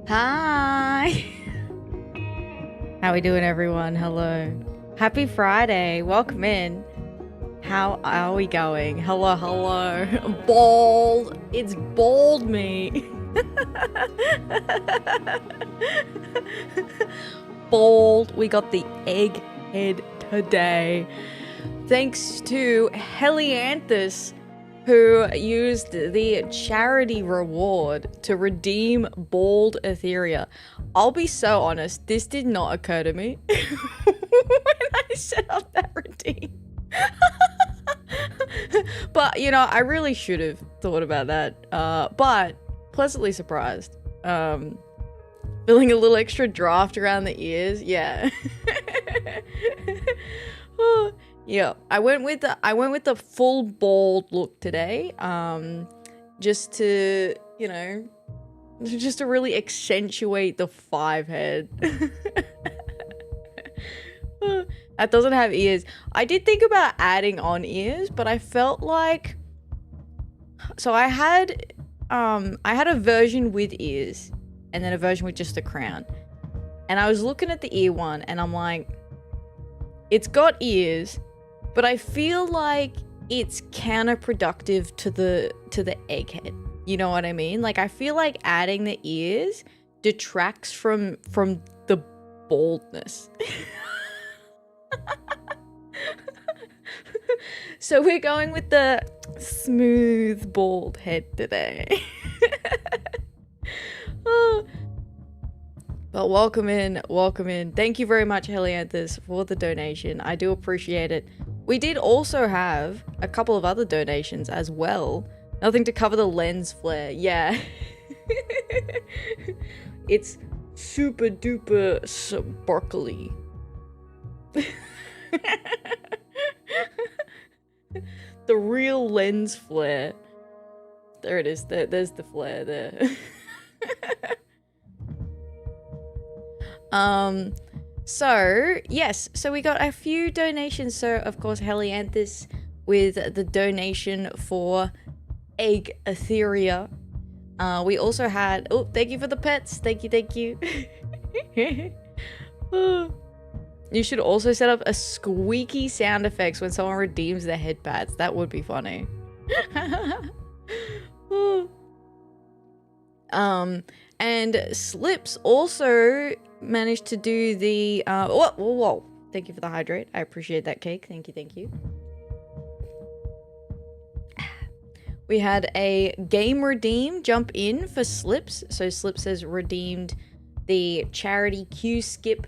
Hi. How we doing, everyone? Hello. Happy Friday. Welcome in. How are we going? Hello, hello. Bald. It's bald me. Bald. We got the egghead today. Thanks to Helianthus, who used the charity reward to redeem bald Atheria. I'll be so honest, this did not occur to me when I set up that redeem. But, you know, I really should have thought about that. But pleasantly surprised. Feeling a little extra draft around the ears, yeah. Yeah, I went with the full bald look today, just to, you know, just to really accentuate the 5 head. That doesn't have ears. I did think about adding on ears, but I felt like, so I had a version with ears, and then a version with just a crown, and I was looking at the ear one, and I'm like, it's got ears, but I feel like it's counterproductive to the egghead. You know what I mean? Like, I feel like adding the ears detracts from the baldness. So we're going with the smooth bald head today. But welcome in, welcome in. Thank you very much, Helianthus, for the donation. I do appreciate it. We did also have a couple of other donations as well. Nothing to cover the lens flare. Yeah. It's super duper sparkly. The real lens flare. There it is. There's the flare there. So yes, so we got a few donations. So of course, Helianthus with the donation for egg Atheria. We also had, oh, thank you for the pets. Thank you. You should also set up a squeaky sound effects when someone redeems their head pads. That would be funny. And Slips also managed to do the whoa. Thank you for the hydrate. I appreciate that, cake. Thank you. We had a game redeem jump in for Slips. So Slips has redeemed the charity Q skip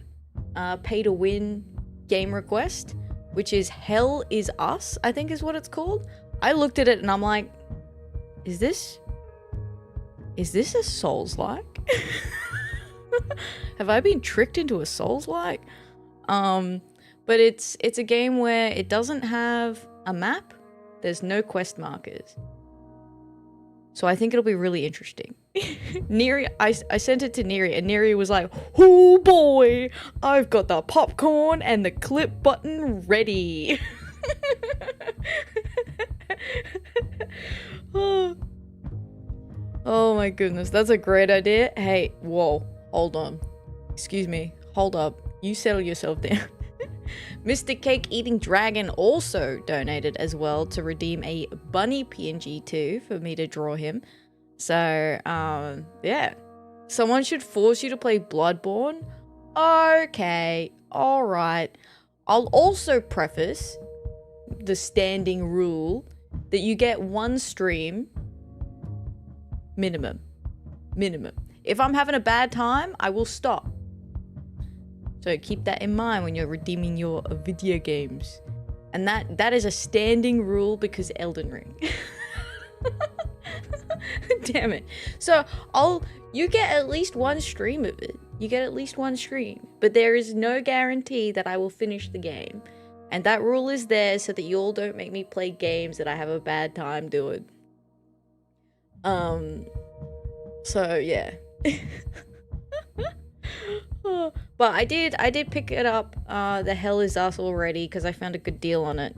pay to win game request, which is Hell Is Us, I think is what it's called. I looked at it and I'm like, is this a Souls-like? Have I been tricked into a Souls-like? But it's a game where it doesn't have a map. There's no quest markers. So I think it'll be really interesting. Neri, I sent it to Neri, and Neri was like, oh boy, I've got the popcorn and the clip button ready. Oh my goodness, that's a great idea. Hey, whoa, hold on. Excuse me, hold up. You settle yourself down. Mr. Cake Eating Dragon also donated as well to redeem a bunny PNG too for me to draw him. So, yeah. Someone should force you to play Bloodborne? Okay, alright. I'll also preface the standing rule that you get 1 stream minimum. If I'm having a bad time, I will stop. So keep that in mind when you're redeeming your video games. And that is a standing rule because Elden Ring. Damn it. So you get at least 1 stream of it. You get at least 1 stream. But there is no guarantee that I will finish the game. And that rule is there so that you all don't make me play games that I have a bad time doing. So yeah. But I did pick it up, the Hell Is Us already, because I found a good deal on it.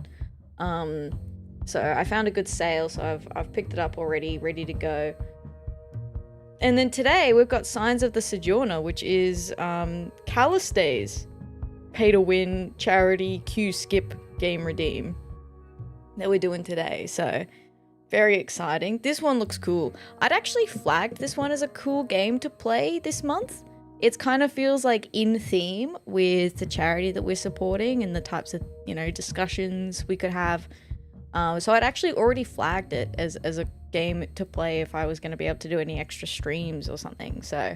So I found a good sale, so I've picked it up already, ready to go. And then today we've got Signs of the Sojourner, which is Callistays pay to win charity queue skip game redeem that we're doing today. So very exciting. This one looks cool. I'd actually flagged this one as a cool game to play this month. It kind of feels like in theme with the charity that we're supporting and the types of, you know, discussions we could have. So I'd actually already flagged it as a game to play if I was going to be able to do any extra streams or something. So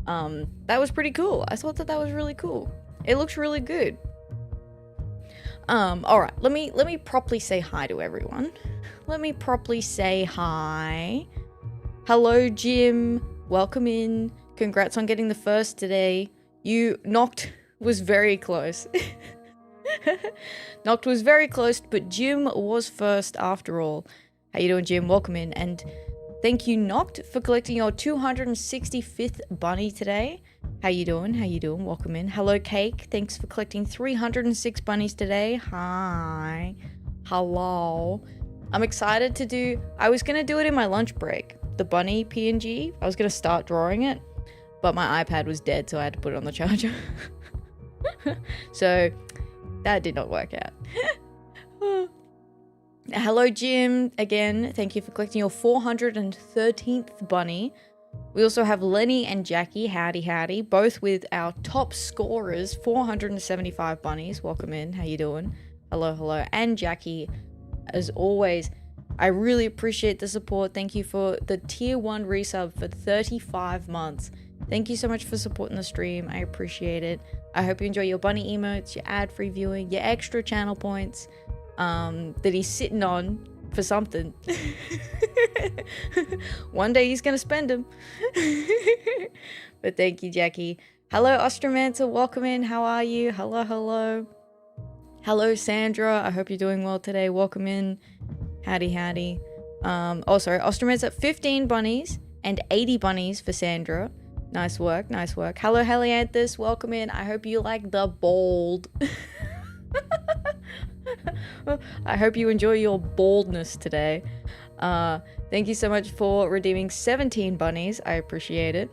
that was pretty cool. I thought that was really cool. It looks really good. All right, let me properly say hi to everyone. Let me properly say hi. Hello, Jim. Welcome in. Congrats on getting the first today. You knocked was very close. Knocked was very close, but Jim was first after all. How you doing, Jim? Welcome in. And thank you, Knocked, for collecting your 265th bunny today. How you doing? How you doing? Welcome in. Hello, Cake. Thanks for collecting 306 bunnies today. Hi. Hello. I'm excited to do... I was going to do it in my lunch break. The bunny PNG. I was going to start drawing it, but my iPad was dead, so I had to put it on the charger. So that did not work out. Hello, Jim. Again, thank you for collecting your 413th bunny. We also have Lenny and Jackie. Howdy, howdy. Both with our top scorers, 475 bunnies. Welcome in. How you doing? Hello, hello. And Jackie, as always, I really appreciate the support. Thank you for the tier 1 resub for 35 months. Thank you so much for supporting the stream. I appreciate it. I hope you enjoy your bunny emotes, your ad-free viewing, your extra channel points that he's sitting on for something. One day he's gonna spend them. But thank you, Jackie. Hello, Ostromancer. Welcome in. How are you? Hello, hello. Hello, Sandra. I hope you're doing well today. Welcome in. Howdy, howdy. Oh, sorry. Ostromancer, 15 bunnies and 80 bunnies for Sandra. Nice work, nice work. Hello, Helianthus. Welcome in. I hope you like the bold. I hope you enjoy your boldness today. Thank you so much for redeeming 17 bunnies. I appreciate it.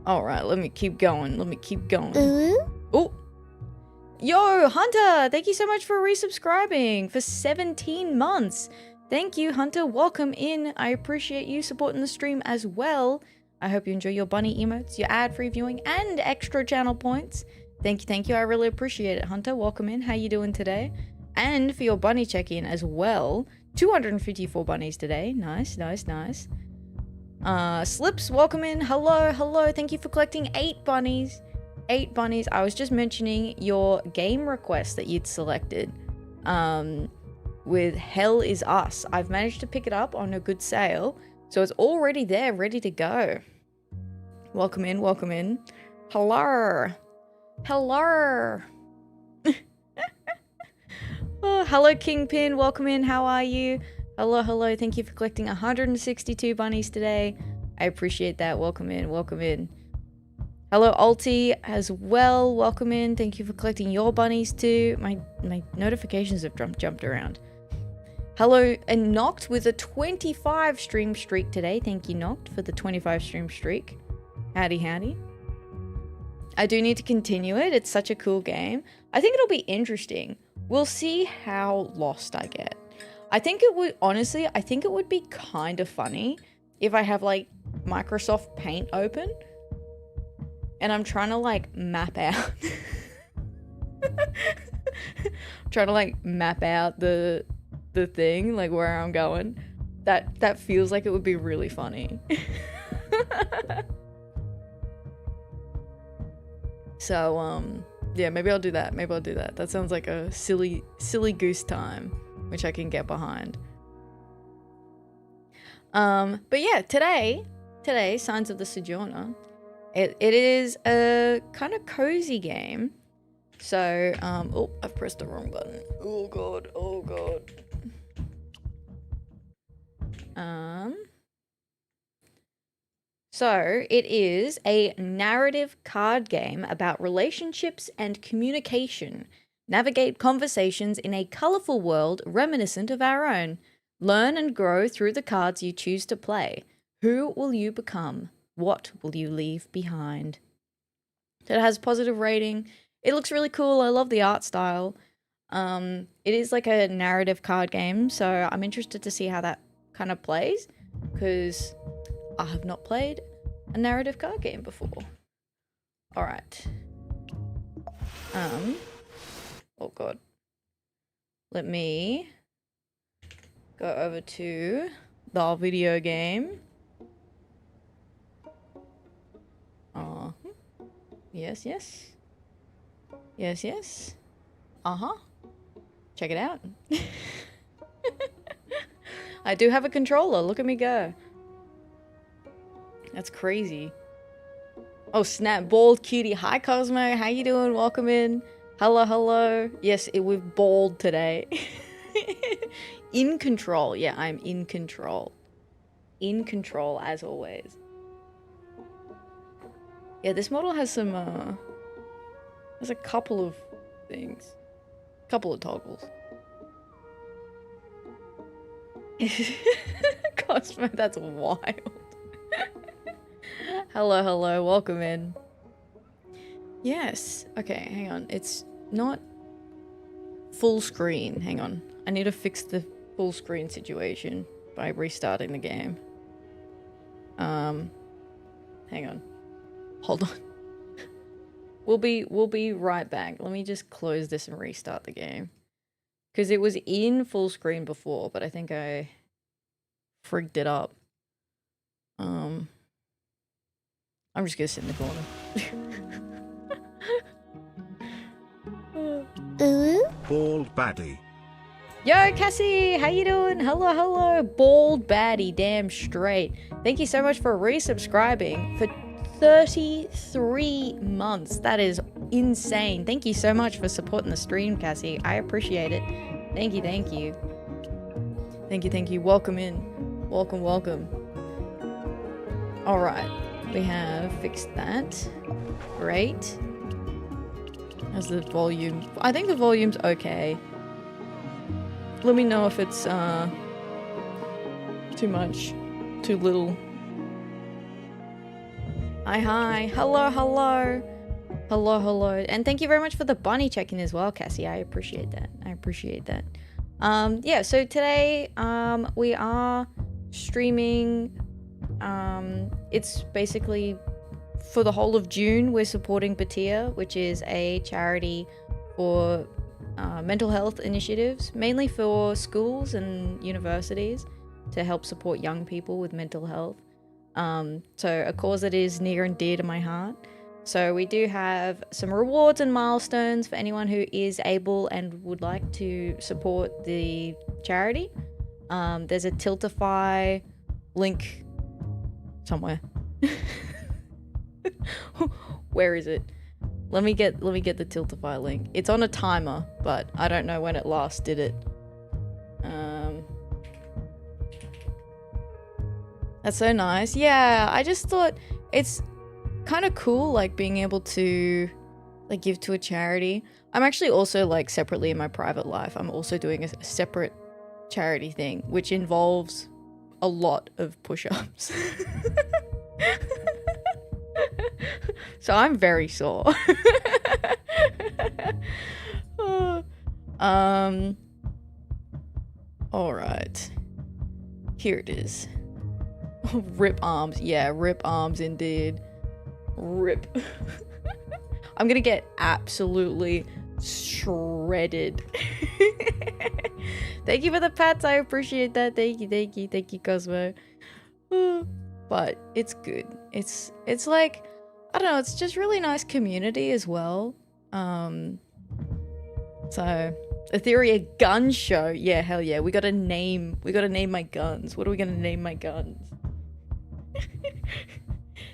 All right, let me keep going. Let me keep going. Oh, yo, Hunter. Thank you so much for resubscribing for 17 months. Thank you, Hunter. Welcome in. I appreciate you supporting the stream as well. I hope you enjoy your bunny emotes, your ad-free viewing, and extra channel points. Thank you, thank you. I really appreciate it, Hunter. Welcome in. How you doing today? And for your bunny check-in as well. 254 bunnies today. Nice, nice, nice. Slips, welcome in. Hello, hello. Thank you for collecting 8 bunnies. 8 bunnies. I was just mentioning your game request that you'd selected with Hell Is Us. I've managed to pick it up on a good sale, so it's already there, ready to go. Welcome in, welcome in. Hello. Hello. Oh, hello, Kingpin. Welcome in. How are you? Hello, hello. Thank you for collecting 162 bunnies today. I appreciate that. Welcome in, welcome in. Hello, Alti, as well. Welcome in. Thank you for collecting your bunnies too. My notifications have jumped around. Hello, and Knocked with a 25 stream streak today. Thank you, Knocked, for the 25 stream streak. Howdy, howdy. I do need to continue it. It's such a cool game. I think it'll be interesting. We'll see how lost I get. I think it would, honestly, I think it would be kind of funny if I have like Microsoft Paint open and I'm trying to like map out. I'm trying to like map out the thing, like where I'm going. That feels like it would be really funny. So, yeah, maybe I'll do that. Maybe I'll do that. That sounds like a silly goose time, which I can get behind. But yeah, today, Signs of the Sojourner, it is a kind of cozy game. So, oh, I've pressed the wrong button. Oh god, oh god. So, it is a narrative card game about relationships and communication. Navigate conversations in a colourful world reminiscent of our own. Learn and grow through the cards you choose to play. Who will you become? What will you leave behind? So it has positive rating. It looks really cool. I love the art style. It is like a narrative card game, so I'm interested to see how that kind of plays, because I have not played a narrative card game before. All right. Oh god. Let me go over to the video game. Yes, yes. Yes, yes. Uh-huh. Check it out. I do have a controller. Look at me go. That's crazy. Oh, snap. Bald cutie. Hi, Cosmo. How you doing? Welcome in. Hello, hello. Yes, we've balled today. In control. Yeah, I'm in control. In control, as always. Yeah, this model has some, there's a couple of things. Couple of toggles. Cosmo, that's wild. Hello, hello, welcome in. Yes. Okay, hang on. It's not full screen. Hang on. I need to fix the full screen situation by restarting the game. Hang on. Hold on. We'll be right back. Let me just close this and restart the game. Because it was in full screen before, but I think I frigged it up. I'm just gonna sit in the corner. Bald baddie. Yo, Cassie, how you doing? Hello, hello. Bald baddie, damn straight. Thank you so much for resubscribing for 33 months. That is insane. Thank you so much for supporting the stream, Cassie. I appreciate it. Thank you, thank you. Thank you, thank you. Welcome in. Welcome, welcome. All right. We have fixed that. Great. How's the volume? I think the volume's okay. Let me know if it's too much, too little. Hi, hi. Hello, hello. Hello, hello. And thank you very much for the bunny check-in as well, Cassie. I appreciate that. I appreciate that. Yeah, so today we are streaming. It's basically for the whole of June. We're supporting Atheria, which is a charity for mental health initiatives, mainly for schools and universities to help support young people with mental health. So a cause that is near and dear to my heart. So we do have some rewards and milestones for anyone who is able and would like to support the charity. There's a Tiltify link somewhere. Where is it? Let me get the Tiltify link. It's on a timer, but I don't know when it last did it. That's so nice. Yeah, I just thought it's kind of cool, like being able to like give to a charity. I'm actually also like separately in my private life, I'm also doing a separate charity thing, which involves a lot of push-ups. So I'm very sore. All right. Here it is. Rip arms. Yeah, rip arms indeed. Rip. I'm gonna get absolutely shredded. Thank you for the pats. I appreciate that. Thank you, thank you, thank you, Cosmo. But it's good. It's like, I don't know, it's just really nice community as well. So Atheria gun show. Yeah, hell yeah. We gotta name my guns. What are we gonna name my guns?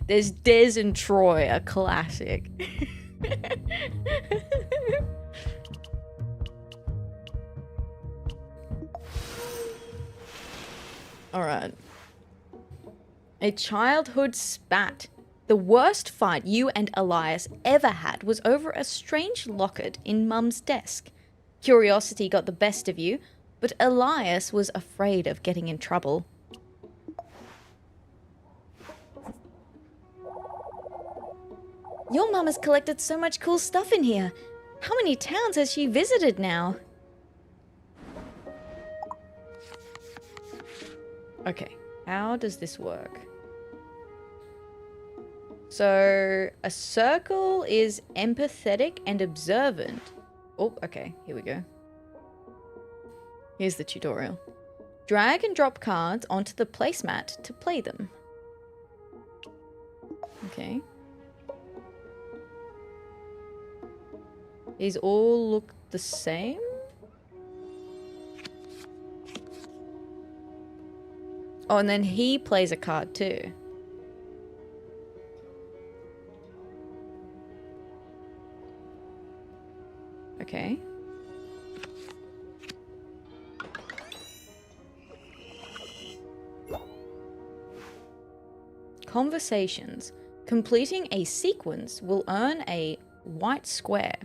There's Des and Troy, a classic. Alright. A childhood spat. The worst fight you and Elias ever had was over a strange locket in Mum's desk. Curiosity got the best of you, but Elias was afraid of getting in trouble. Your mum has collected so much cool stuff in here. How many towns has she visited now? Okay, how does this work? So, a circle is empathetic and observant. Oh, okay, here we go. Here's the tutorial. Drag and drop cards onto the placemat to play them. Okay. These all look the same? Oh, and then he plays a card too. Okay. Conversations. Completing a sequence will earn a white square.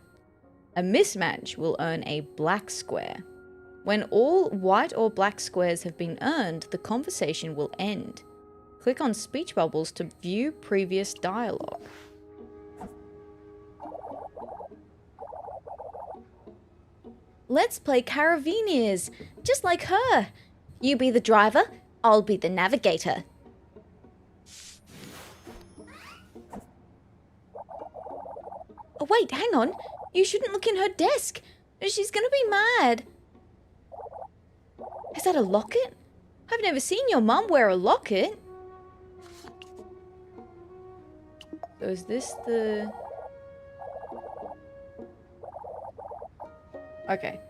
A mismatch will earn a black square. When all white or black squares have been earned, the conversation will end. Click on speech bubbles to view previous dialogue. Let's play Carabiniers, just like her. You be the driver, I'll be the navigator. Oh wait, hang on. You shouldn't look in her desk. She's gonna be mad. Is that a locket? I've never seen your mum wear a locket. So is this the... Okay.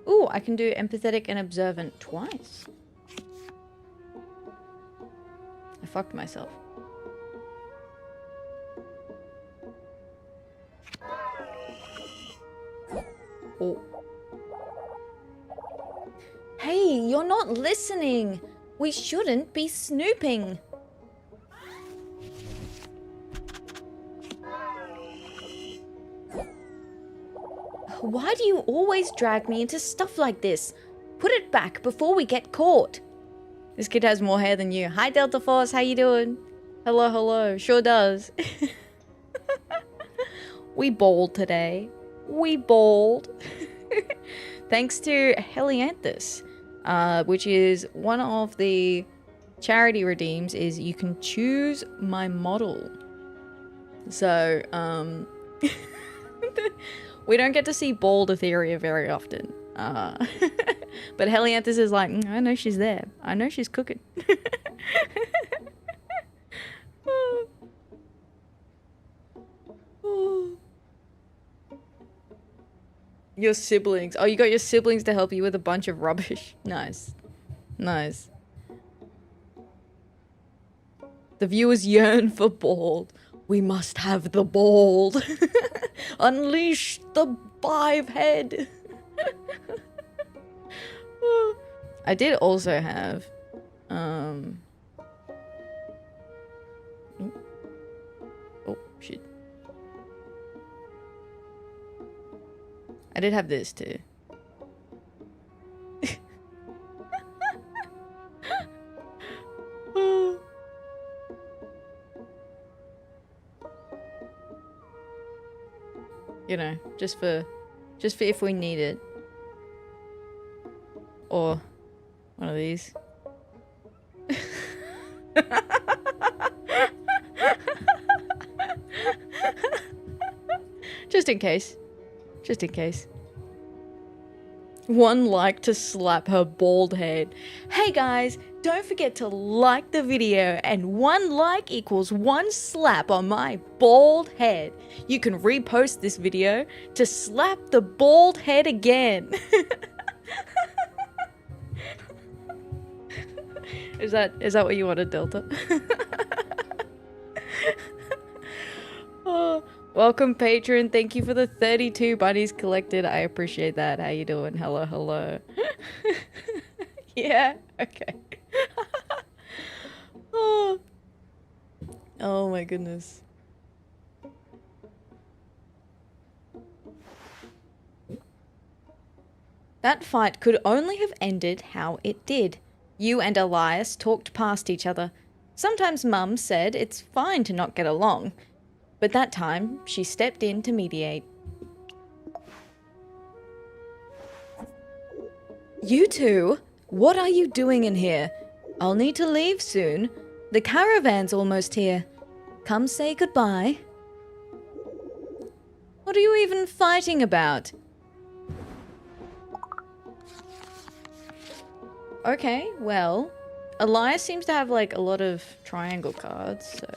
Ooh, I can do empathetic and observant twice. I fucked myself. Oh. Hey, you're not listening. We shouldn't be snooping. Why do you always drag me into stuff like this? Put it back before we get caught. This kid has more hair than you. Hi, Delta Force. How you doing? Hello, hello. Sure does. We bowled today. We bowled. Thanks to Helianthus, which is one of the charity redeems is you can choose my model. So, we don't get to see bald Atheria very often. But Helianthus is like, I know she's there. I know she's cooking. Your siblings. Oh, you got your siblings to help you with a bunch of rubbish. Nice. Nice. The viewers yearn for bald. We must have the bald. Unleash the 5-head. I did also have oh shit. I did have this too. You know, just for if we need it. Or one of these. Just in case. Just in case. One like to slap her bald head. Hey guys, don't forget to like the video, and 1 like equals 1 slap on my bald head. You can repost this video to slap the bald head again. Is that what you wanted, Delta? Oh, welcome, patron. Thank you for the 32 bunnies collected. I appreciate that. How you doing? Hello, hello. Yeah, okay. Oh my goodness. That fight could only have ended how it did. You and Elias talked past each other. Sometimes Mum said it's fine to not get along, but that time she stepped in to mediate. You two? What are you doing in here? I'll need to leave soon. The caravan's almost here. Come say goodbye. What are you even fighting about? Okay, well, Elias seems to have like a lot of triangle cards, so...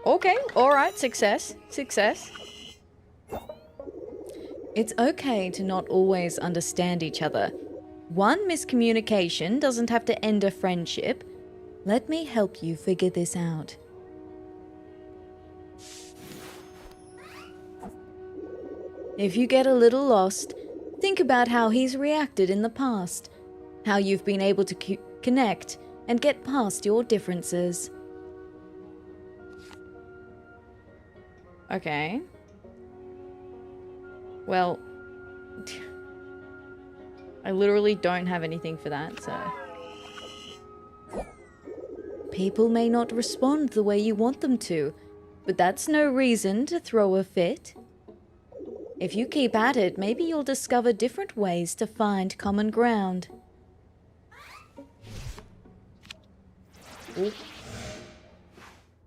Okay, alright, success, success. It's okay to not always understand each other. One miscommunication doesn't have to end a friendship. Let me help you figure this out. If you get a little lost, think about how he's reacted in the past, how you've been able to connect and get past your differences. Okay. Well, I literally don't have anything for that, so... People may not respond the way you want them to, but that's no reason to throw a fit. If you keep at it, maybe you'll discover different ways to find common ground. Ooh.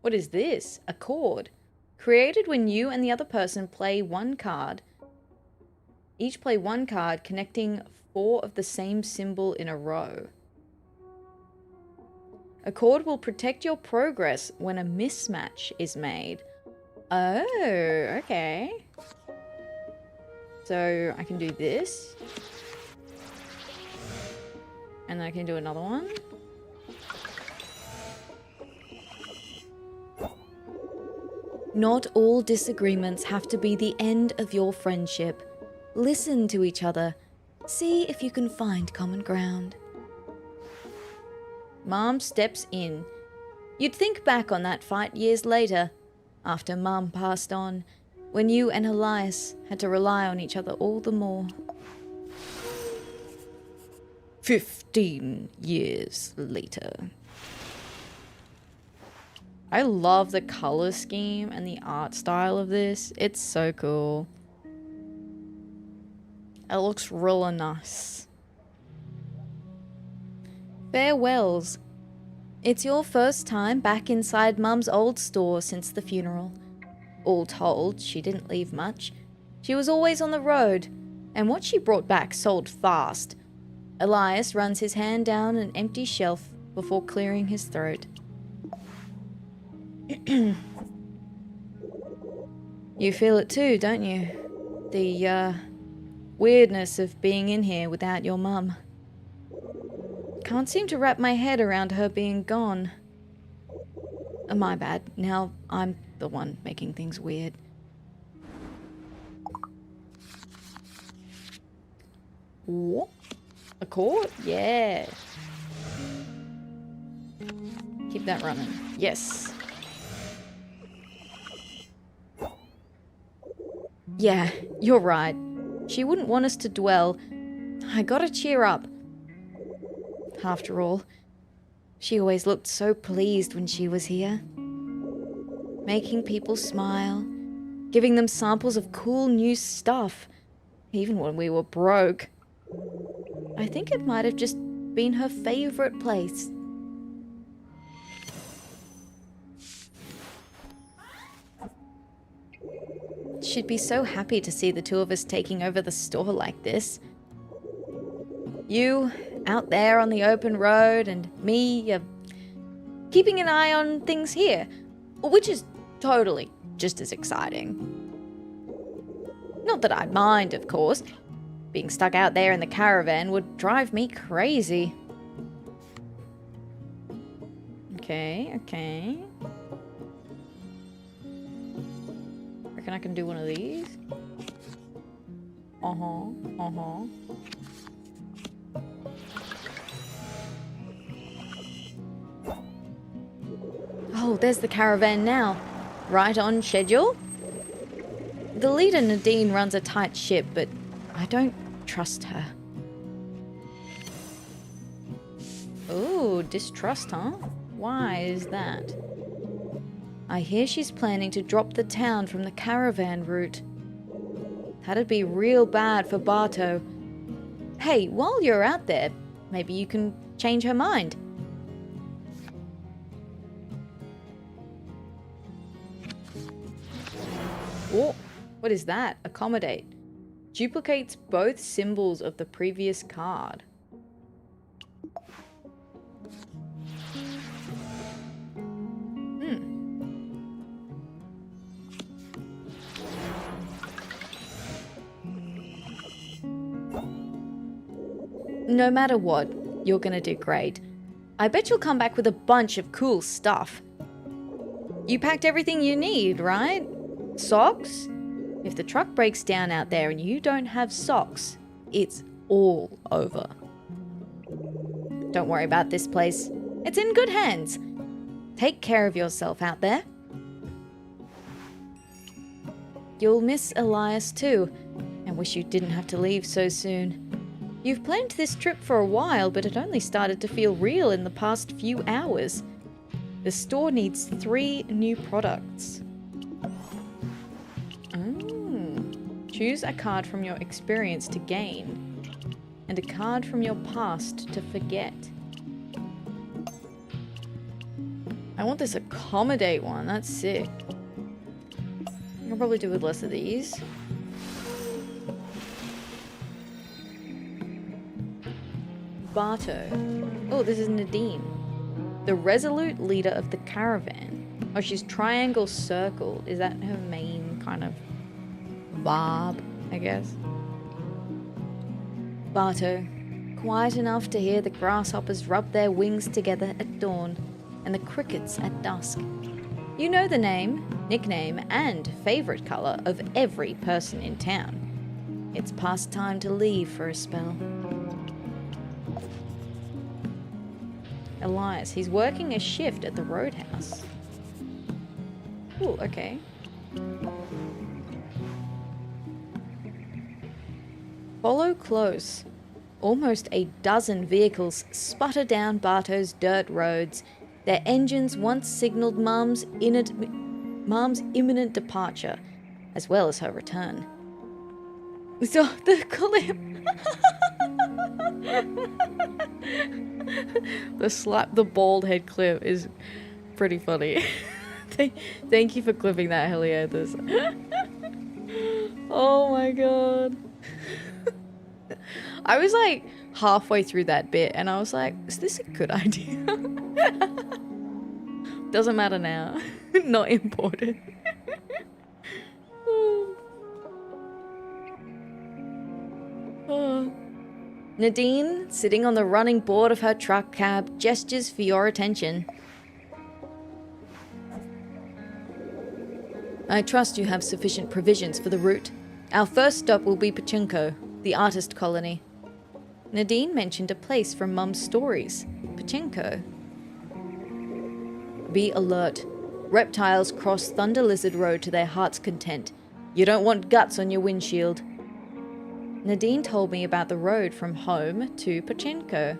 What is this? A chord. Created when you and the other person play one card. Each play one card connecting 4 of the same symbol in a row. A chord will protect your progress when a mismatch is made. Oh, okay. So I can do this. And I can do another one. Not all disagreements have to be the end of your friendship. Listen to each other. See if you can find common ground. Mom steps in. You'd think back on that fight years later, after Mom passed on, when you and Elias had to rely on each other all the more. 15 years later. I love the color scheme and the art style of this. It's so cool. It looks really nice. Farewells. It's your first time back inside Mum's old store since the funeral. All told, she didn't leave much. She was always on the road, and what she brought back sold fast. Elias runs his hand down an empty shelf before clearing his throat. You feel it too, don't you? The, weirdness of being in here without your mum. Can't seem to wrap my head around her being gone. My bad. Now I'm the one making things weird. What? A chord? Yeah. Keep that running. Yes. Yeah, you're right. She wouldn't want us to dwell. I gotta cheer up. After all, she always looked so pleased when she was here. Making people smile, giving them samples of cool new stuff, even when we were broke. I think it might have just been her favorite place. She'd be so happy to see the two of us taking over the store like this. You, out there on the open road, and me, keeping an eye on things here, which is totally just as exciting. Not that I'd mind, of course. Being stuck out there in the caravan would drive me crazy. Okay. Reckon I can do one of these? Oh, there's the caravan now. Right on schedule? The leader Nadine runs a tight ship, but I don't trust her. Ooh, distrust, huh? Why is that? I hear she's planning to drop the town from the caravan route. That'd be real bad for Barto. Hey, while you're out there, maybe you can change her mind. Oh, what is that? Accommodate. Duplicates both symbols of the previous card. No matter what, you're gonna do great. I bet you'll come back with a bunch of cool stuff. You packed everything you need, right? Socks? If the truck breaks down out there and you don't have socks, it's all over. Don't worry about this place. It's in good hands. Take care of yourself out there. You'll miss Elias too, and wish you didn't have to leave so soon. You've planned this trip for a while, but it only started to feel real in the past few hours. The store needs 3 new products. Choose a card from your experience to gain, and a card from your past to forget. I want this accommodate one, that's sick. I'll probably do with less of these. Barto. Oh, this is Nadine. The resolute leader of the caravan. Oh, she's triangle circle. Is that her main kind of vibe, I guess? Barto. Quiet enough to hear the grasshoppers rub their wings together at dawn and the crickets at dusk. You know the name, nickname, and favorite color of every person in town. It's past time to leave for a spell. Elias, he's working a shift at the roadhouse. Ooh, okay. Follow close. Almost a dozen vehicles sputter down Barto's dirt roads. Their engines once signaled Mum's imminent departure, as well as her return. So the clip. The bald head clip is pretty funny. Thank you for clipping that, Helianthus. Oh my god. I was like halfway through that bit and I was like, is this a good idea? Doesn't matter now. Not important. Oh. Nadine, sitting on the running board of her truck cab, gestures for your attention. I trust you have sufficient provisions for the route. Our first stop will be Pachinko, the artist colony. Nadine mentioned a place from Mum's stories, Pachinko. Be alert. Reptiles cross Thunder Lizard Road to their heart's content. You don't want guts on your windshield. Nadine told me about the road from home to Pachinko.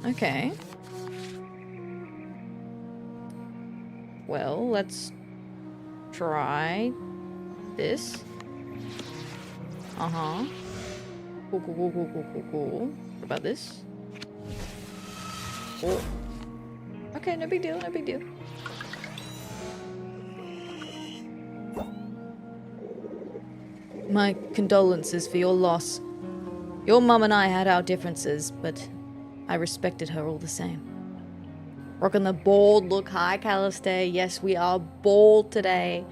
Okay. Well, let's try this. Uh-huh. Cool, cool, cool, cool, cool, cool, cool. What about this? Oh. Okay, no big deal, no big deal. My condolences for your loss. Your mum and I had our differences, but I respected her all the same. Rocking the bald look. Hi, Calistair. Yes, we are bald today.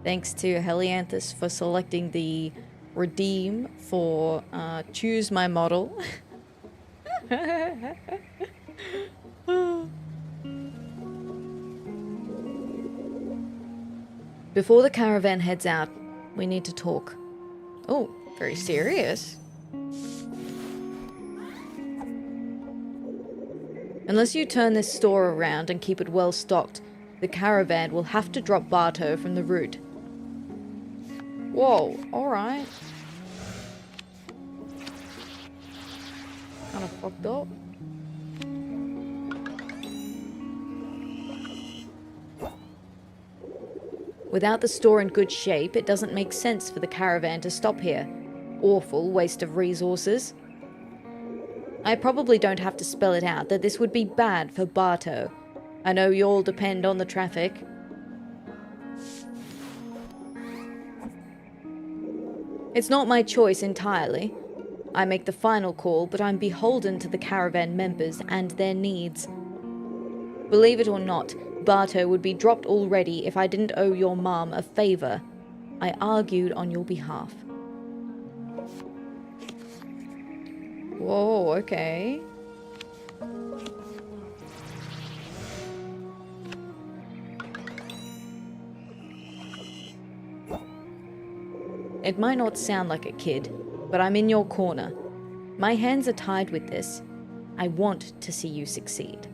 Thanks to Helianthus for selecting the redeem for choose my model. Before the caravan heads out, we need to talk. Oh, very serious. Unless you turn this store around and keep it well stocked, the caravan will have to drop Barto from the route. Whoa, alright. Kind of fucked up. Without the store in good shape, it doesn't make sense for the caravan to stop here. Awful waste of resources. I probably don't have to spell it out that this would be bad for Bartow. I know you all depend on the traffic. It's not my choice entirely. I make the final call, but I'm beholden to the caravan members and their needs. Believe it or not, Bartow would be dropped already if I didn't owe your mom a favor. I argued on your behalf. Whoa, okay. It might not sound like a kid, but I'm in your corner. My hands are tied with this. I want to see you succeed.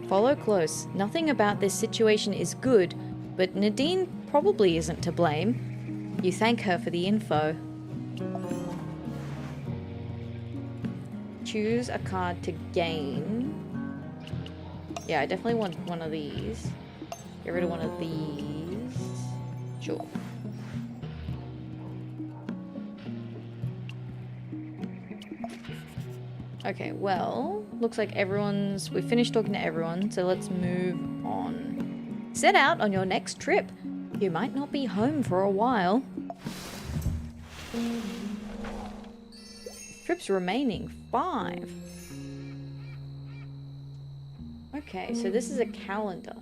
Follow close. Nothing about this situation is good, but Nadine probably isn't to blame. You thank her for the info. Choose a card to gain. Yeah, I definitely want one of these. Get rid of one of these. Sure. Okay, well, looks like we've finished talking to everyone, so let's move on. Set out on your next trip. You might not be home for a while. Trips remaining 5. Okay, so this is a calendar.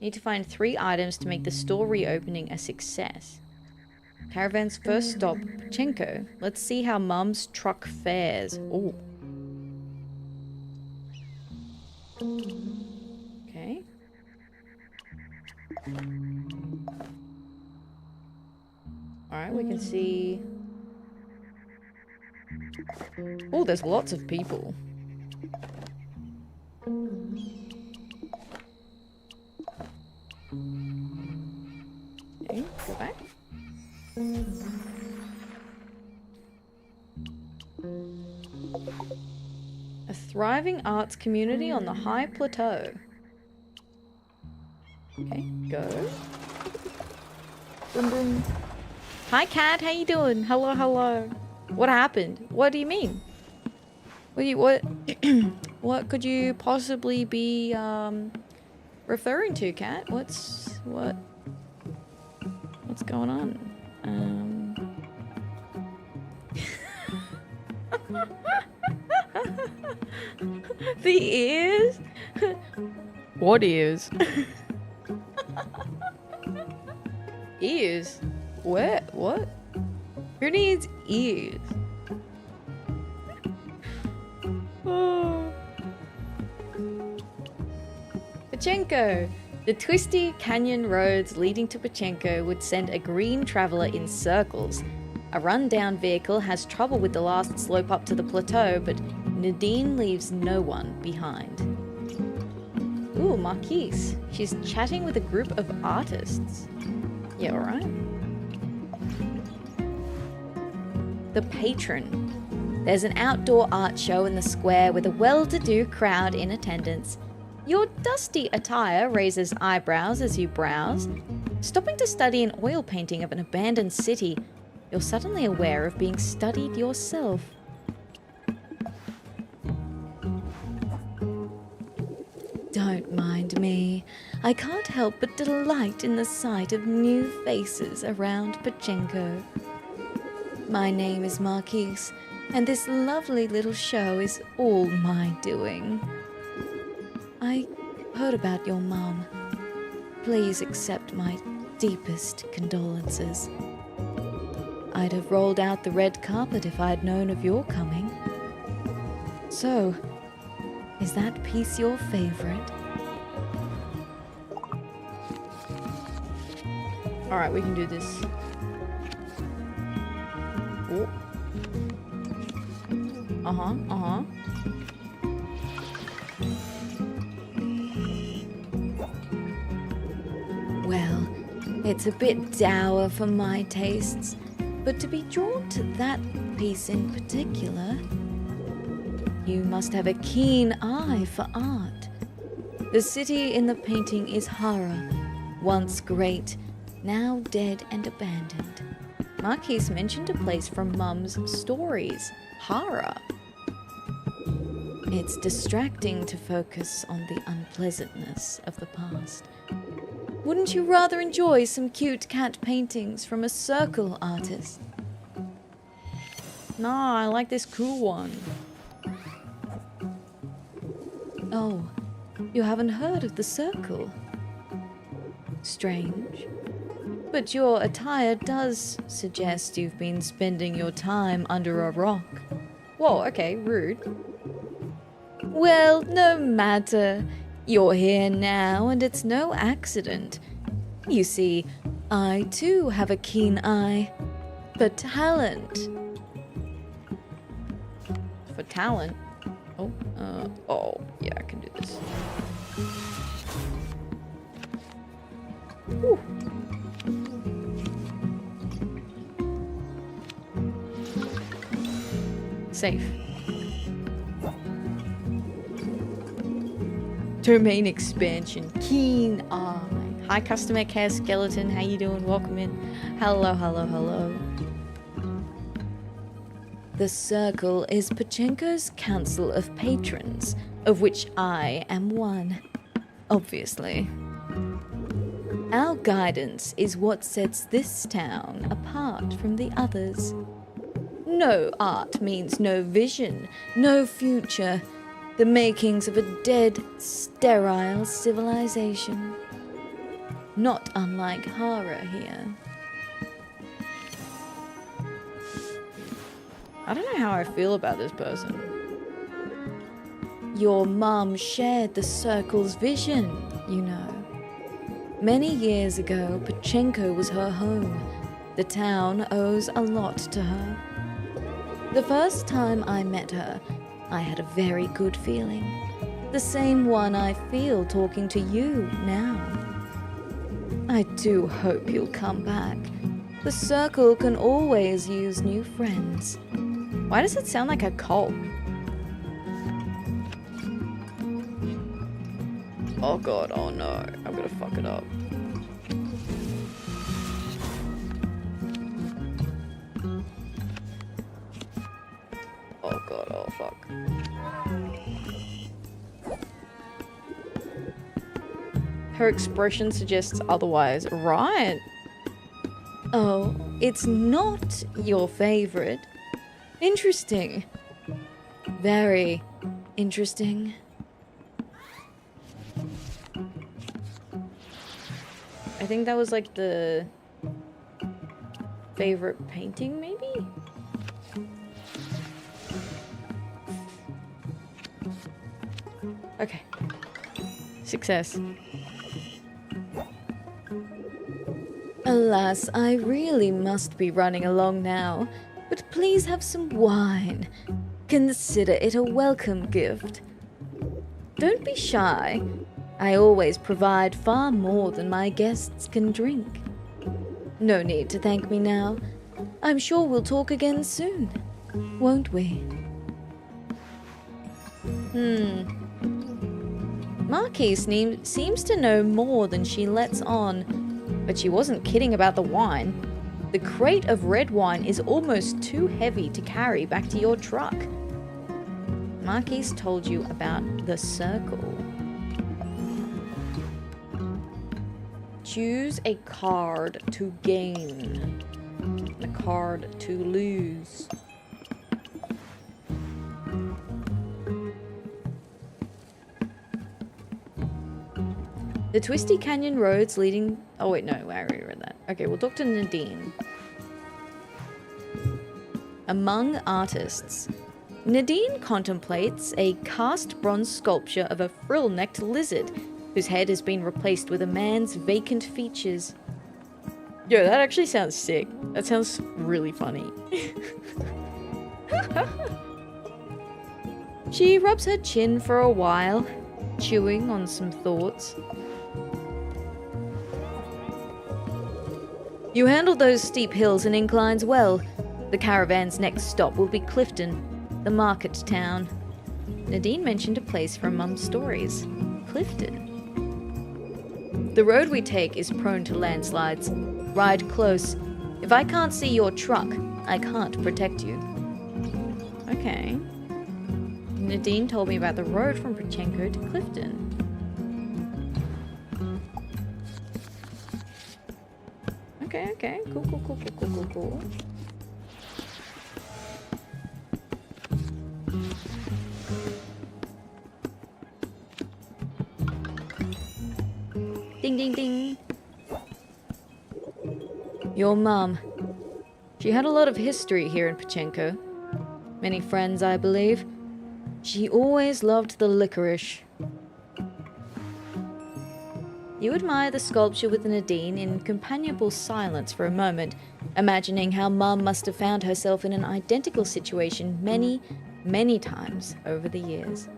Need to find 3 items to make the store reopening a success. Caravan's first stop, Pachenko. Let's see how Mum's truck fares. Ooh. Okay. Alright, we can see... Oh, there's lots of people. Okay, go back. A thriving arts community on the high plateau. Okay, go. Boom, boom. Hi, Cat. How you doing? Hello, hello. What happened? What do you mean? What what could you possibly be referring to, Cat? What's going on? The ears? What ears? Ears? Where? What? Who needs ears? Oh. Pachenko! The twisty canyon roads leading to Pachenko would send a green traveler in circles. A run-down vehicle has trouble with the last slope up to the plateau, but Nadine leaves no one behind. Ooh, Marquise. She's chatting with a group of artists. Yeah, alright. The Patron. There's an outdoor art show in the square with a well-to-do crowd in attendance. Your dusty attire raises eyebrows as you browse. Stopping to study an oil painting of an abandoned city, you're suddenly aware of being studied yourself. Don't mind me. I can't help but delight in the sight of new faces around Pachenko. My name is Marquise, and this lovely little show is all my doing. I heard about your mom. Please accept my deepest condolences. I'd have rolled out the red carpet if I'd known of your coming. So, is that piece your favorite? Alright, we can do this. Oh. Uh-huh. Well, It's a bit dour for my tastes, but to be drawn to that piece in particular, you must have a keen eye for art. The city in the painting is Hara, once great, now dead and abandoned. Marquise mentioned a place from Mum's stories, Hara. It's distracting to focus on the unpleasantness of the past. Wouldn't you rather enjoy some cute cat paintings from a circle artist? Nah, I like this cool one. Oh, you haven't heard of the circle? Strange. But your attire does suggest you've been spending your time under a rock. Whoa, okay, rude. Well, no matter. You're here now, and it's no accident. You see, I too have a keen eye for talent. For talent? Oh, yeah, I can do this. Whew. Safe. Domain expansion. Keen eye. Hi, customer care skeleton. How you doing? Welcome in. Hello, hello, hello. The Circle is Pachenko's council of patrons, of which I am one. Obviously. Our guidance is what sets this town apart from the others. No art means no vision, no future. The makings of a dead, sterile civilization. Not unlike Hara here. I don't know how I feel about this person. Your mum shared the Circle's vision, you know. Many years ago, Pachenko was her home. The town owes a lot to her. The first time I met her, I had a very good feeling. The same one I feel talking to you now. I do hope you'll come back. The Circle can always use new friends. Why does it sound like a cult? Oh god, oh no. I'm gonna fuck it up. Oh god, oh fuck. Her expression suggests otherwise. Right. Oh, it's not your favorite. Interesting. Very interesting. I think that was like the favorite painting, maybe? Okay. Success. Alas, I really must be running along now, but please have some wine. Consider it a welcome gift. Don't be shy. I always provide far more than my guests can drink. No need to thank me now. I'm sure we'll talk again soon, won't we? Marquise seems to know more than she lets on. But she wasn't kidding about the wine. The crate of red wine is almost too heavy to carry back to your truck. Marquise told you about the Circle. Choose a card to gain. A card to lose. The twisty canyon roads leading... Oh wait, no, I already read that. Okay, we'll talk to Nadine. Among artists. Nadine contemplates a cast bronze sculpture of a frill-necked lizard whose head has been replaced with a man's vacant features. Yo, that actually sounds sick. That sounds really funny. She rubs her chin for a while, chewing on some thoughts. You handled those steep hills and inclines well. The caravan's next stop will be Clifton, the market town. Nadine mentioned a place from Mum's stories. Clifton. The road we take is prone to landslides. Ride close. If I can't see your truck, I can't protect you. Okay. Nadine told me about the road from Pachenko to Clifton. Okay. Cool. Ding, ding, ding. Your mum. She had a lot of history here in Pachenko. Many friends, I believe. She always loved the licorice. You admire the sculpture with Nadine in companionable silence for a moment, imagining how Mum must have found herself in an identical situation many, many times over the years.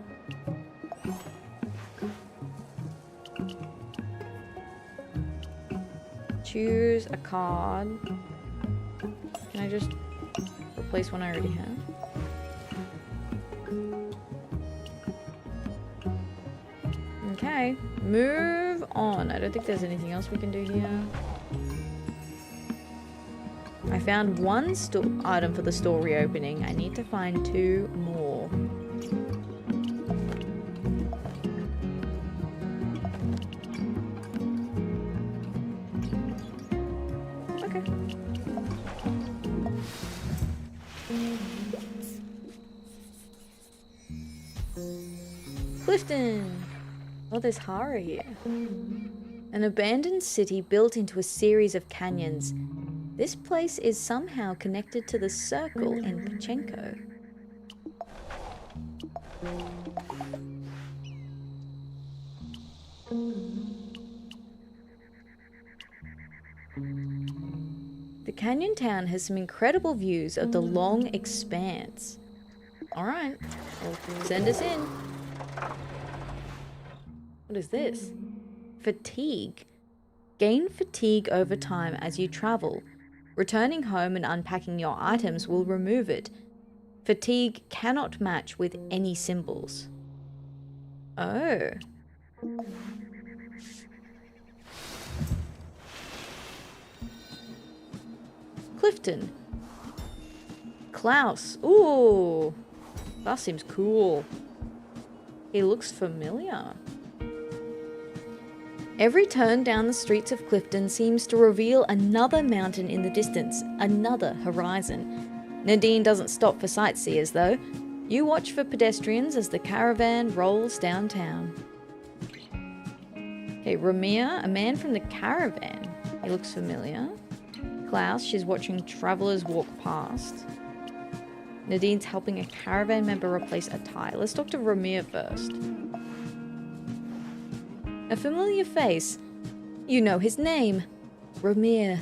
Choose a card. Can I just replace one I already have? Okay, move on. I don't think there's anything else we can do here. I found one item for the store reopening. I need to find 2 more. Okay. Clifton! Oh, there's horror here. An abandoned city built into a series of canyons. This place is somehow connected to the circle in Pachenko. The canyon town has some incredible views of the long expanse. Alright, well, send us in. What is this? Fatigue. Gain fatigue over time as you travel. Returning home and unpacking your items will remove it. Fatigue cannot match with any symbols. Oh. Clifton. Klaus. Ooh. That seems cool. He looks familiar. Every turn down the streets of Clifton seems to reveal another mountain in the distance, another horizon. Nadine doesn't stop for sightseers though. You watch for pedestrians as the caravan rolls downtown. Okay, Ramir, a man from the caravan. He looks familiar. Klaus, she's watching travelers walk past. Nadine's helping a caravan member replace a tire. Let's talk to Ramir first. A familiar face. You know his name. Ramir.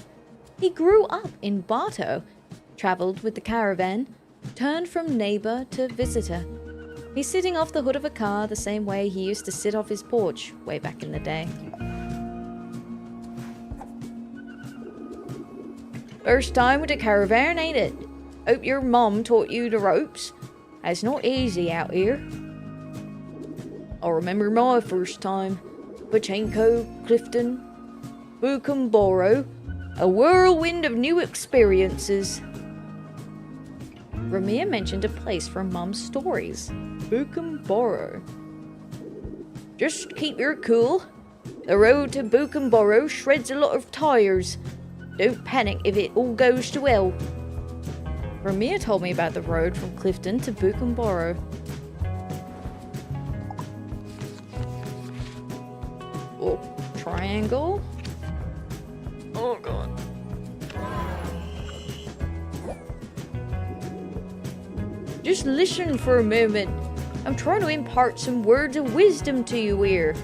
He grew up in Bartow, travelled with the caravan, turned from neighbour to visitor. He's sitting off the hood of a car the same way he used to sit off his porch way back in the day. First time with the caravan, ain't it? Hope your mom taught you the ropes. It's not easy out here. I remember my first time. Pachenko, Clifton, Bukumboro, a whirlwind of new experiences. Ramir mentioned a place from Mum's stories, Bukumboro. Just keep your cool. The road to Bukumboro shreds a lot of tires. Don't panic if it all goes to hell. Ramir told me about the road from Clifton to Bukumboro. Oh, triangle. Oh god. Just listen for a moment. I'm trying to impart some words of wisdom to you here.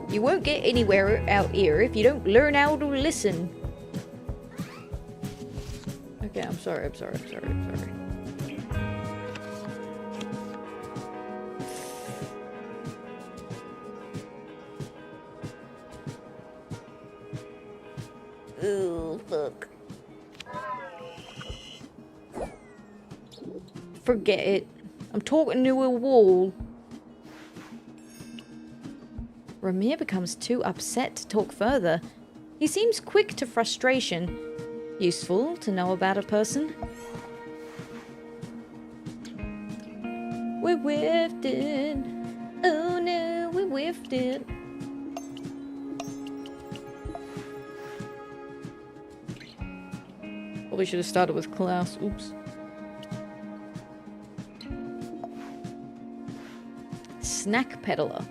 You won't get anywhere out here if you don't learn how to listen. Okay, I'm sorry. Ooh, fuck. Forget it. I'm talking to a wall. Ramir becomes too upset to talk further. He seems quick to frustration. Useful to know about a person. We whiffed it. Oh no, we whiffed it. Probably should have started with Klaus. Oops. Snack peddler.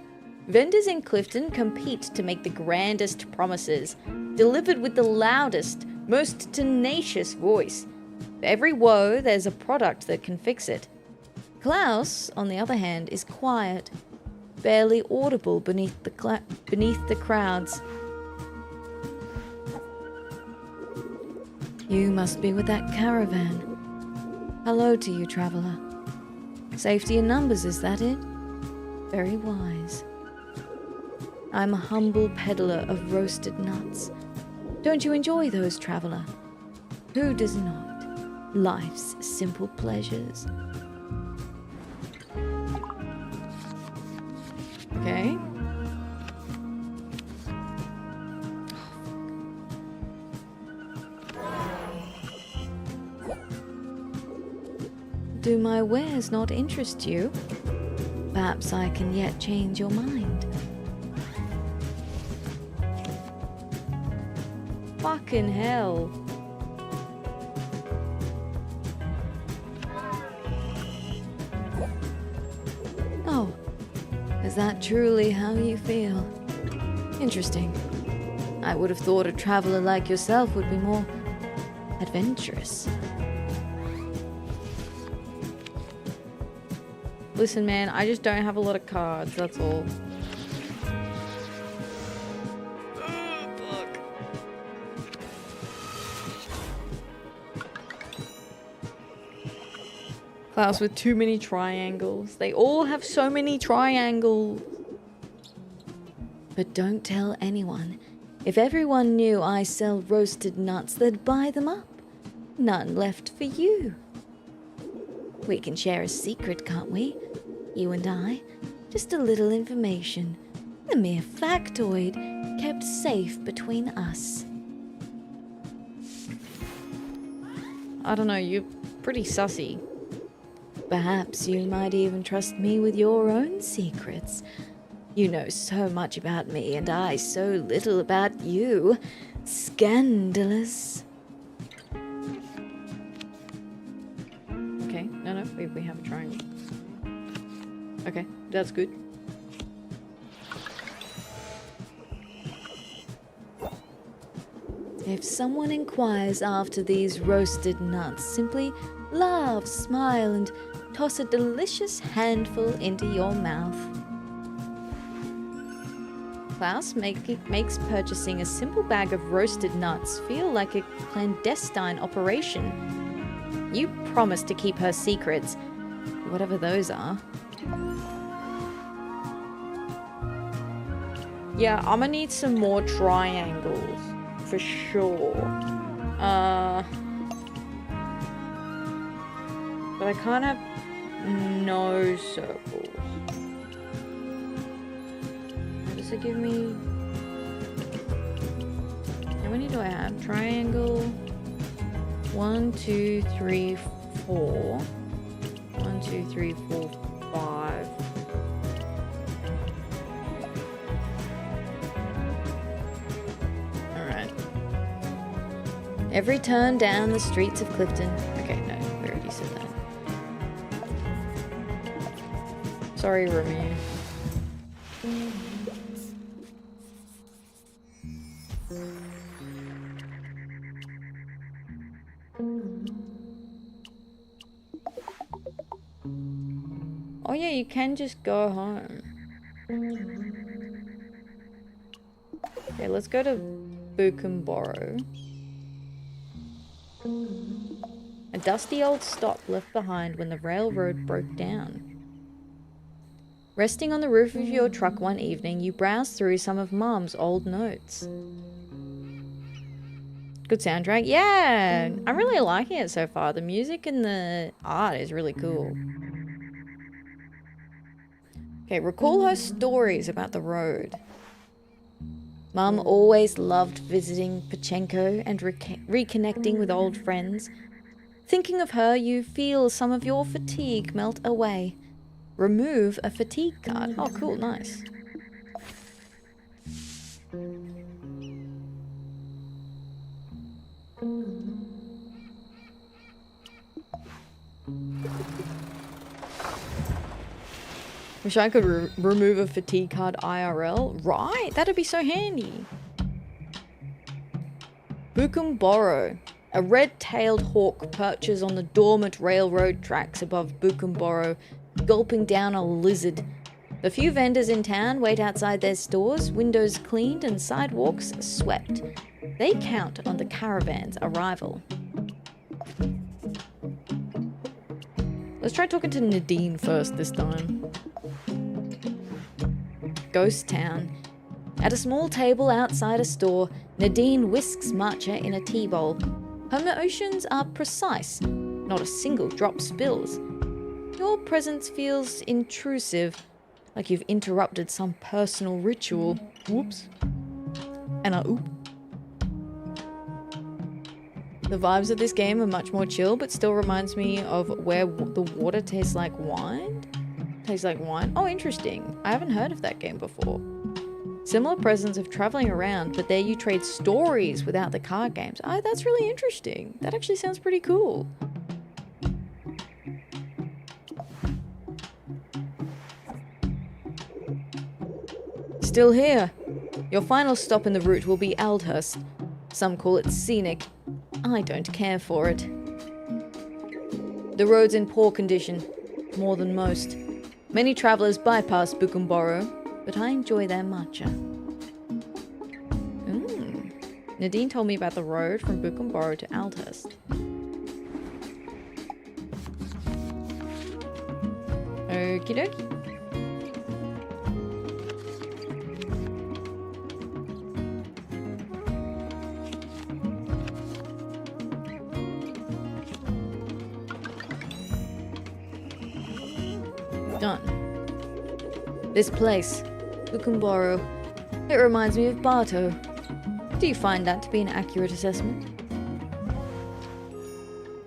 Vendors in Clifton compete to make the grandest promises, delivered with the loudest, most tenacious voice. For every woe, there's a product that can fix it. Klaus, on the other hand, is quiet, barely audible beneath the crowds. You must be with that caravan. Hello to you, traveler. Safety in numbers, is that it? Very wise. I'm a humble peddler of roasted nuts. Don't you enjoy those, traveler? Who does not? Life's simple pleasures. Okay. Do my wares not interest you? Perhaps I can yet change your mind. Fucking hell. Oh, is that truly how you feel? Interesting. I would have thought a traveler like yourself would be more adventurous. Listen, man, I just don't have a lot of cards, that's all. Klaus with too many triangles. They all have so many triangles. But don't tell anyone. If everyone knew I sell roasted nuts, they'd buy them up. None left for you. We can share a secret, can't we? You and I. Just a little information. A mere factoid kept safe between us. I don't know, you're pretty sussy. Perhaps you might even trust me with your own secrets. You know so much about me, and I so little about you. Scandalous. Okay, no, we have a triangle. Okay, that's good. If someone inquires after these roasted nuts, simply laugh, smile, and toss a delicious handful into your mouth. Klaus makes purchasing a simple bag of roasted nuts feel like a clandestine operation. You promise to keep her secrets, whatever those are. Yeah, I'm gonna need some more triangles, for sure. But I can't have no circles. Does it give me... How many do I have? Triangle. 1, 2, 3, 4. 1, 2, 3, 4, 5. Alright. Every turn down the streets of Clifton. Okay, no, we already said that. Sorry, Romeo. Oh yeah, you can just go home. Okay, let's go to Buchenborough. A dusty old stop left behind when the railroad broke down. Resting on the roof of your truck one evening, you browse through some of Mom's old notes. Good soundtrack. Yeah, I'm really liking it so far. The music and the art is really cool. Okay, recall her stories about the road. Mum always loved visiting Pachenko and reconnecting with old friends. Thinking of her, you feel some of your fatigue melt away. Remove a fatigue card. Oh, cool, nice. Wish I could remove a fatigue card IRL. Right, that'd be so handy. Bukumboro. A red-tailed hawk perches on the dormant railroad tracks above Bukumboro, gulping down a lizard. The few vendors in town wait outside their stores, windows cleaned and sidewalks swept. They count on the caravan's arrival. Let's try talking to Nadine first this time. Ghost Town. At a small table outside a store, Nadine whisks matcha in a tea bowl. Her motions are precise. Not a single drop spills. Your presence feels intrusive, like you've interrupted some personal ritual. Whoops. And a oop. The vibes of this game are much more chill, but still reminds me of where the water tastes like wine. Tastes like wine? Oh, interesting. I haven't heard of that game before. Similar presence of traveling around, but there you trade stories without the card games. Oh, that's really interesting. That actually sounds pretty cool. Still here. Your final stop in the route will be Aldhurst. Some call it scenic. I don't care for it. The road's in poor condition, more than most. Many travelers bypass Bukumboro, but I enjoy their matcha. Nadine told me about the road from Bukumboro to Aldhurst. Okie dokie. Done. This place, Bukumboro, it reminds me of Barto. Do you find that to be an accurate assessment?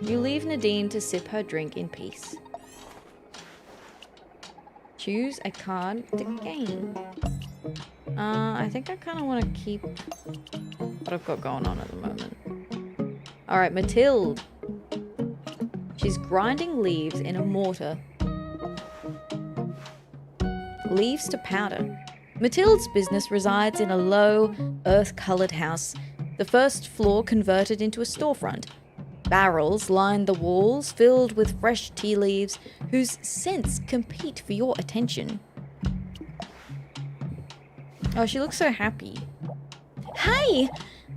You leave Nadine to sip her drink in peace. Choose a card to gain. I think I kind of want to keep what I've got going on at the moment. Alright, Mathilde. She's grinding leaves in a mortar. Leaves to powder. Mathilde's business resides in a low, earth-coloured house, the first floor converted into a storefront. Barrels line the walls, filled with fresh tea leaves, whose scents compete for your attention. Oh, she looks so happy. Hey!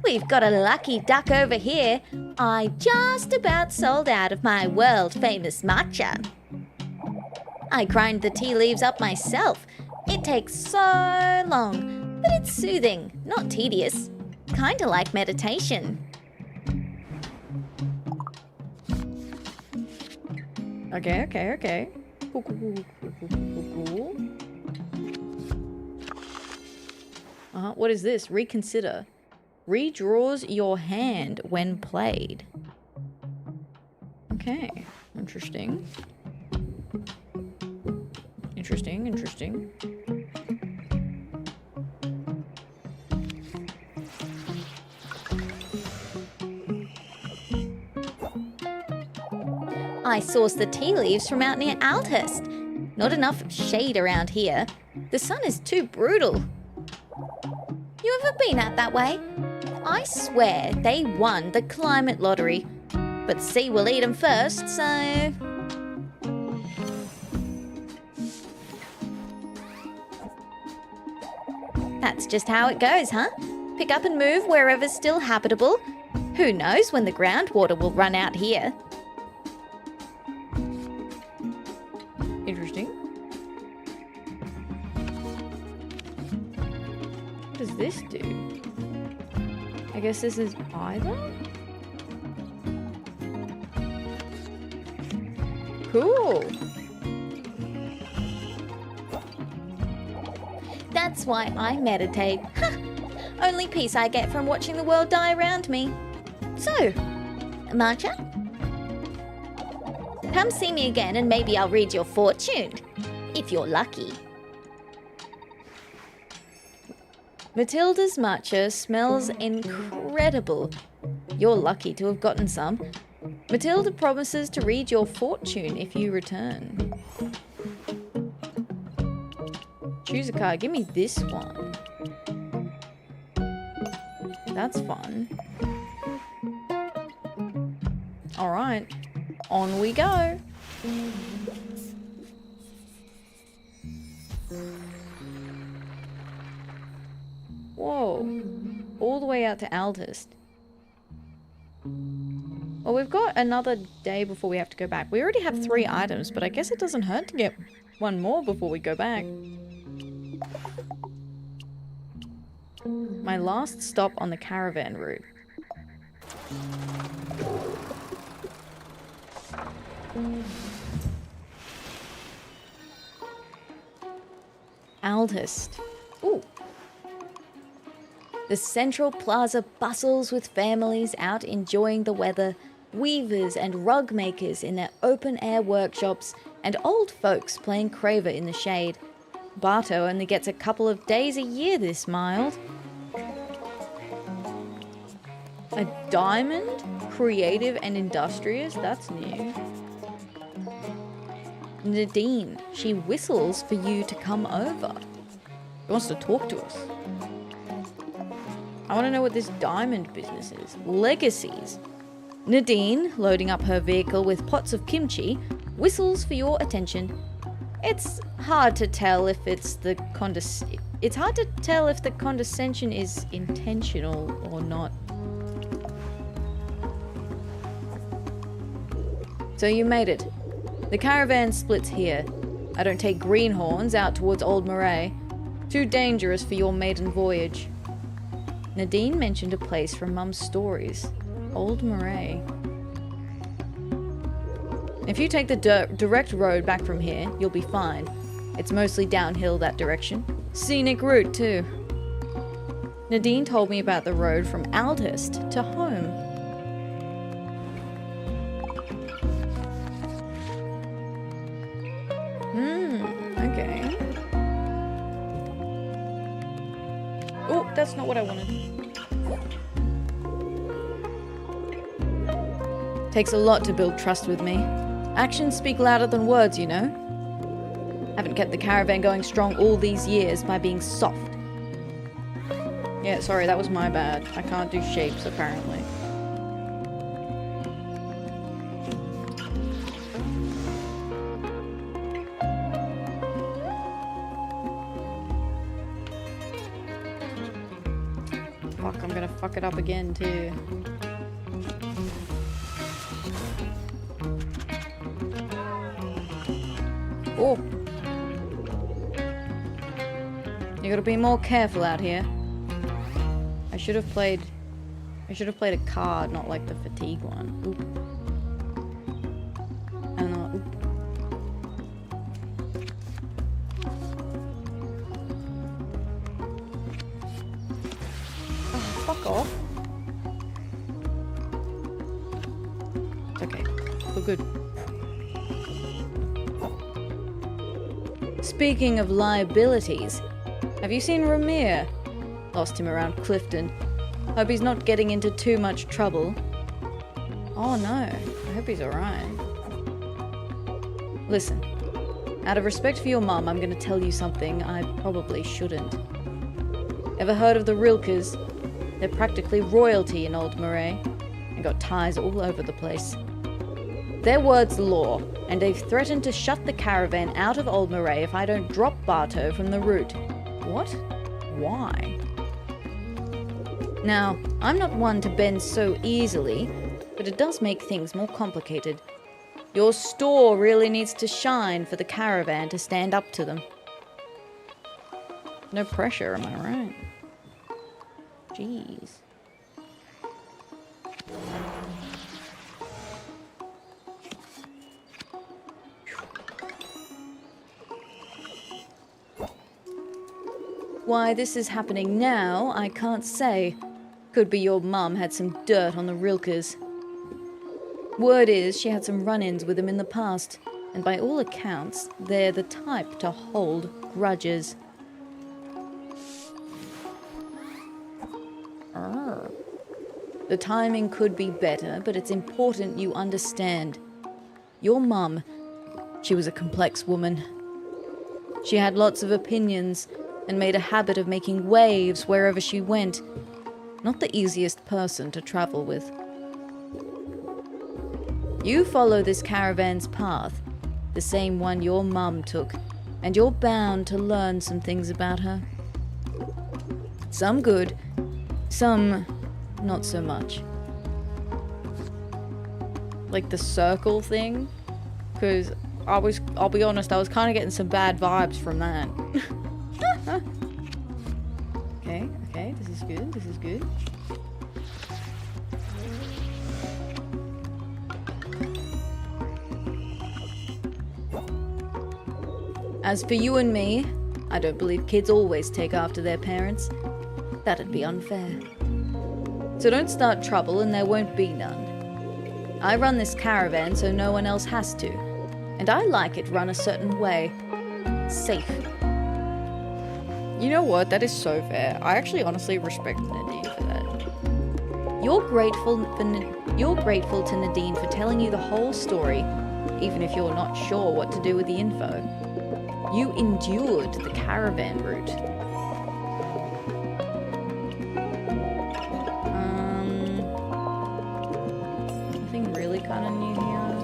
We've got a lucky duck over here. I just about sold out of my world-famous matcha. I grind the tea leaves up myself. It takes so long, but it's soothing, not tedious. Kinda like meditation. Okay. Cool. What is this? Reconsider. Redraws your hand when played. Okay, interesting. Interesting. I sourced the tea leaves from out near Aldhurst. Not enough shade around here. The sun is too brutal. You ever been out that way? I swear they won the climate lottery. But the sea will eat them first, so... That's just how it goes, huh? Pick up and move wherever's still habitable. Who knows when the groundwater will run out here? Interesting. What does this do? I guess this is either? Cool. That's why I meditate. Ha! Only peace I get from watching the world die around me. So, Matcha? Come see me again and maybe I'll read your fortune. If you're lucky. Matilda's matcha smells incredible. You're lucky to have gotten some. Matilda promises to read your fortune if you return. Choose a card. Give me this one. That's fun. Alright. On we go. Whoa. All the way out to Aldhurst. Well, we've got another day before we have to go back. We already have 3 items, but I guess it doesn't hurt to get one more before we go back. My last stop on the caravan route. Aldhurst. Ooh. The central plaza bustles with families out enjoying the weather, weavers and rug makers in their open-air workshops, and old folks playing Craver in the shade. Barto only gets a couple of days a year this mild. A diamond? Creative and industrious? That's new. Nadine. She whistles for you to come over. She wants to talk to us. I want to know what this diamond business is. Legacies. Nadine, loading up her vehicle with pots of kimchi, whistles for your attention. It's hard to tell if it's the condescension is intentional or not. So you made it. The caravan splits here. I don't take greenhorns out towards Old Moray. Too dangerous for your maiden voyage. Nadine mentioned a place from Mum's stories. Old Moray. If you take the direct road back from here, you'll be fine. It's mostly downhill that direction. Scenic route, too. Nadine told me about the road from Aldhurst to home. Okay. Oh, that's not what I wanted. Takes a lot to build trust with me. Actions speak louder than words, you know. Haven't kept the caravan going strong all these years by being soft. Yeah, sorry, that was my bad. I can't do shapes, apparently. Fuck, I'm gonna fuck it up again, too. Oh. You gotta be more careful out here. I should have played a card, not like the fatigue one. Oop. And oop. Oh, fuck off. It's okay. We're good. Speaking of liabilities, have you seen Ramir? Lost him around Clifton. Hope he's not getting into too much trouble. Oh no, I hope he's alright. Listen, out of respect for your mum, I'm gonna tell you something I probably shouldn't. Ever heard of the Rilkers? They're practically royalty in Old Moray, and got ties all over the place. Their word's law, and they've threatened to shut the caravan out of Old Moray if I don't drop Barto from the route. What? Why? Now, I'm not one to bend so easily, but it does make things more complicated. Your store really needs to shine for the caravan to stand up to them. No pressure, am I right? Jeez. Why this is happening now, I can't say. Could be your mum had some dirt on the Rilkers. Word is she had some run-ins with them in the past, and by all accounts, they're the type to hold grudges. The timing could be better, but it's important you understand. Your mum, she was a complex woman. She had lots of opinions and made a habit of making waves wherever she went. Not the easiest person to travel with. You follow this caravan's path, the same one your mum took, and you're bound to learn some things about her. Some good, some not so much. Like the circle thing? Because I'll be honest, I was kind of getting some bad vibes from that. Okay, this is good. As for you and me, I don't believe kids always take after their parents. That'd be unfair. So don't start trouble and there won't be none. I run this caravan so no one else has to. And I like it run a certain way. Safe. You know what? That is so fair. I actually honestly respect Nadine for that. You're grateful to Nadine for telling you the whole story, even if you're not sure what to do with the info. You endured the caravan route. Nothing really kind of new here.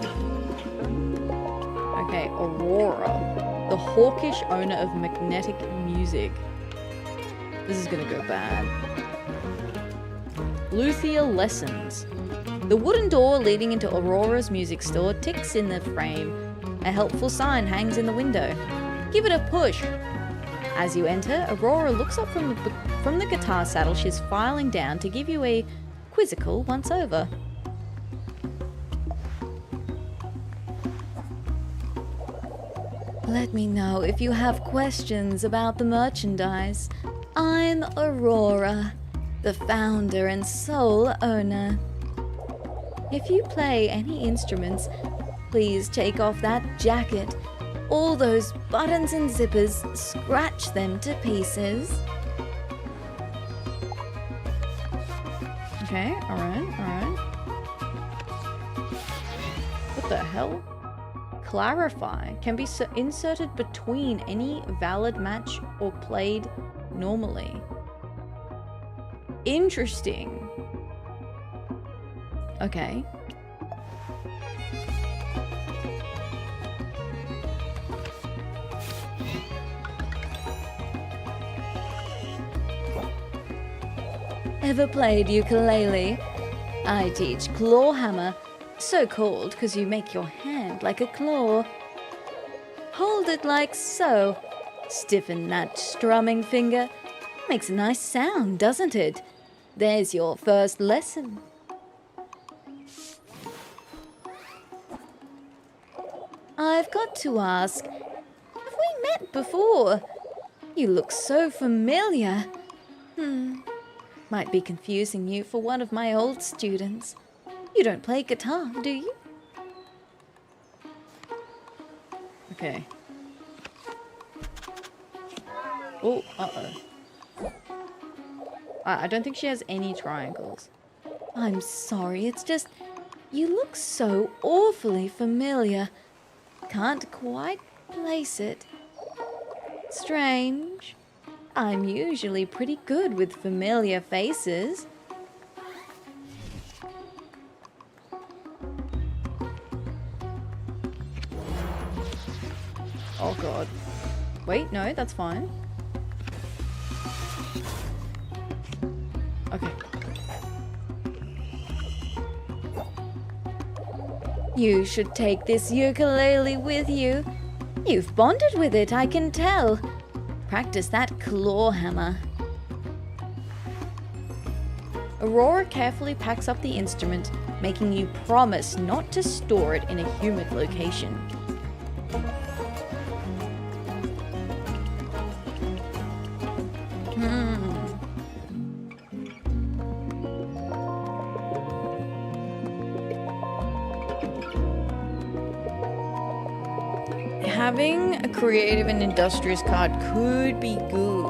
Okay, Aurora, the hawkish owner of magnetic music. This is gonna go bad. Luthier lessons. The wooden door leading into Aurora's music store ticks in the frame. A helpful sign hangs in the window. Give it a push. As you enter, Aurora looks up from the guitar saddle she's filing down to give you a quizzical once-over. Let me know if you have questions about the merchandise. I'm Aurora, the founder and sole owner. If you play any instruments, please take off that jacket. All those buttons and zippers, scratch them to pieces. Okay, alright. What the hell? Clarify can be inserted between any valid match or played normally. Interesting. Okay. Ever played ukulele? I teach clawhammer, so called because you make your hand like a claw. Hold it like so. Stiffen that strumming finger. Makes a nice sound, doesn't it? There's your first lesson. I've got to ask, have we met before? You look so familiar. Might be confusing you for one of my old students. You don't play guitar, do you? Okay. Oh, uh-oh. I don't think she has any triangles. I'm sorry, it's just, you look so awfully familiar. Can't quite place it. Strange. I'm usually pretty good with familiar faces. Oh god. Wait, no, that's fine. Okay. You should take this ukulele with you. You've bonded with it, I can tell. Practice that claw hammer. Aurora carefully packs up the instrument, making you promise not to store it in a humid location. Having a creative and industrious card could be good.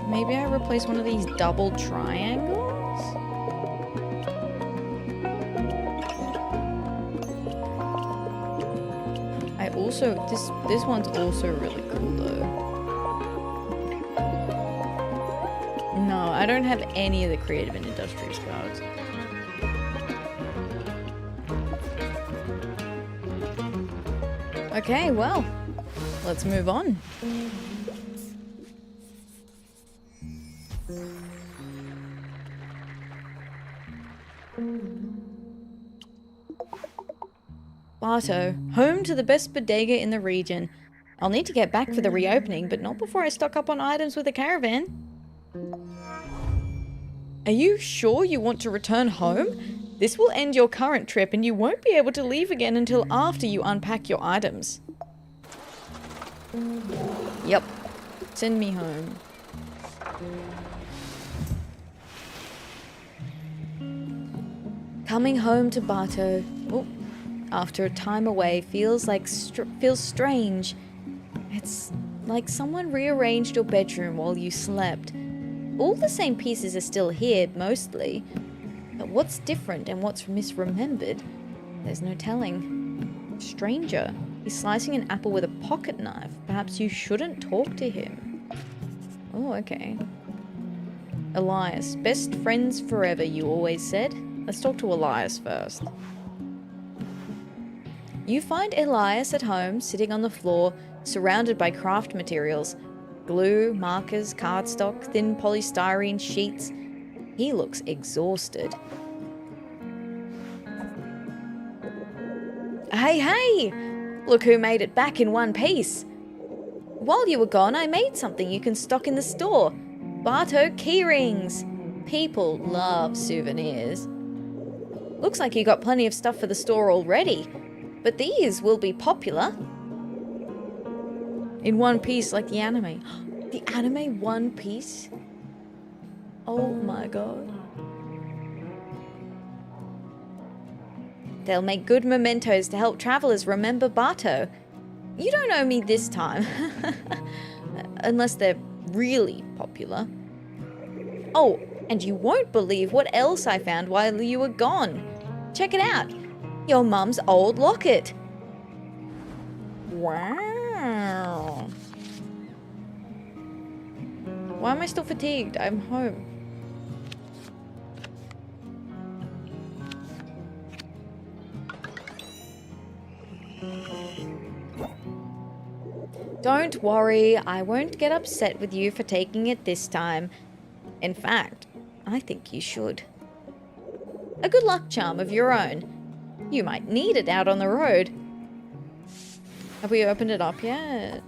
Maybe I replace one of these double triangles? I also, this one's also really cool though. No, I don't have any of the creative and industrious cards. Okay, well, let's move on. Barto, home to the best bodega in the region. I'll need to get back for the reopening, but not before I stock up on items with the caravan. Are you sure you want to return home? This will end your current trip and you won't be able to leave again until after you unpack your items. Yep. Send me home. Coming home to Barto. Oh, after a time away feels strange. It's like someone rearranged your bedroom while you slept. All the same pieces are still here, mostly. But what's different and what's misremembered? There's no telling. Stranger. He's slicing an apple with a pocket knife. Perhaps you shouldn't talk to him. Oh, okay. Elias. Best friends forever, you always said. Let's talk to Elias first. You find Elias at home, sitting on the floor, surrounded by craft materials. Glue, markers, cardstock, thin polystyrene sheets. He looks exhausted. Hey! Look who made it back in one piece. While you were gone, I made something you can stock in the store. Barto keyrings. People love souvenirs. Looks like you got plenty of stuff for the store already, but these will be popular. In one piece, like the anime. The anime One Piece? Oh my god. They'll make good mementos to help travelers remember Barto. You don't owe me this time. Unless they're really popular. Oh, and you won't believe what else I found while you were gone. Check it out. Your mum's old locket. Wow. Why am I still fatigued? I'm home. Don't worry, I won't get upset with you for taking it this time. In fact, I think you should. A good luck charm of your own. You might need it out on the road. Have we opened it up yet?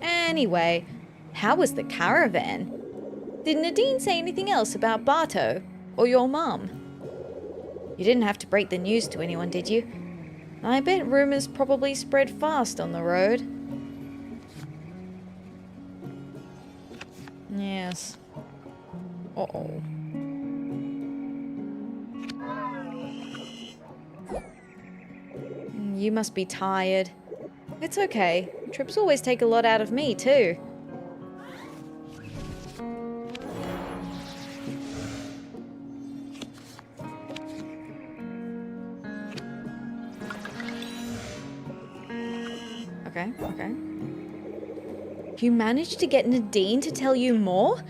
Anyway, how was the caravan? Did Nadine say anything else about Barto or your mum? You didn't have to break the news to anyone, did you? I bet rumors probably spread fast on the road. Yes. Uh-oh. You must be tired. It's okay. Trips always take a lot out of me, too. Okay. You managed to get Nadine to tell you more?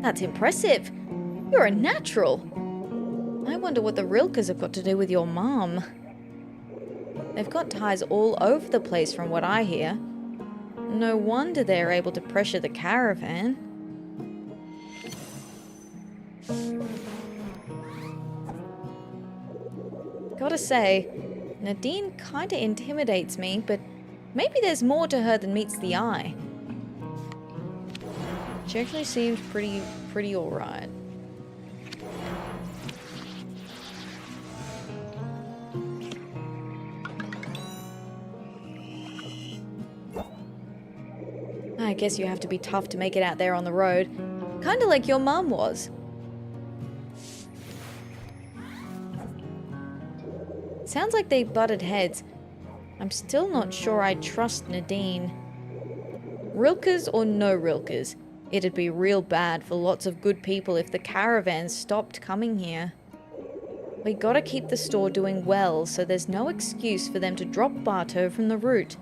That's impressive. You're a natural. I wonder what the Rilkes have got to do with your mom. They've got ties all over the place from what I hear. No wonder they're able to pressure the caravan. Gotta say, Nadine kinda intimidates me, but maybe there's more to her than meets the eye. She actually seems pretty alright. I guess you have to be tough to make it out there on the road. Kinda like your mum was. Sounds like they butted heads. I'm still not sure I trust Nadine. Rilkers or no Rilkers, it'd be real bad for lots of good people if the caravans stopped coming here. We gotta keep the store doing well so there's no excuse for them to drop Bartow from the route.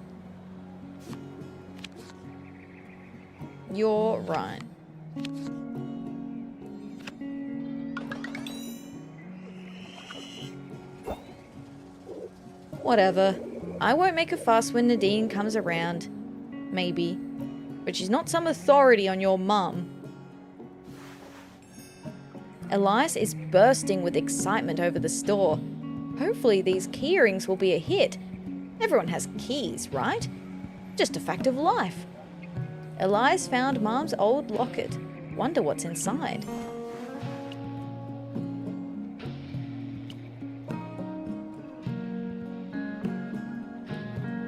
You're right. Whatever. I won't make a fuss when Nadine comes around. Maybe. But she's not some authority on your mum. Elias is bursting with excitement over the store. Hopefully these keyrings will be a hit. Everyone has keys, right? Just a fact of life. Elias found Mom's old locket. Wonder what's inside.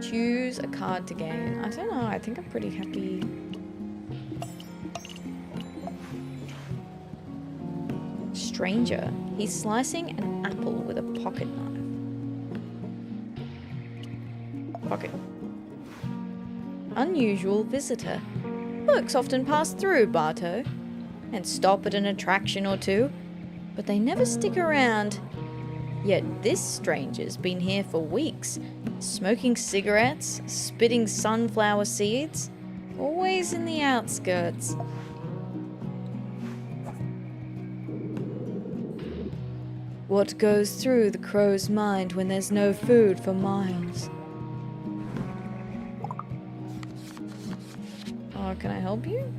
Choose a card to gain. I don't know, I think I'm pretty happy. Stranger. He's slicing an apple with a pocket knife. Pocket. Unusual visitor. Folks often pass through Bartow and stop at an attraction or two, but they never stick around. Yet this stranger's been here for weeks, smoking cigarettes, spitting sunflower seeds, always in the outskirts. What goes through the crow's mind when there's no food for miles? Oh, can I help you?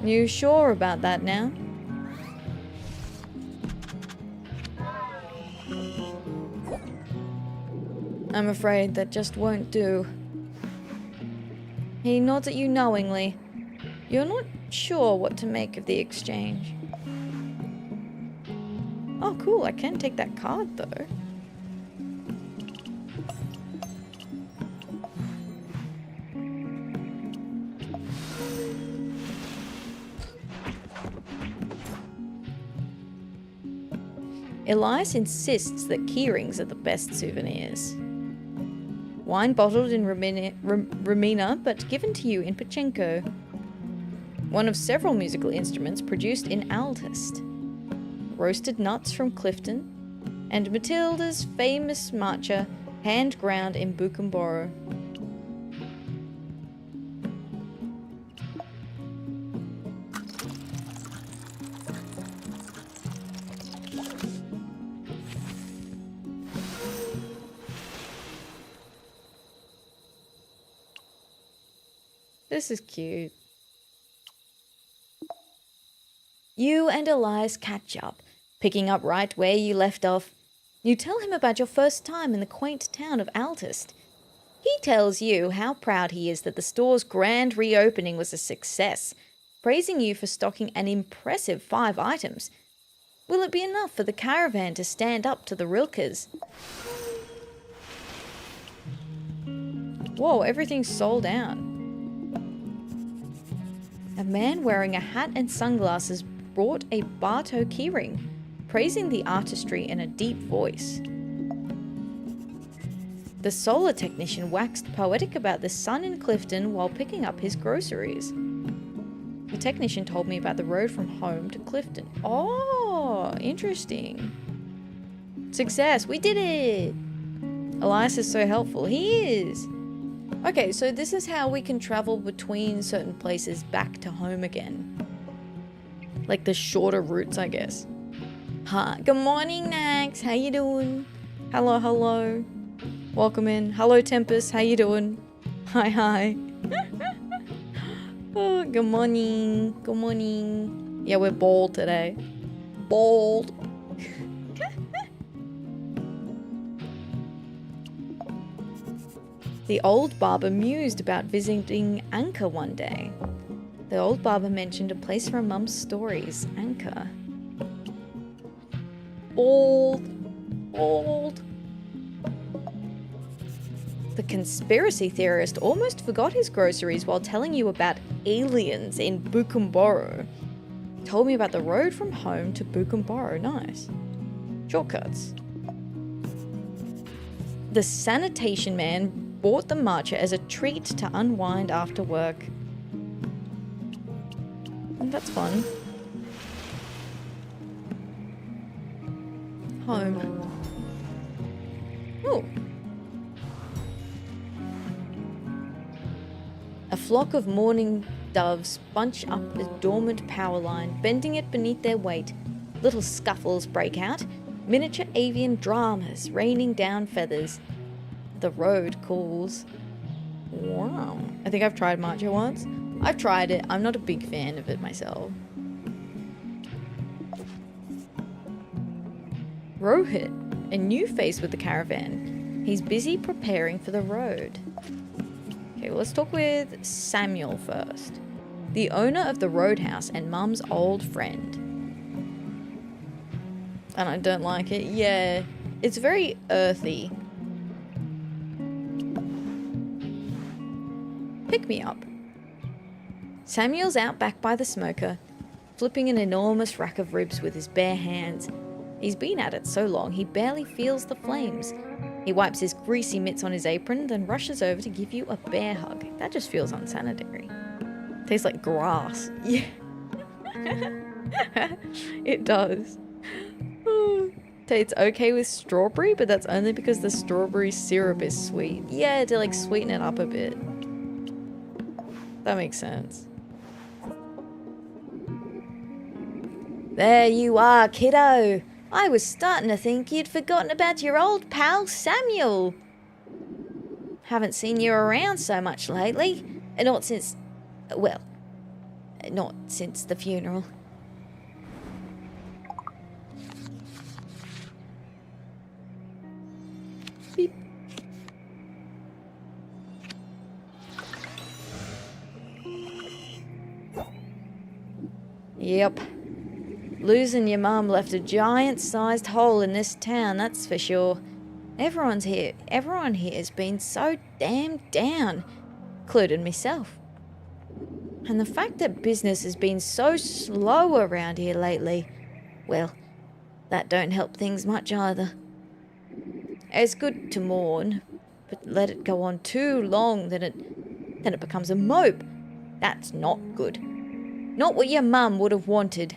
You sure about that now? I'm afraid that just won't do. He nods at you knowingly. You're not sure what to make of the exchange. Oh, cool. I can take that card, though. Elias insists that keyrings are the best souvenirs. Wine bottled in Ramina, but given to you in Pachenko. One of several musical instruments produced in Altest. Roasted nuts from Clifton, and Matilda's famous matcha, hand ground in Bucamboro. This is cute. You and Elias catch up, picking up right where you left off. You tell him about your first time in the quaint town of Altest. He tells you how proud he is that the store's grand reopening was a success, praising you for stocking an impressive 5 items. Will it be enough for the caravan to stand up to the Rilkers? Whoa, everything's sold out. A man wearing a hat and sunglasses brought a Bartow keyring, praising the artistry in a deep voice. The solar technician waxed poetic about the sun in Clifton while picking up his groceries. The technician told me about the road from home to Clifton. Oh, interesting. Success, we did it! Elias is so helpful. He is! Okay, so this is how we can travel between certain places back to home again. Like the shorter routes, I guess. Hi, good morning, Nax. How you doing? Hello, hello. Welcome in. Hello, Tempest. How you doing? Hi, hi. Oh, good morning. Good morning. Yeah, we're bald today. Bald. The old barber mused about visiting Anchor one day. The old barber mentioned a place from Mum's stories, Anchor. Old. conspiracy theorist almost forgot his groceries while telling you about aliens in Bukumboro. Told me about the road from home to Bukumboro. Nice. Shortcuts. The sanitation man bought the matcha as a treat to unwind after work. That's fun. Home. Oh. A flock of mourning doves bunch up a dormant power line, bending it beneath their weight. Little scuffles break out, miniature avian dramas raining down feathers. The road calls. Wow. I think I've tried matcha once. I've tried it. I'm not a big fan of it myself. Rohit, a new face with the caravan. He's busy preparing for the road. Okay, well, let's talk with Samuel first. The owner of the roadhouse and Mum's old friend. And I don't like it. Yeah, it's very earthy. Pick me up. Samuel's out back by the smoker, flipping an enormous rack of ribs with his bare hands. He's been at it so long he barely feels the flames. He wipes his greasy mitts on his apron, then rushes over to give you a bear hug. That just feels unsanitary. Tastes like grass. Yeah. It does. It's okay with strawberry, but that's only because the strawberry syrup is sweet. Yeah, to like sweeten it up a bit. That makes sense. There you are, kiddo. I was starting to think you'd forgotten about your old pal Samuel. Haven't seen you around so much lately. Not since... well, not since the funeral. Beep. Yep. Losing your mum left a giant-sized hole in this town, that's for sure. Everyone here has been so damn down, including myself. And the fact that business has been so slow around here lately, well, that don't help things much either. It's good to mourn, but let it go on too long, then it becomes a mope. That's not good. Not what your mum would have wanted.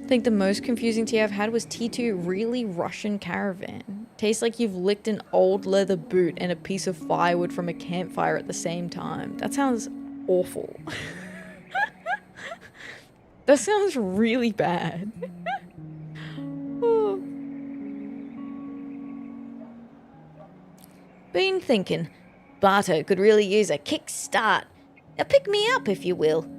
I think the most confusing tea I've had was T2 Really Russian Caravan. Tastes like you've licked an old leather boot and a piece of firewood from a campfire at the same time. That sounds awful. That sounds really bad. Oh. Been thinking, Barto could really use a kick-start. Now pick me up, if you will.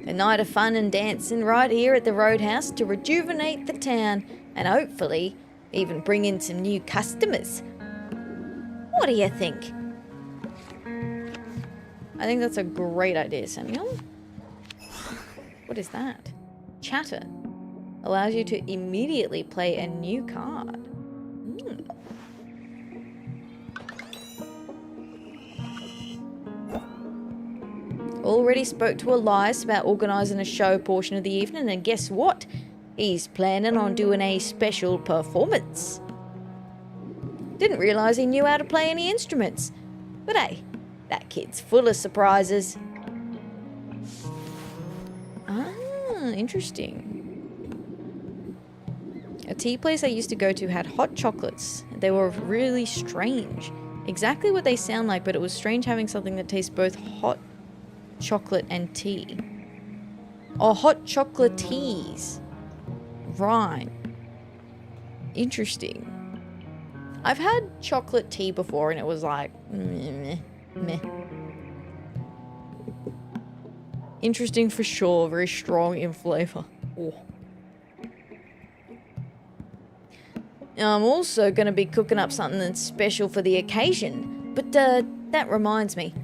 A night of fun and dancing right here at the Roadhouse to rejuvenate the town and hopefully even bring in some new customers. What do you think? I think that's a great idea, Samuel. What is that? Chatter. Allows you to immediately play a new card. Already spoke to Elias about organising a show portion of the evening, and guess what? He's planning on doing a special performance. Didn't realise he knew how to play any instruments. But hey, that kid's full of surprises. Ah, interesting. A tea place I used to go to had hot chocolates. They were really strange. Exactly what they sound like, but it was strange having something that tastes both hot chocolate and tea. Oh, hot chocolate teas. Right. Interesting. I've had chocolate tea before and it was like meh. Interesting for sure, very strong in flavour. Oh. I'm also going to be cooking up something that's special for the occasion, but that reminds me.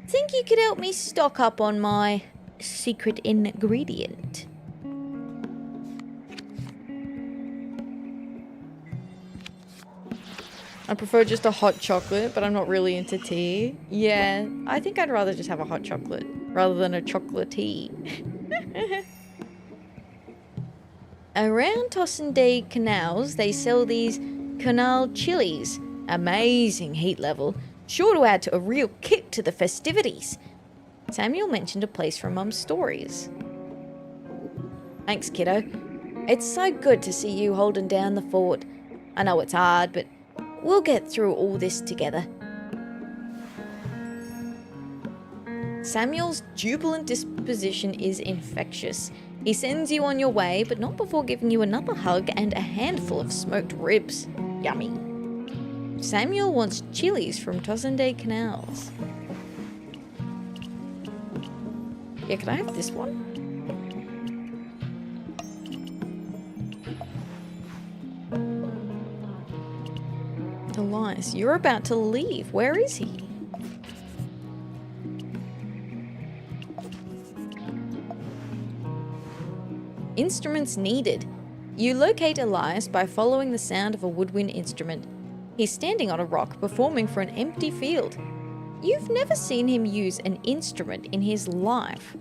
Think you could help me stock up on my secret ingredient? I prefer just a hot chocolate, but I'm not really into tea. Yeah, I think I'd rather just have a hot chocolate rather than a chocolate tea. Around Tossenday canals, they sell these canal chilies. Amazing heat level. Sure to add a real kick to the festivities. Samuel mentioned a place from Mum's stories. Thanks, kiddo. It's so good to see you holding down the fort. I know it's hard, but we'll get through all this together. Samuel's jubilant disposition is infectious. He sends you on your way, but not before giving you another hug and a handful of smoked ribs. Yummy. Samuel wants chilies from Tossenday Canals. Yeah, can I have this one? Elias, you're about to leave. Where is he? Instruments needed. You locate Elias by following the sound of a woodwind instrument. He's standing on a rock performing for an empty field. You've never seen him use an instrument in his life.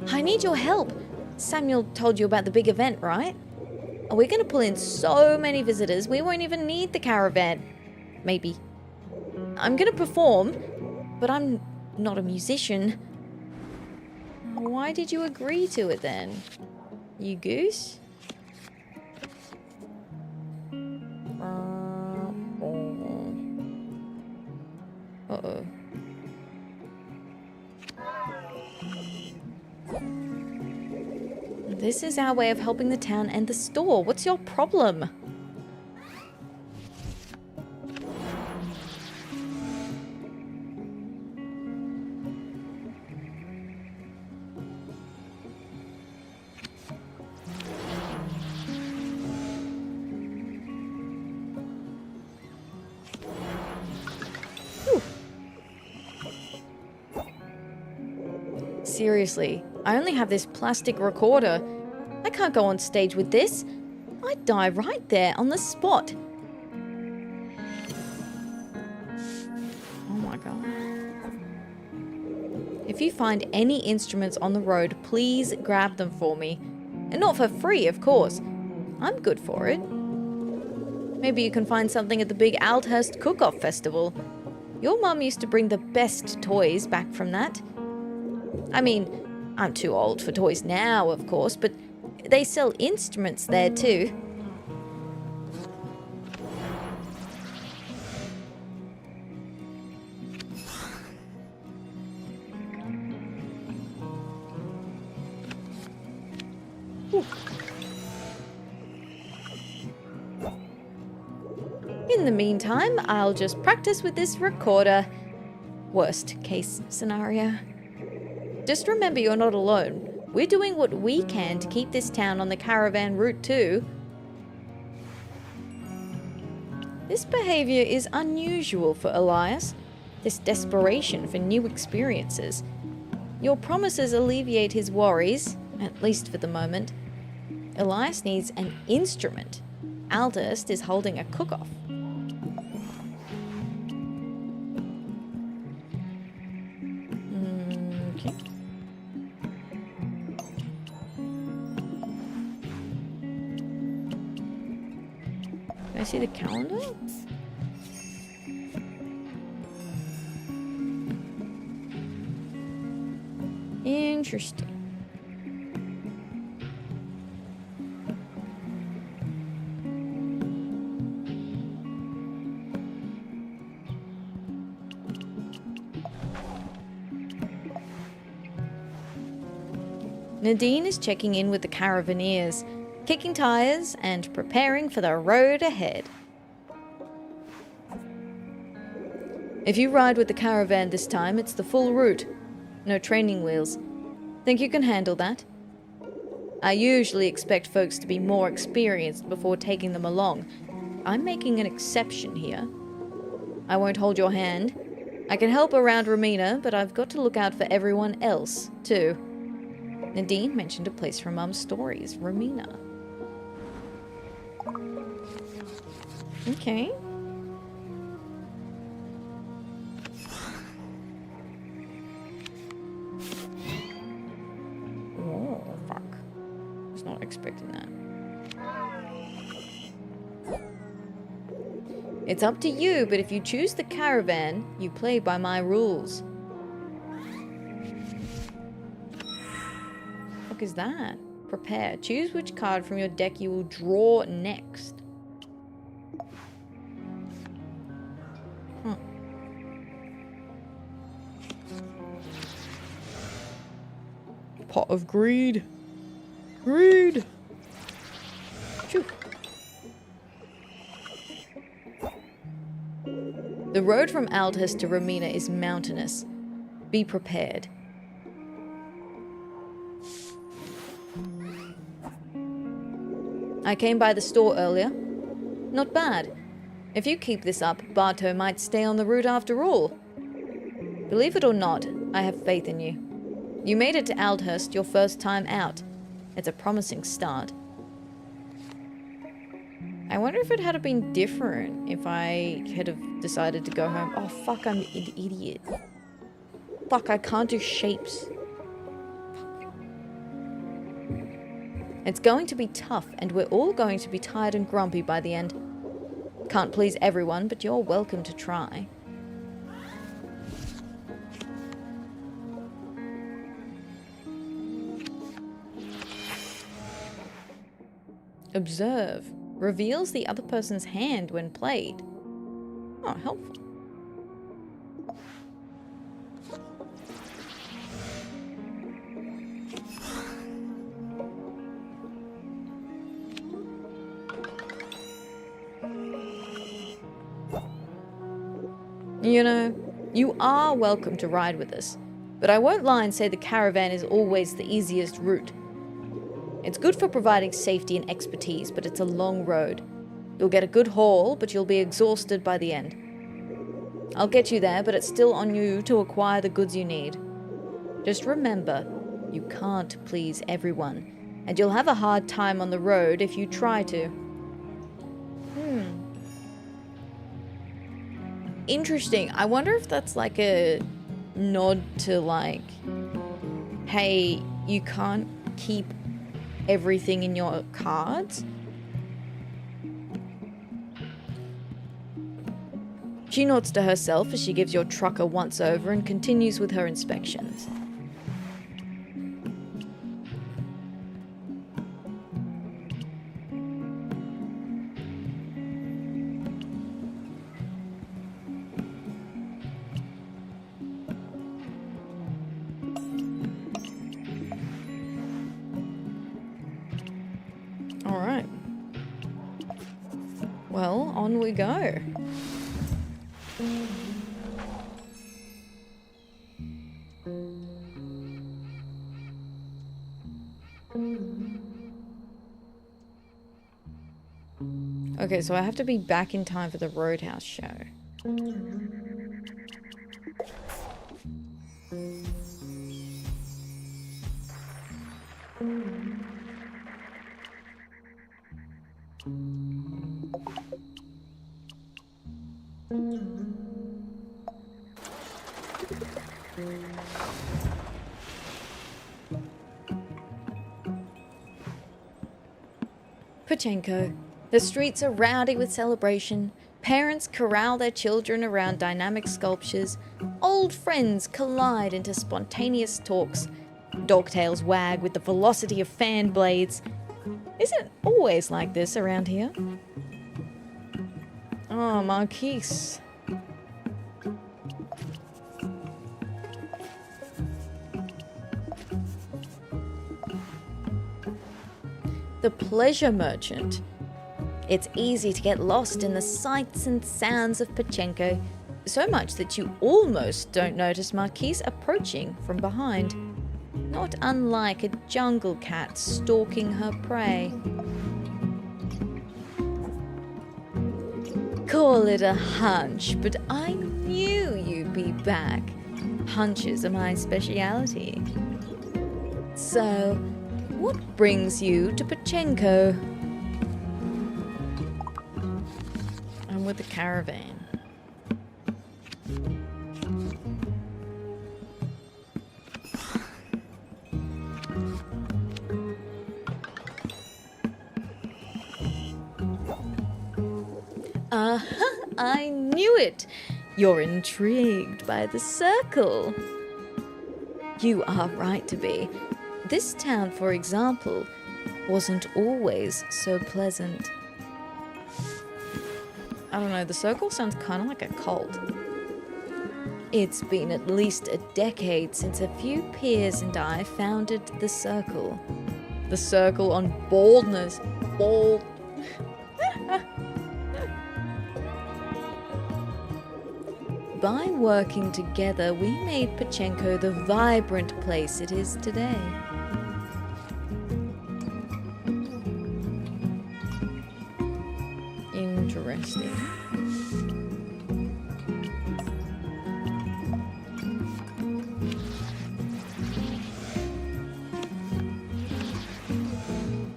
I need your help. Samuel told you about the big event, right? We're going to pull in so many visitors, we won't even need the caravan. Maybe. I'm going to perform, but I'm not a musician. Why did you agree to it then? You goose? Uh-oh. This is our way of helping the town and the store. What's your problem? Seriously, I only have this plastic recorder. I can't go on stage with this. I'd die right there on the spot. Oh my god. If you find any instruments on the road, please grab them for me. And not for free, of course. I'm good for it. Maybe you can find something at the big Aldhurst Cook-Off Festival. Your mum used to bring the best toys back from that. I mean, I'm too old for toys now, of course, but they sell instruments there too. In the meantime, I'll just practice with this recorder. Worst case scenario. Just remember you're not alone. We're doing what we can to keep this town on the caravan route too. This behavior is unusual for Elias. This desperation for new experiences. Your promises alleviate his worries, at least for the moment. Elias needs an instrument. Aldhurst is holding a cook-off. Okay. Can I see the calendar? Interesting. Nadine is checking in with the caravaneers, kicking tires and preparing for the road ahead. If you ride with the caravan this time, it's the full route. No training wheels. Think you can handle that? I usually expect folks to be more experienced before taking them along. I'm making an exception here. I won't hold your hand. I can help around Romina, but I've got to look out for everyone else, too. Nadine mentioned a place from Mum's stories, Romina. Okay. Oh, fuck. Was not expecting that. It's up to you, but if you choose the caravan, you play by my rules. What is that? Prepare. Choose which card from your deck you will draw next. Huh. Pot of greed. Greed. Phew. The road from Aldhurst to Romina is mountainous. Be prepared. I came by the store earlier. Not bad. If you keep this up, Bartow might stay on the route after all. Believe it or not, I have faith in you. You made it to Aldhurst your first time out. It's a promising start. I wonder if it had been different if I had have decided to go home. Oh, fuck, I'm an idiot. Fuck, I can't do shapes. It's going to be tough, and we're all going to be tired and grumpy by the end. Can't please everyone, but you're welcome to try. Observe. Reveals the other person's hand when played. Oh, helpful. You know, you are welcome to ride with us, but I won't lie and say the caravan is always the easiest route. It's good for providing safety and expertise, but it's a long road. You'll get a good haul, but you'll be exhausted by the end. I'll get you there, but it's still on you to acquire the goods you need. Just remember, you can't please everyone, and you'll have a hard time on the road if you try to. Interesting. I wonder if that's like a nod to like, hey, you can't keep everything in your cards. She nods to herself as she gives your truck a once over and continues with her inspections. Alright. Well, on we go. Okay, so I have to be back in time for the Roadhouse show. Pachenko. The streets are rowdy with celebration. Parents corral their children around dynamic sculptures. Old friends collide into spontaneous talks. Dogtails wag with the velocity of fan blades. Isn't it always like this around here? Oh, Marquise. The Pleasure Merchant. It's easy to get lost in the sights and sounds of Pachenko, so much that you almost don't notice Marquise approaching from behind. Not unlike a jungle cat stalking her prey. Call it a hunch, but I knew you'd be back. Hunches are my speciality. So, what brings you to Pachenko? with the caravan. I knew it! You're intrigued by the circle. You are right to be. This town, for example, wasn't always so pleasant. I don't know, the circle sounds kind of like a cult. It's been at least a decade since a few peers and I founded the circle. The circle on baldness. Bald. By working together, we made Pachenko the vibrant place it is today. Interesting.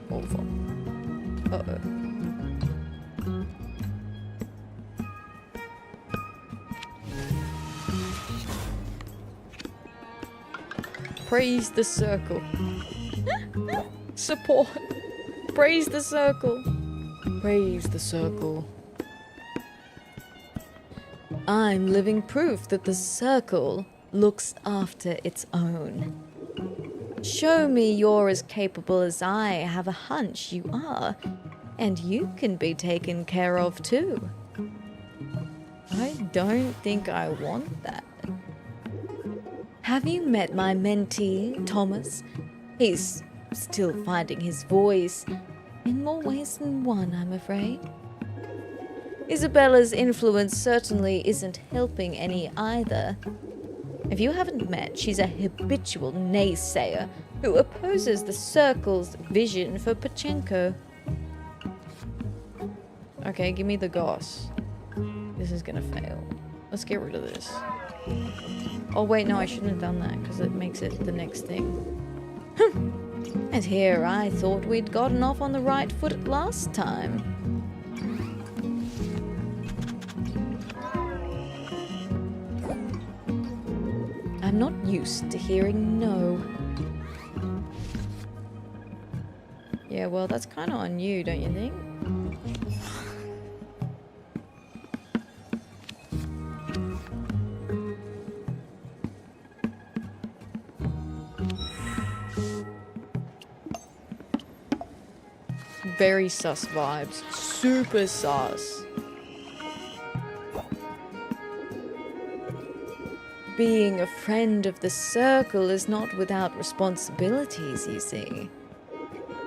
Oh, fuck. Uh-oh. Praise the circle. Support. Praise the circle. Praise the circle. I'm living proof that the circle looks after its own. Show me you're as capable as I have a hunch you are, and you can be taken care of too. I don't think I want that. Have you met my mentee, Thomas? He's still finding his voice, in more ways than one, I'm afraid. Isabella's influence certainly isn't helping any either. If you haven't met, she's a habitual naysayer who opposes the Circle's vision for Pachenko. Okay, give me the goss. This is gonna fail. Let's get rid of this. Oh wait, no, I shouldn't have done that because it makes it the next thing. And here I thought we'd gotten off on the right foot last time. I'm not used to hearing no. Yeah, well, that's kind of on you, don't you think? Very sus vibes. Super sus. Being a friend of the Circle is not without responsibilities, you see.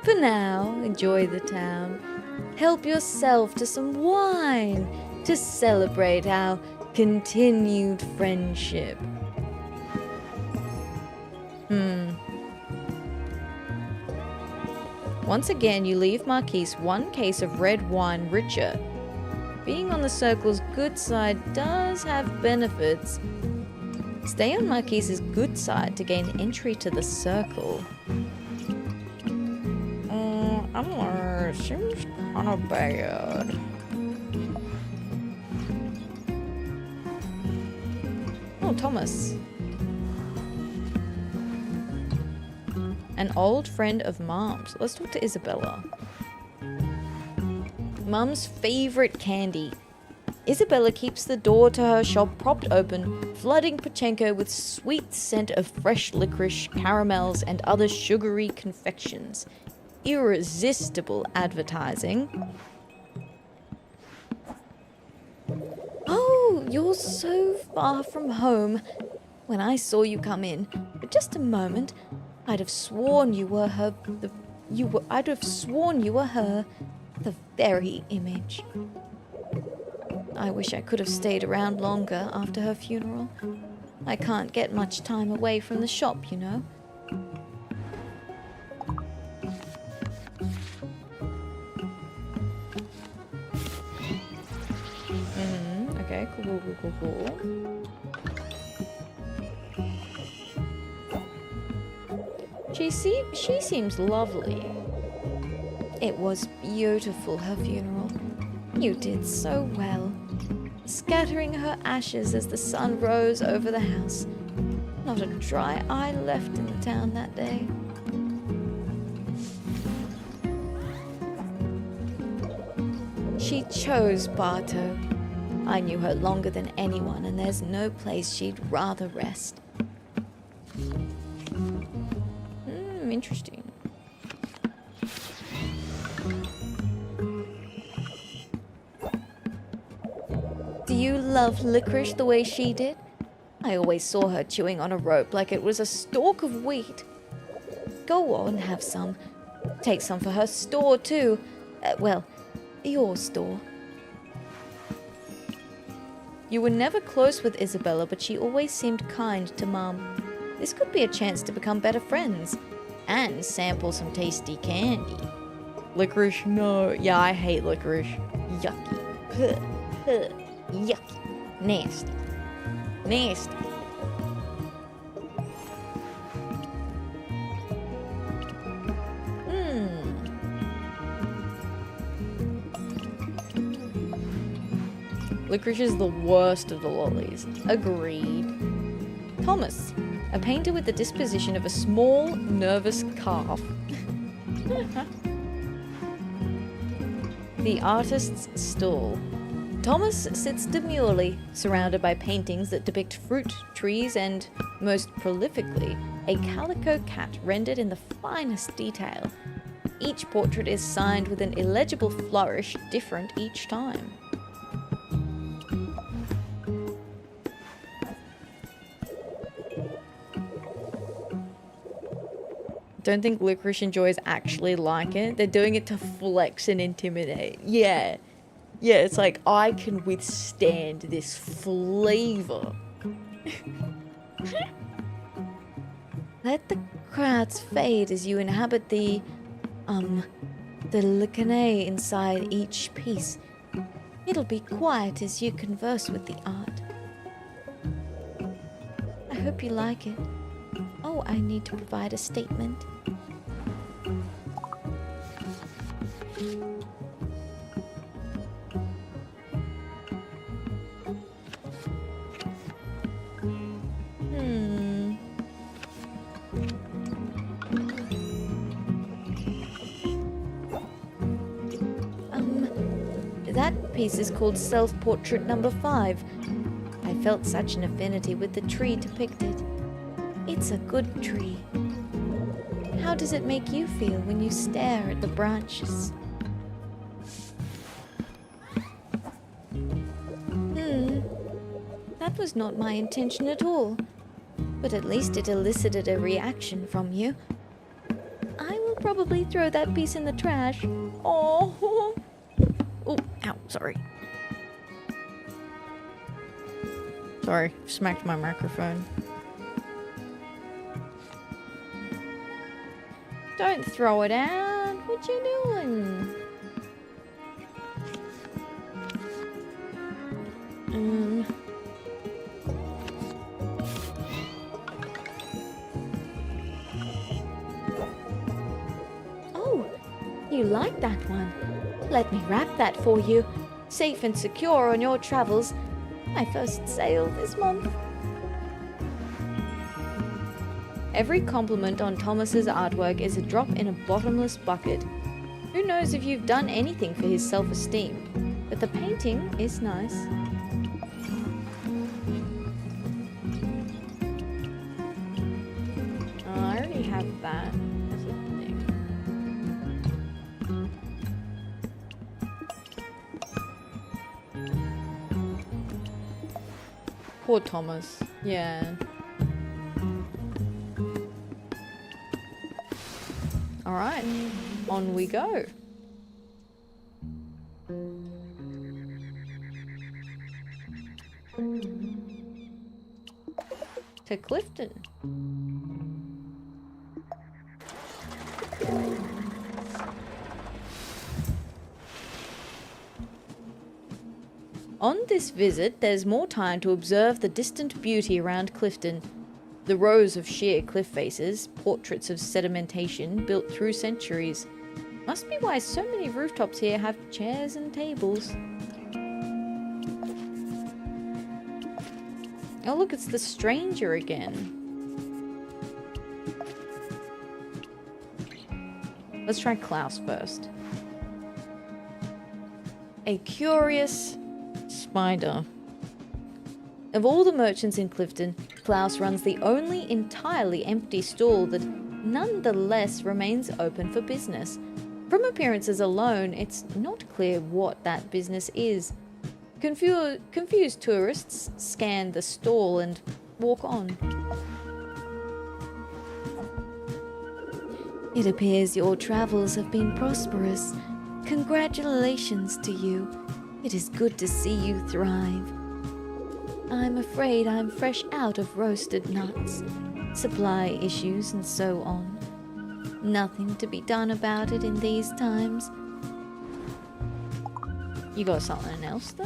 For now, enjoy the town. Help yourself to some wine to celebrate our continued friendship. Once again, you leave Marquise one case of red wine richer. Being on the Circle's good side does have benefits. Stay on Marquise's good side to gain entry to the Circle. I don't know, it seems kind of bad. Oh, Thomas. An old friend of Mom's. Let's talk to Isabella. Mum's favorite candy. Isabella keeps the door to her shop propped open, flooding Pachenko with sweet scent of fresh licorice, caramels, and other sugary confections. Irresistible advertising. Oh, you're so far from home. When I saw you come in, for just a moment, I'd have sworn you were her. I'd have sworn you were her. The very image. I wish I could have stayed around longer after her funeral. I can't get much time away from the shop, you know. Okay, cool. She seems lovely. It was beautiful, her funeral. You did so well. scattering her ashes as the sun rose over the house. Not a dry eye left in the town that day. She chose Bartow. I knew her longer than anyone, and there's no place she'd rather rest. Interesting. Do you love licorice the way she did? I always saw her chewing on a rope like it was a stalk of wheat. Go on, have some. Take some for her store, too. Well, your store. You were never close with Isabella, but she always seemed kind to Mum. This could be a chance to become better friends. And sample some tasty candy. Licorice? No. Yeah, I hate licorice. Yucky. Yucky. Nasty. Nasty. Licorice is the worst of the lollies. Agreed. Thomas, a painter with the disposition of a small, nervous calf. The artist's stall. Thomas sits demurely, surrounded by paintings that depict fruit, trees, and, most prolifically, a calico cat rendered in the finest detail. Each portrait is signed with an illegible flourish different each time. Don't think Licorice enjoys actually like it. They're doing it to flex and intimidate. Yeah. Yeah, it's like, I can withstand this flavor. Let the crowds fade as you inhabit the licanay inside each piece. It'll be quiet as you converse with the art. I hope you like it. Oh, I need to provide a statement. That piece is called Self-Portrait Number 5. I felt such an affinity with the tree depicted. It's a good tree. How does it make you feel when you stare at the branches? That was not my intention at all. But at least it elicited a reaction from you. I will probably throw that piece in the trash. Oh, oh, ow, sorry. Sorry, smacked my microphone. Don't throw it out. What you doing? Oh, you like that one? Let me wrap that for you. Safe and secure on your travels. My first sale this month. Every compliment on Thomas's artwork is a drop in a bottomless bucket. Who knows if you've done anything for his self-esteem, but the painting is nice. Oh, I already have that as a thing. Poor Thomas. Yeah. Alright, on we go. To Clifton. On this visit, there's more time to observe the distant beauty around Clifton. The rows of sheer cliff faces, portraits of sedimentation built through centuries. Must be why so many rooftops here have chairs and tables. Oh look, it's the stranger again. Let's try Klaus first. A curious spider. Of all the merchants in Clifton, Klaus runs the only entirely empty stall that nonetheless remains open for business. From appearances alone, it's not clear what that business is. Confused tourists scan the stall and walk on. It appears your travels have been prosperous. Congratulations to you. It is good to see you thrive. I'm afraid I'm fresh out of roasted nuts, supply issues and so on. Nothing to be done about it in these times. You got something else though?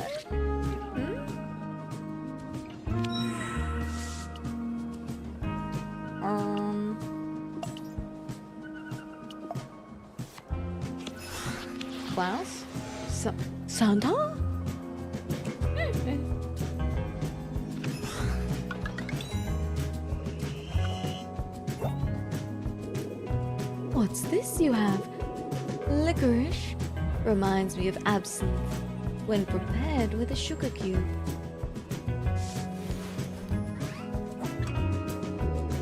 Klaus? Santa? What's this you have? Licorice? Reminds me of absinthe when prepared with a sugar cube.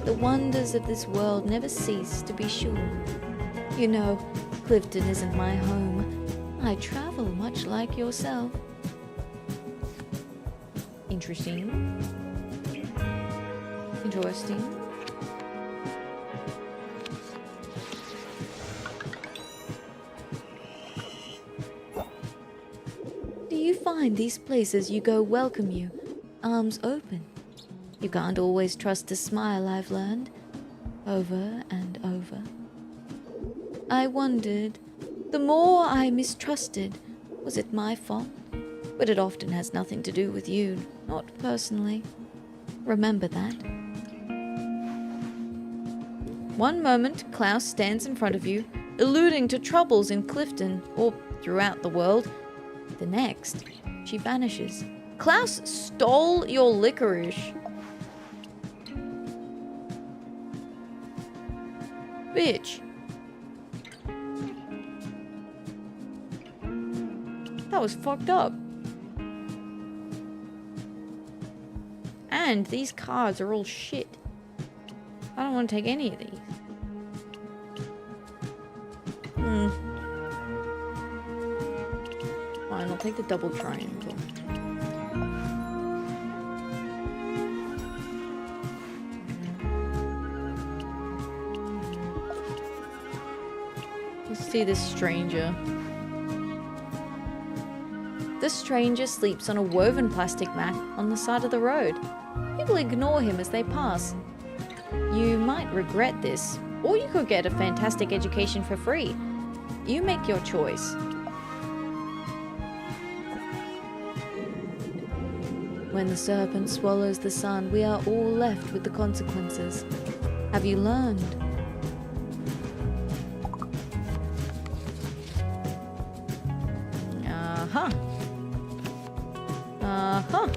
The wonders of this world never cease, to be sure. You know, Clifton isn't my home. I travel much like yourself. Interesting. Interesting. Do you find these places you go welcome you, arms open? You can't always trust a smile, I've learned, over and over. I wondered, the more I mistrusted, was it my fault? But it often has nothing to do with you, not personally. Remember that. One moment, Klaus stands in front of you, alluding to troubles in Clifton, or throughout the world. The next, she vanishes. Klaus stole your licorice. Bitch. That was fucked up. And these cards are all shit. I don't want to take any of these. Fine, I'll take the double triangle. Let's see this stranger. The stranger sleeps on a woven plastic mat on the side of the road. People ignore him as they pass. You might regret this, or you could get a fantastic education for free. You make your choice. When the serpent swallows the sun, we are all left with the consequences. Have you learned? Uh-huh. Uh-huh.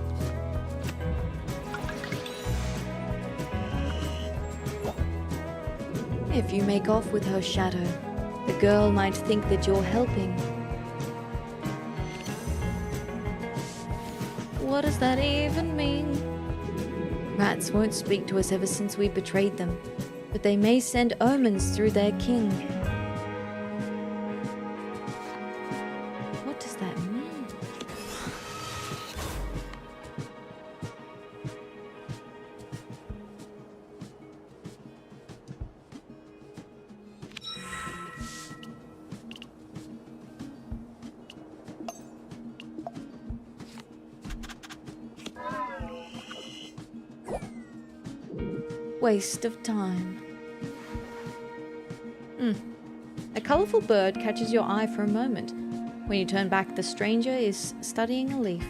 If you make off with her shadow, the girl might think that you're helping. What does that even mean? Rats won't speak to us ever since we betrayed them, but they may send omens through their king. What does that mean? Waste of time. A colourful bird catches your eye for a moment. When you turn back, the stranger is studying a leaf.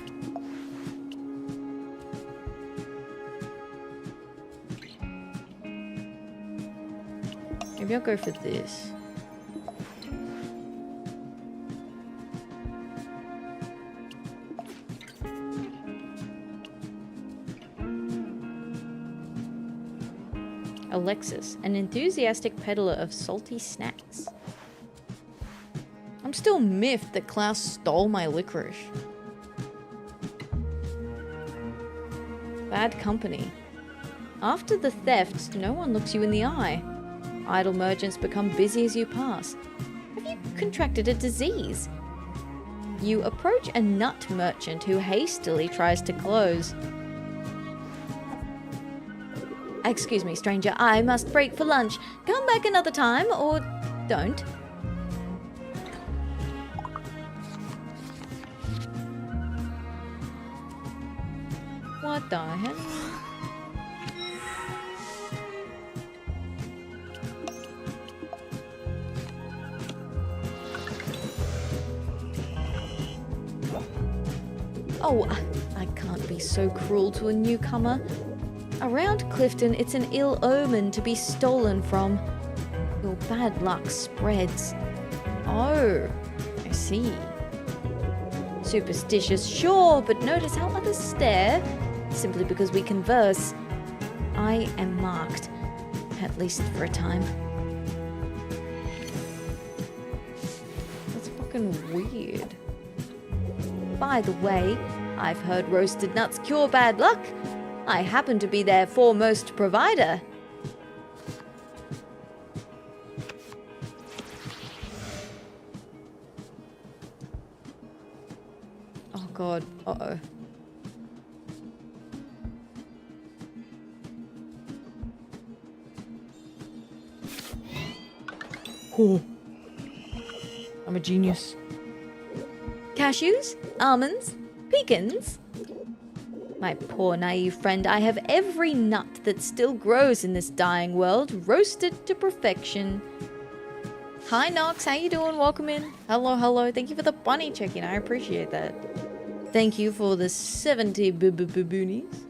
Maybe I'll go for this. Alexis, an enthusiastic peddler of salty snacks. I'm still miffed that Klaus stole my licorice. Bad company. After the theft, no one looks you in the eye. Idle merchants become busy as you pass. Have you contracted a disease? You approach a nut merchant who hastily tries to close. Excuse me, stranger, I must break for lunch. Come back another time, or don't. What the hell? Oh, I can't be so cruel to a newcomer. Around Clifton, it's an ill omen to be stolen from. Your bad luck spreads. Oh, I see. Superstitious, sure, but notice how others stare? Simply because we converse. I am marked, at least for a time. That's fucking weird. By the way, I've heard roasted nuts cure bad luck. I happen to be their foremost provider. Oh god, uh-oh. Oh. I'm a genius. Cashews? Almonds? Pecans? My poor naive friend, I have every nut that still grows in this dying world roasted to perfection. Hi Nox, how you doing? Welcome in. Hello, hello. Thank you for the bunny check-in. I appreciate that. Thank you for the 70 boonies.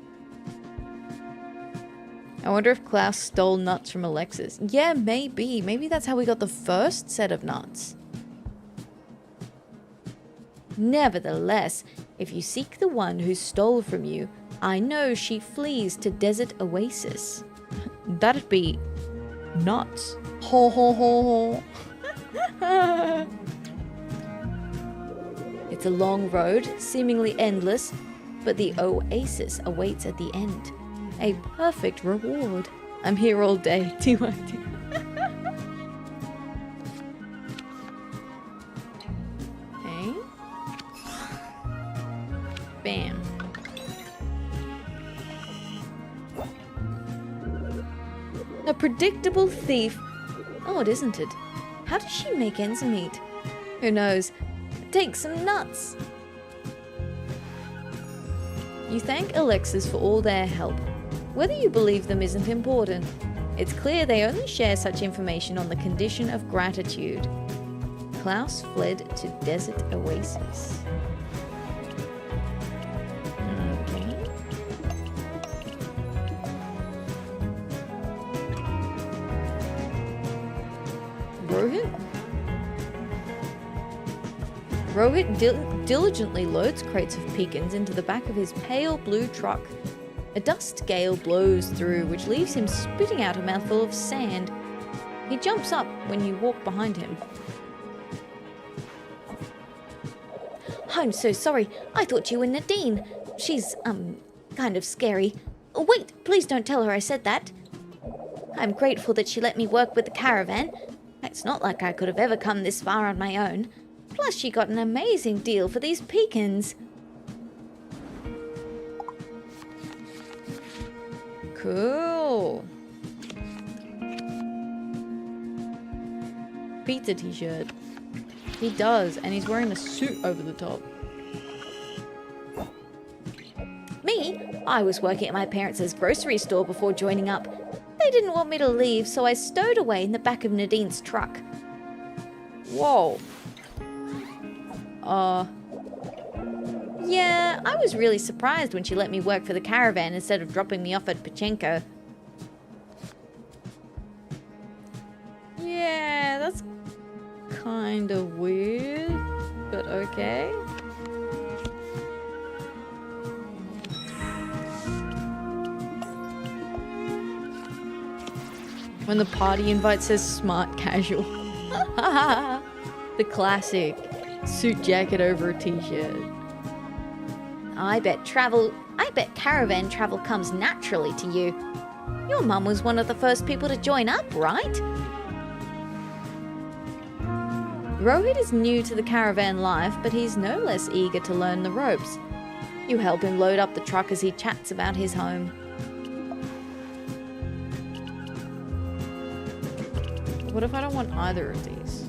I wonder if Klaus stole nuts from Alexis. Yeah, maybe. Maybe that's how we got the first set of nuts. Nevertheless, if you seek the one who stole from you, I know she flees to desert oasis. That'd be nuts. Ho ho ho ho. It's a long road, seemingly endless, but the oasis awaits at the end. A perfect reward. I'm here all day. TYT. Okay. Bam. A predictable thief. Odd, isn't it? How does she make ends meet? Who knows? Take some nuts. You thank Alexis for all their help. Whether you believe them isn't important. It's clear they only share such information on the condition of gratitude. Klaus fled to desert oasis. Okay. Rohit diligently loads crates of pecans into the back of his pale blue truck. A dust gale blows through, which leaves him spitting out a mouthful of sand. He jumps up when you walk behind him. I'm so sorry. I thought you were Nadine. She's, kind of scary. Oh, wait, please don't tell her I said that. I'm grateful that she let me work with the caravan. It's not like I could have ever come this far on my own. Plus, she got an amazing deal for these pecans. Cool. Pizza t-shirt. He does, and he's wearing a suit over the top. Me? I was working at my parents' grocery store before joining up. They didn't want me to leave, so I stowed away in the back of Nadine's truck. Whoa. Yeah, I was really surprised when she let me work for the caravan instead of dropping me off at Pachenko. Yeah, that's kind of weird, but okay. When the party invite says smart casual. The classic. Suit jacket over a t-shirt. I bet caravan travel comes naturally to you. Your mum was one of the first people to join up, right? Rohit is new to the caravan life, but he's no less eager to learn the ropes. You help him load up the truck as he chats about his home. What if I don't want either of these?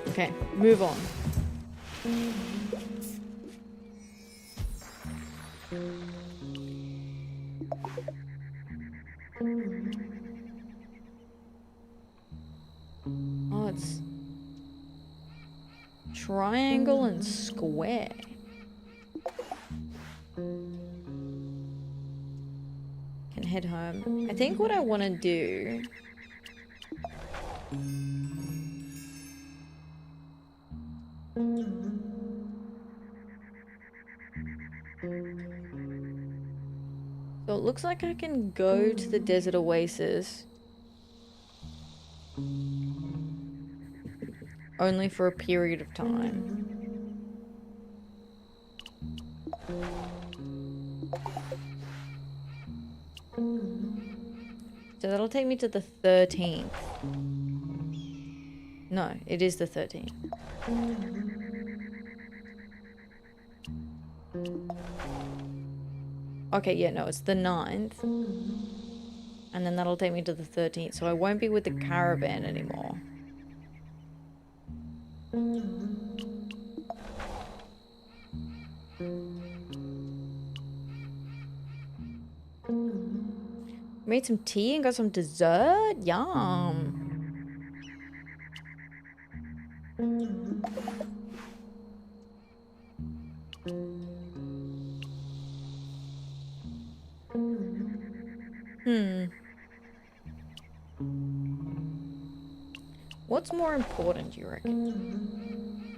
Okay, move on. Oh, it's triangle and square. Can head home. I think what I want to do so it looks like I can go to the desert oasis only for a period of time. So that'll take me to the 13th. No, it is the 13th. Okay, yeah, no, it's the 9th. And then that'll take me to the 13th, so I won't be with the caravan anymore. Made some tea and got some dessert. Yum. What's more important, do you reckon?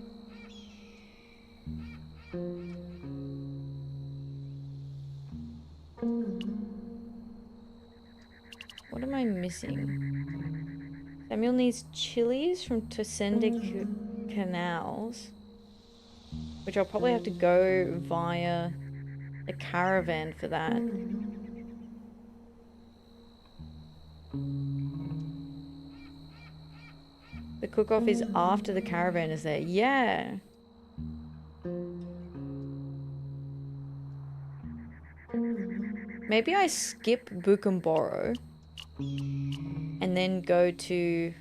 What am I missing? Samuel needs chilies from Tosende Canals, which I'll probably have to go via a caravan for that. The cook-off is after the caravan is there. Yeah. Maybe I skip Bukumboro and then go to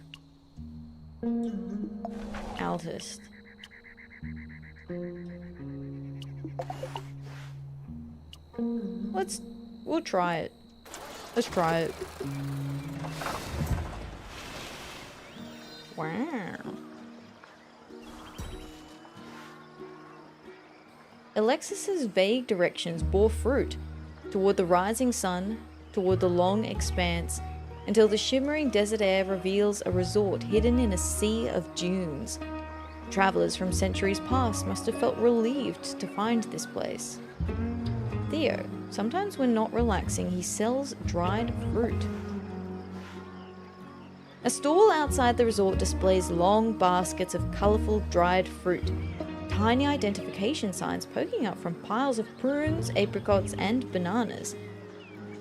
Altist. We'll try it. Let's try it. Wow. Alexis's vague directions bore fruit toward the rising sun, toward the long expanse, until the shimmering desert air reveals a resort hidden in a sea of dunes. Travelers from centuries past must have felt relieved to find this place. Theo, sometimes when not relaxing, he sells dried fruit. A stall outside the resort displays long baskets of colourful dried fruit, tiny identification signs poking up from piles of prunes, apricots, and bananas.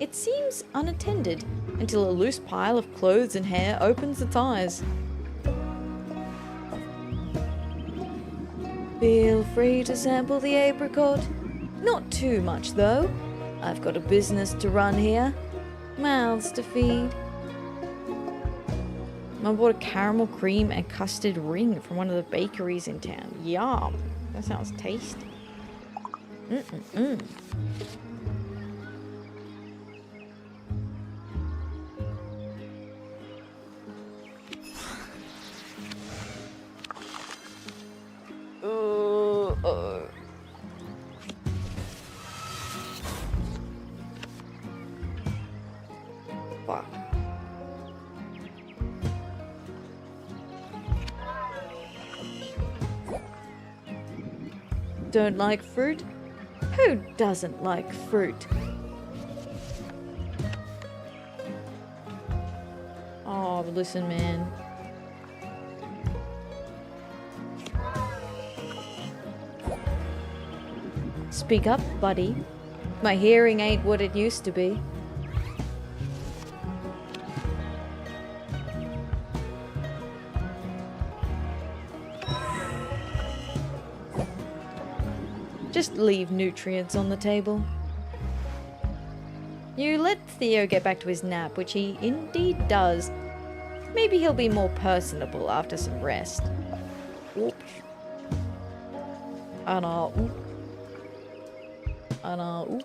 It seems unattended until a loose pile of clothes and hair opens its eyes. Feel free to sample the apricot. Not too much, though. I've got a business to run here. Mouths to feed. I bought a caramel cream and custard ring from one of the bakeries in town. Yum. That sounds tasty. Don't like fruit? Who doesn't like fruit? Oh, but listen, man. Speak up, buddy. My hearing ain't what it used to be. Just leave nutrients on the table. You let Theo get back to his nap, which he indeed does. Maybe he'll be more personable after some rest. Oops. Anna, oop. Anna, oop.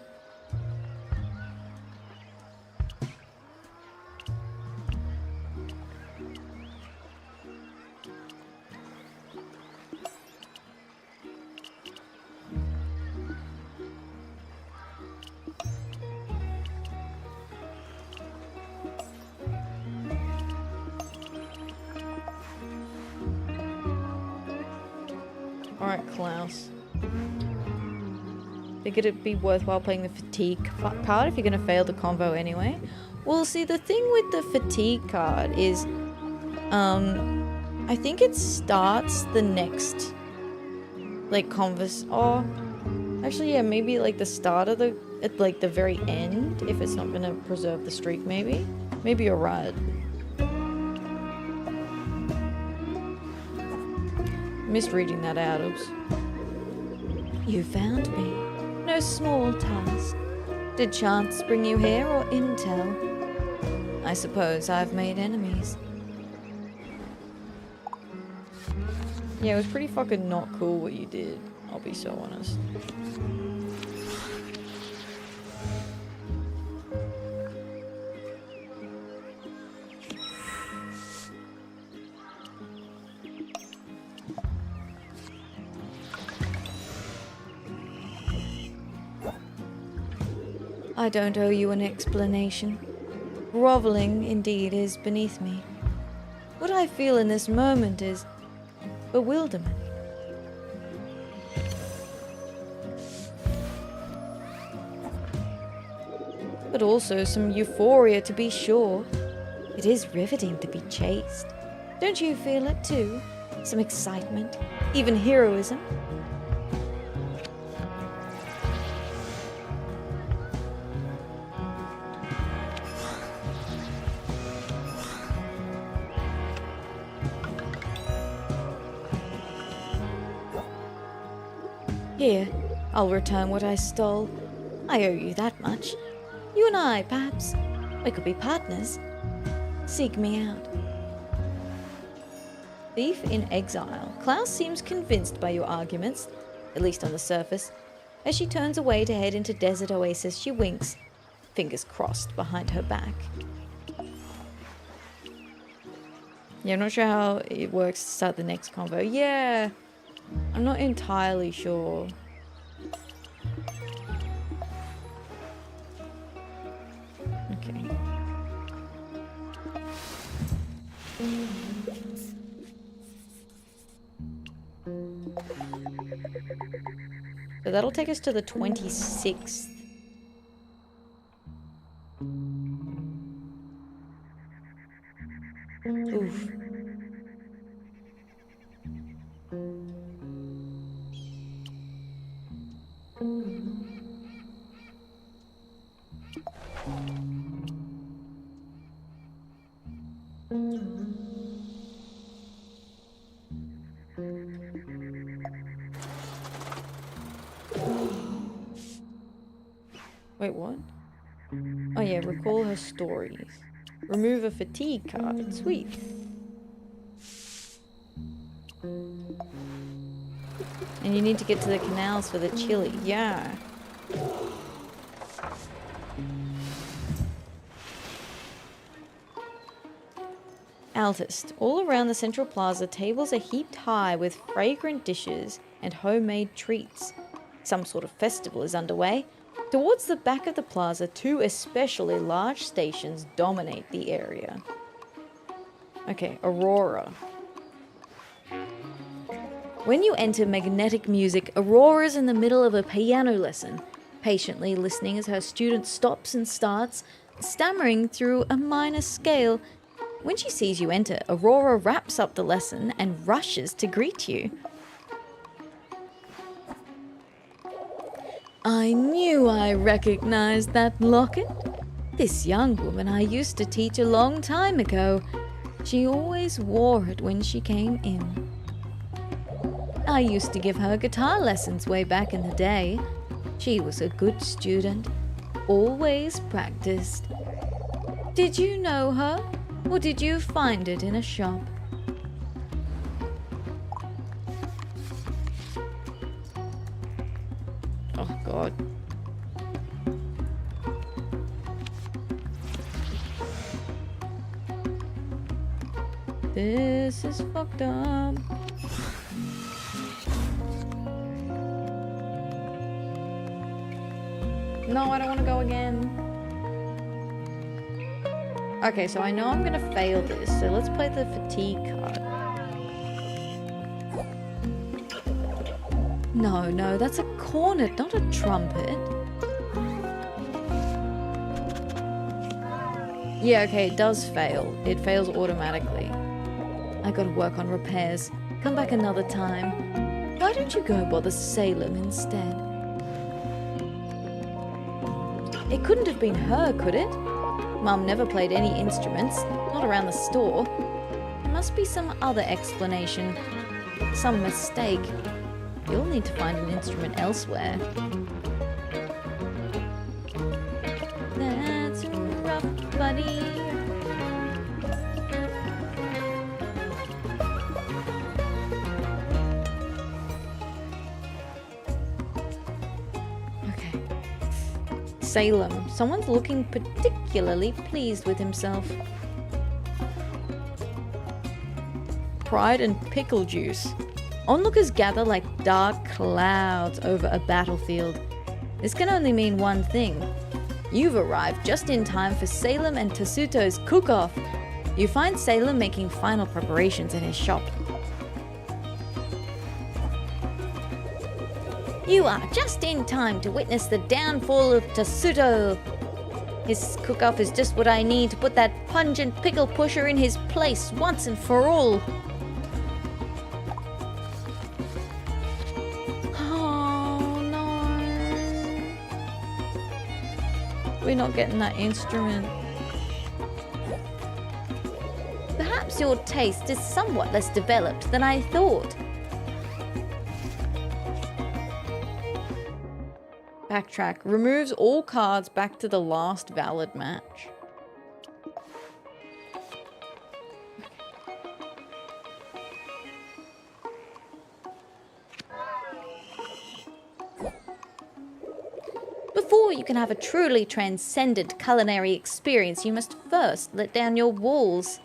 Alright, Klaus. Think it'd be worthwhile playing the fatigue card if you're gonna fail the convo anyway? Well, see, the thing with the fatigue card is, I think it starts the next, like, actually, yeah, maybe, like, the start of at, like, the very end, if it's not gonna preserve the streak, maybe? Maybe you're right. Misreading that out, oops. You found me. No small task. Did chance bring you here or intel? I suppose I've made enemies. Yeah, it was pretty fucking not cool what you did. I'll be so honest. I don't owe you an explanation. Groveling, indeed, is beneath me. What I feel in this moment is bewilderment. But also some euphoria, to be sure. It is riveting to be chased. Don't you feel it too? Some excitement, even heroism. Here, I'll return what I stole. I owe you that much. You and I, perhaps. We could be partners. Seek me out. Thief in exile. Klaus seems convinced by your arguments, at least on the surface. As she turns away to head into Desert Oasis, she winks, fingers crossed behind her back. Yeah, I'm not sure how it works to start the next convo. Yeah, I'm not entirely sure. Okay. So that'll take us to the 26th. Oof. Wait, what? Oh yeah, recall her stories. Remove a fatigue card. Sweet. And you need to get to the canals for the chili. Yeah. Altist. All around the central plaza, tables are heaped high with fragrant dishes and homemade treats. Some sort of festival is underway. Towards the back of the plaza, two especially large stations dominate the area. Okay, Aurora. When you enter magnetic music, Aurora's in the middle of a piano lesson, patiently listening as her student stops and starts, stammering through a minor scale. When she sees you enter, Aurora wraps up the lesson and rushes to greet you. I knew I recognized that locket. This young woman I used to teach a long time ago. She always wore it when she came in. I used to give her guitar lessons way back in the day. She was a good student, always practiced. Did you know her, or did you find it in a shop? Oh, God. This is fucked up. No, I don't want to go again. Okay, so I know I'm gonna fail this, so let's play the fatigue card. No, that's a cornet, not a trumpet. Yeah, okay, it does fail. It fails automatically. I gotta work on repairs. Come back another time. Why don't you go bother Salem instead? It couldn't have been her, could it? Mum never played any instruments, not around the store. There must be some other explanation. Some mistake. You'll need to find an instrument elsewhere. That's rough, buddy. Okay. Salem. Someone's looking particularly pleased with himself. Pride and pickle juice. Onlookers gather like dark clouds over a battlefield. This can only mean one thing. You've arrived just in time for Salem and Tasuto's cook-off. You find Salem making final preparations in his shop. You are just in time to witness the downfall of Tasuto. His cook-off is just what I need to put that pungent pickle pusher in his place once and for all. Oh no. We're not getting that instrument. Perhaps your taste is somewhat less developed than I thought. Backtrack. Removes all cards back to the last valid match. Before you can have a truly transcendent culinary experience, you must first let down your walls.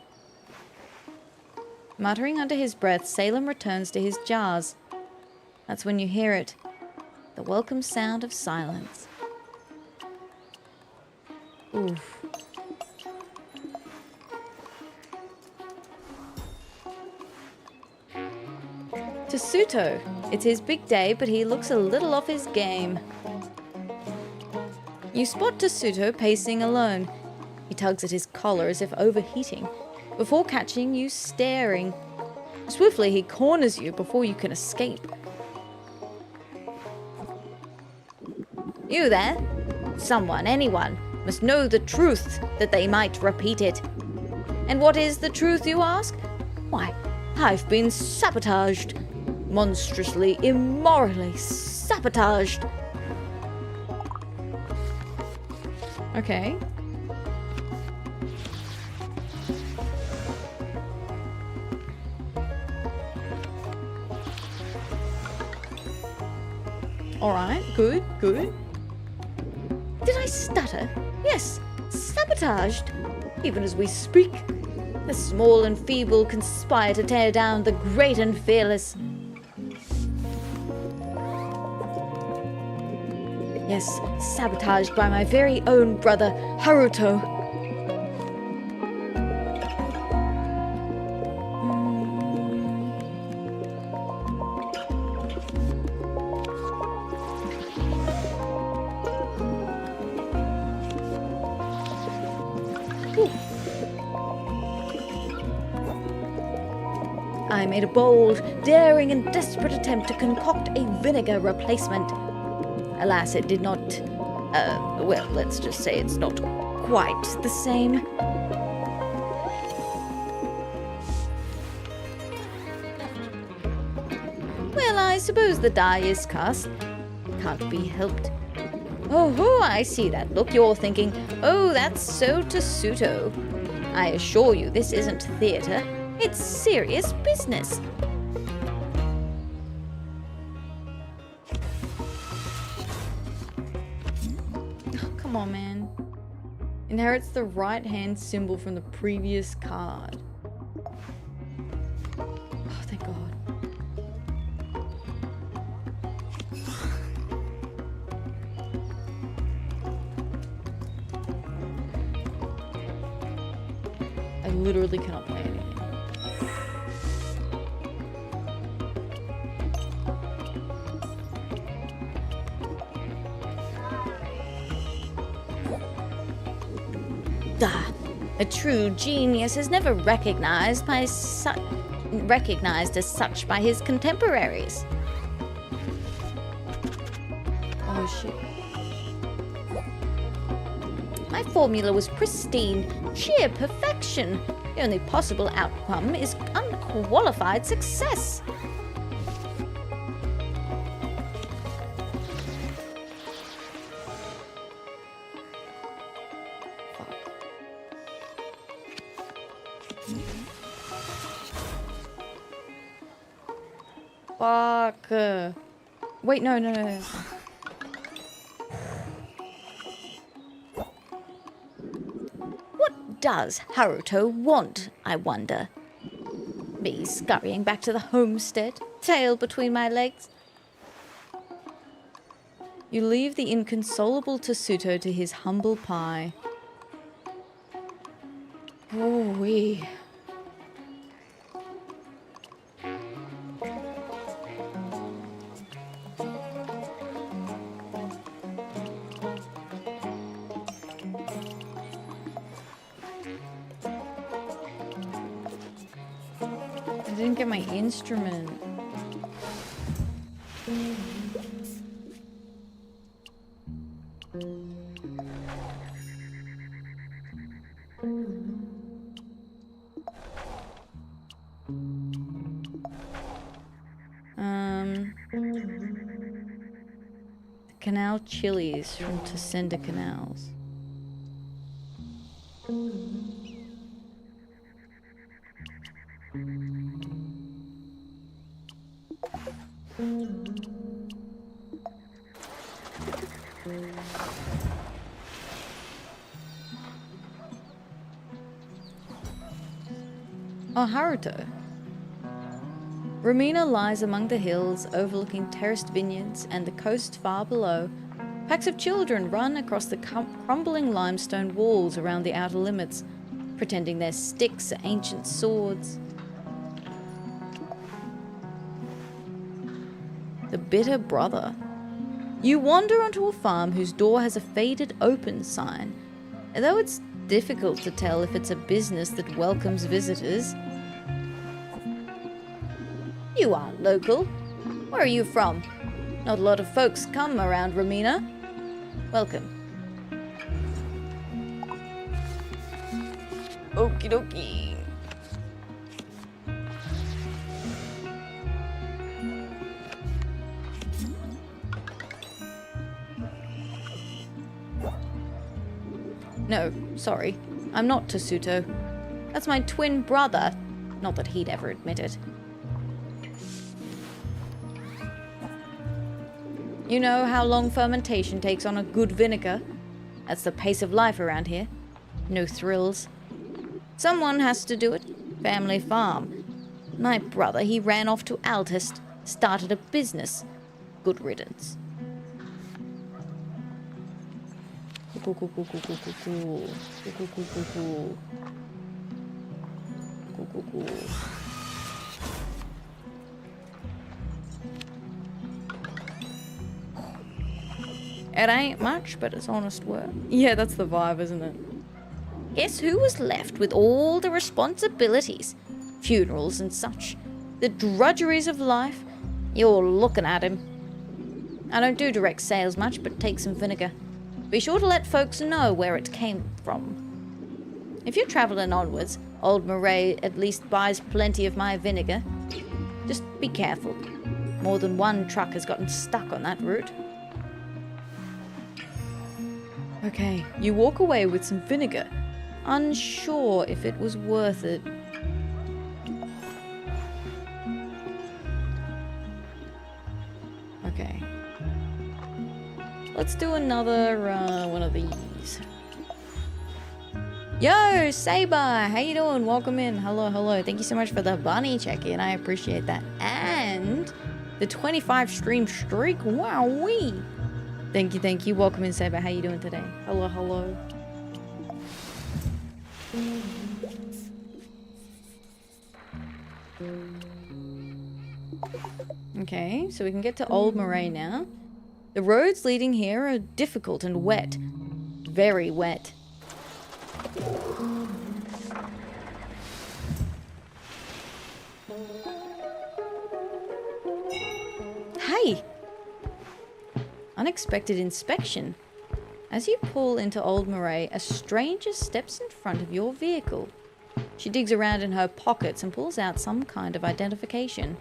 Muttering under his breath, Salem returns to his jars. That's when you hear it. The welcome sound of silence. Oof. Tasuto. It's his big day, but he looks a little off his game. You spot Tasuto pacing alone. He tugs at his collar as if overheating, before catching you staring. Swiftly, he corners you before you can escape. You there? Someone, anyone, must know the truth that they might repeat it. And what is the truth, you ask? Why, I've been sabotaged. Monstrously, immorally sabotaged. Okay. Alright, good, good. Did I stutter? Yes, sabotaged. Even as we speak, the small and feeble conspire to tear down the great and fearless. Yes, sabotaged by my very own brother, Haruto. made a bold, daring, and desperate attempt to concoct a vinegar replacement. Alas, it did not, well, let's just say it's not quite the same. Well, I suppose the die is cast. Can't be helped. Oh, I see that look. You're thinking, oh, that's so Tessuto. I assure you, this isn't theatre. It's serious business. Oh, come on, man. Inherits the right hand symbol from the previous card. Oh, thank God. I literally cannot play anything. A true genius is never recognized as such by his contemporaries. Oh shit. My formula was pristine, sheer perfection. The only possible outcome is unqualified success. Fuck. Wait, no. What does Haruto want, I wonder? Me scurrying back to the homestead, tail between my legs. You leave the inconsolable Tessuto to his humble pie. Oh, wee. I didn't get my instrument. Canal chilies from Tasenda Canals. Oh, Haruto. Romina lies among the hills, overlooking terraced vineyards and the coast far below. Packs of children run across the crumbling limestone walls around the outer limits, pretending their sticks are ancient swords. The bitter brother. You wander onto a farm whose door has a faded open sign, though it's difficult to tell if it's a business that welcomes visitors. You aren't local. Where are you from? Not a lot of folks come around Romina. Welcome. Okie dokie. No, sorry. I'm not Tessuto. That's my twin brother. Not that he'd ever admit it. You know how long fermentation takes on a good vinegar? That's the pace of life around here. No thrills. Someone has to do it. Family farm. My brother, he ran off to Altest, started a business. Good riddance. It ain't much, but it's honest work. Yeah, that's the vibe, isn't it? Guess who was left with all the responsibilities? Funerals and such. The drudgeries of life. You're looking at him. I don't do direct sales much, but take some vinegar. Be sure to let folks know where it came from. If you're traveling onwards, old Murray at least buys plenty of my vinegar. Just be careful. More than one truck has gotten stuck on that route. Okay, you walk away with some vinegar, unsure if it was worth it. Okay. Let's do another one of these. Yo, Saber, how you doing? Welcome in. Hello, hello. Thank you so much for the bunny check-in. I appreciate that. And the 25 stream streak. Wowee. Thank you, thank you. Welcome in, Saber. How you doing today? Hello, hello. Okay, so we can get to Old Moray now. The roads leading here are difficult and wet. Very wet. Hey! Unexpected inspection. As you pull into Old Moray, a stranger steps in front of your vehicle. She digs around in her pockets and pulls out some kind of identification.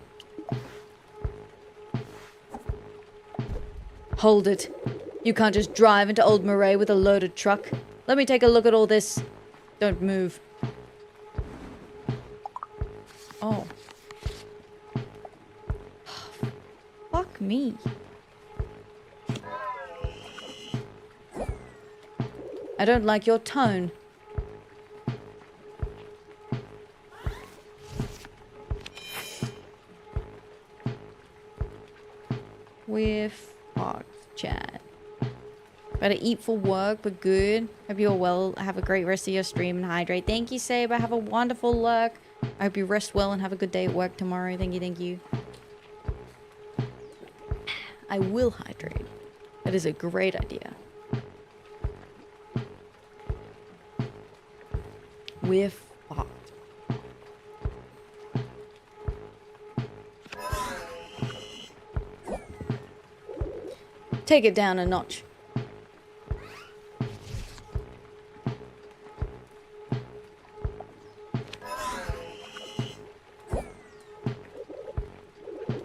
Hold it. You can't just drive into Old Moray with a loaded truck. Let me take a look at all this. Don't move. Oh. Fuck me. I don't like your tone. We're fucked, chat. Better eat for work, but good. Hope you're well. Have a great rest of your stream and hydrate. Thank you, Saber. Have a wonderful luck. I hope you rest well and have a good day at work tomorrow. Thank you, thank you. I will hydrate. That is a great idea. We're fucked. Take it down a notch.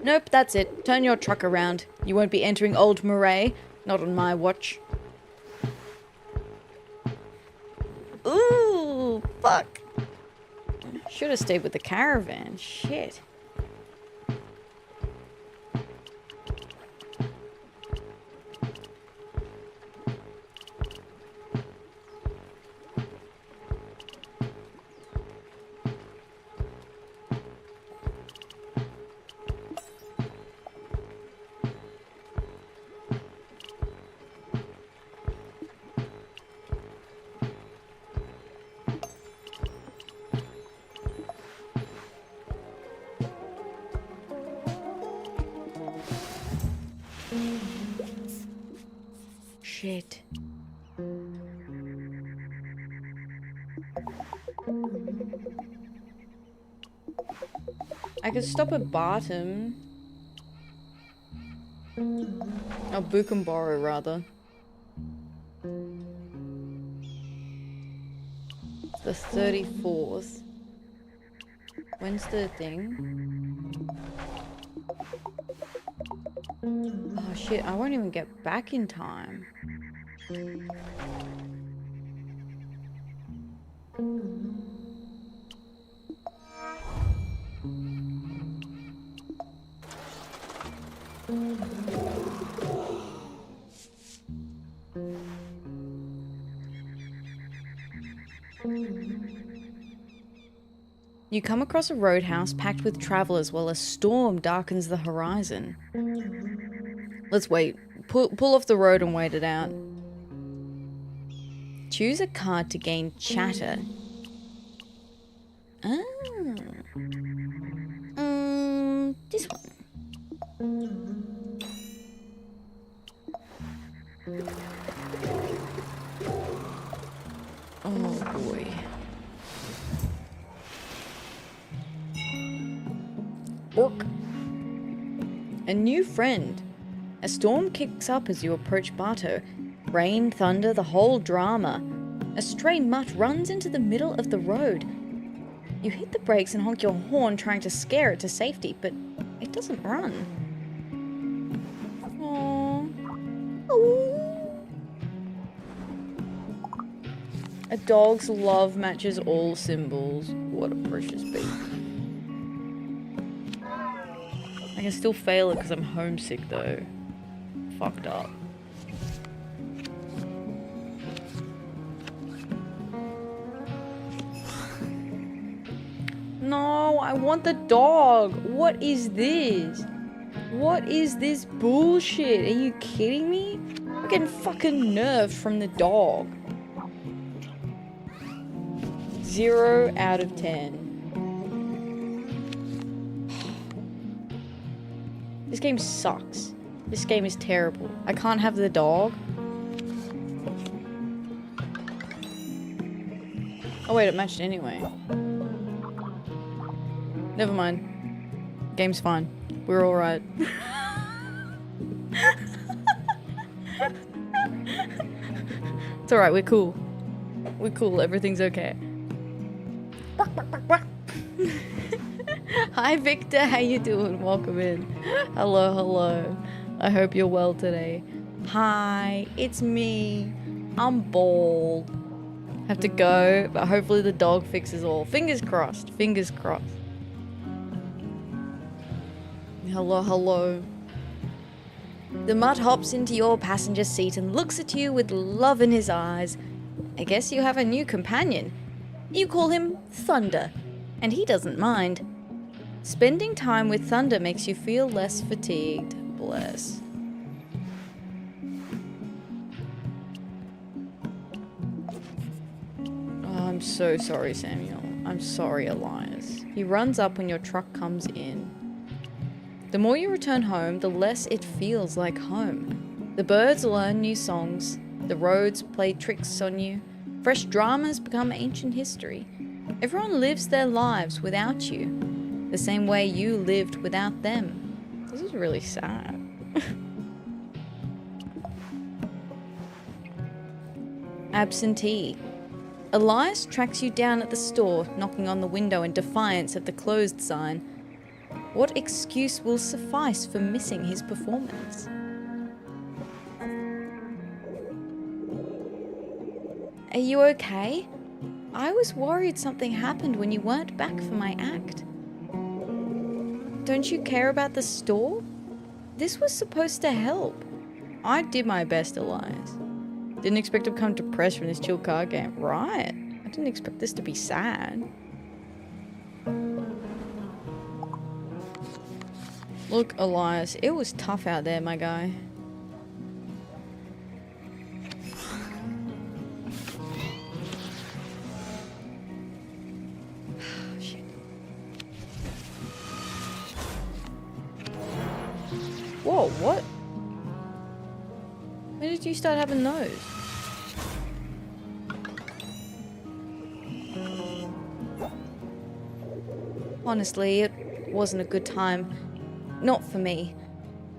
Nope, that's it. Turn your truck around. You won't be entering Old Moray. Not on my watch. Ooh, fuck. Should have stayed with the caravan. Shit. Shit. I could stop at Barton. Or Buchenborough, rather. The 34th. When's the thing? Oh shit, I won't even get back in time. You come across a roadhouse packed with travelers while a storm darkens the horizon. Let's wait. Pull off the road and wait it out. Choose a card to gain chatter. Ah. This one. Oh boy. A new friend. A storm kicks up as you approach Barto. Rain, thunder, the whole drama. A stray mutt runs into the middle of the road. You hit the brakes and honk your horn trying to scare it to safety, but it doesn't run. Aww. Oh. A dog's love matches all symbols. What a precious baby. I can still fail it because I'm homesick though. Fucked up. No, I want the dog. What is this? What is this bullshit? Are you kidding me? I'm getting fucking nerfed from the dog. 0 out of 10. This game sucks. This game is terrible. I can't have the dog. Oh wait, it matched anyway. Never mind. Game's fine. We're alright. It's alright, we're cool. We're cool, everything's okay. Hi Victor, how you doing? Welcome in. Hello, hello. I hope you're well today. Hi, it's me. I'm bald. Have to go, but hopefully the dog fixes all. Fingers crossed, fingers crossed. Hello, hello. The mutt hops into your passenger seat and looks at you with love in his eyes. I guess you have a new companion. You call him Thunder, and he doesn't mind. Spending time with Thunder makes you feel less fatigued. Bless. Oh, I'm so sorry, Samuel. I'm sorry, Elias. He runs up when your truck comes in. The more you return home, the less it feels like home. The birds learn new songs. The roads play tricks on you. Fresh dramas become ancient history. Everyone lives their lives without you, the same way you lived without them. This is really sad. Absentee. Elias tracks you down at the store, knocking on the window in defiance of the closed sign. What excuse will suffice for missing his performance? Are you okay? I was worried something happened when you weren't back for my act. Don't you care about the store? This was supposed to help. I did my best, Elias. Didn't expect to become depressed from this chill card game, right? I didn't expect this to be sad. Look, Elias, it was tough out there, my guy. Shit. Whoa, what? When did you start having those? Honestly, it wasn't a good time. Not for me.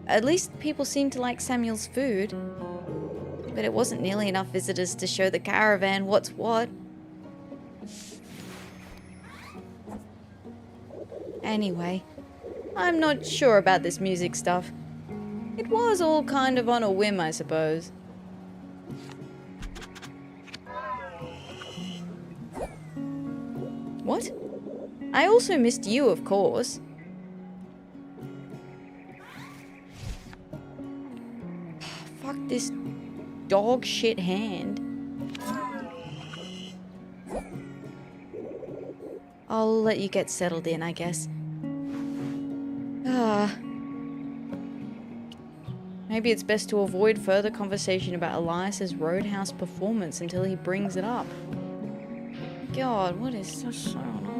At least people seemed to like Samuel's food. But it wasn't nearly enough visitors to show the caravan what's what. Anyway, I'm not sure about this music stuff. It was all kind of on a whim, I suppose. What? I also missed you, of course. Fuck this dog shit hand. I'll let you get settled in, I guess. Maybe it's best to avoid further conversation about Elias's Roadhouse performance until he brings it up. God, what is so annoying?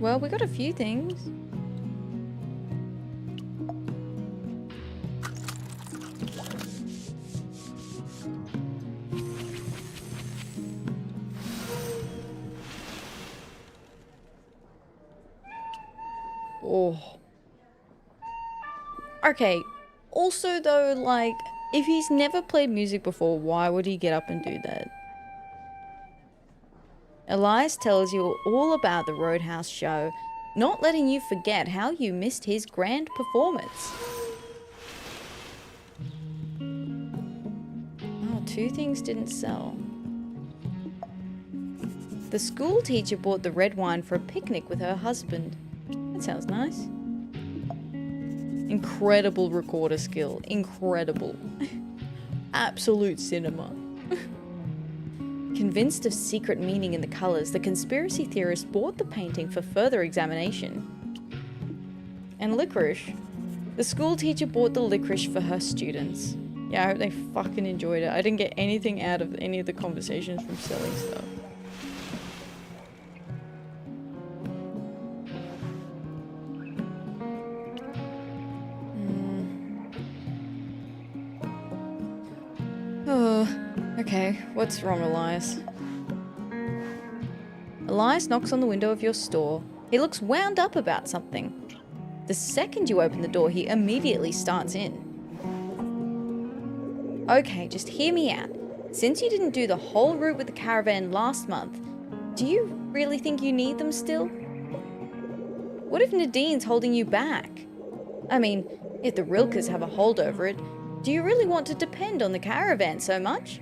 Well, we got a few things. Oh. Okay. Also, though, like, if he's never played music before, why would he get up and do that? Elias tells you all about the Roadhouse show, not letting you forget how you missed his grand performance. Oh, 2 things didn't sell. The school teacher bought the red wine for a picnic with her husband. That sounds nice. Incredible recorder skill. Incredible. Absolute cinema. Convinced of secret meaning in the colours, the conspiracy theorist bought the painting for further examination. And licorice. The school teacher bought the licorice for her students. Yeah, I hope they fucking enjoyed it. I didn't get anything out of any of the conversations from selling stuff. Okay, what's wrong, Elias? Elias knocks on the window of your store. He looks wound up about something. The second you open the door, he immediately starts in. Okay, just hear me out. Since you didn't do the whole route with the caravan last month, do you really think you need them still? What if Nadine's holding you back? I mean, if the Rilkers have a hold over it, do you really want to depend on the caravan so much?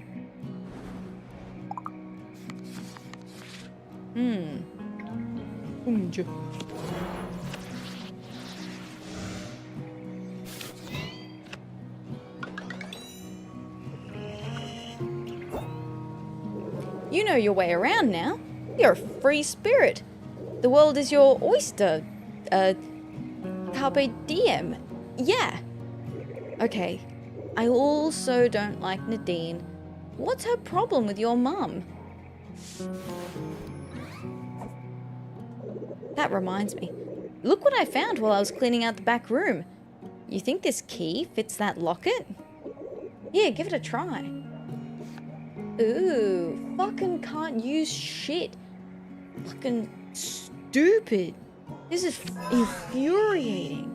You know your way around now. You're a free spirit. The world is your oyster. Carpe diem. Yeah. Okay. I also don't like Nadine. What's her problem with your mum? That reminds me. Look what I found while I was cleaning out the back room. You think this key fits that locket? Here, give it a try. Ooh, fucking can't use shit. Fucking stupid. This is infuriating.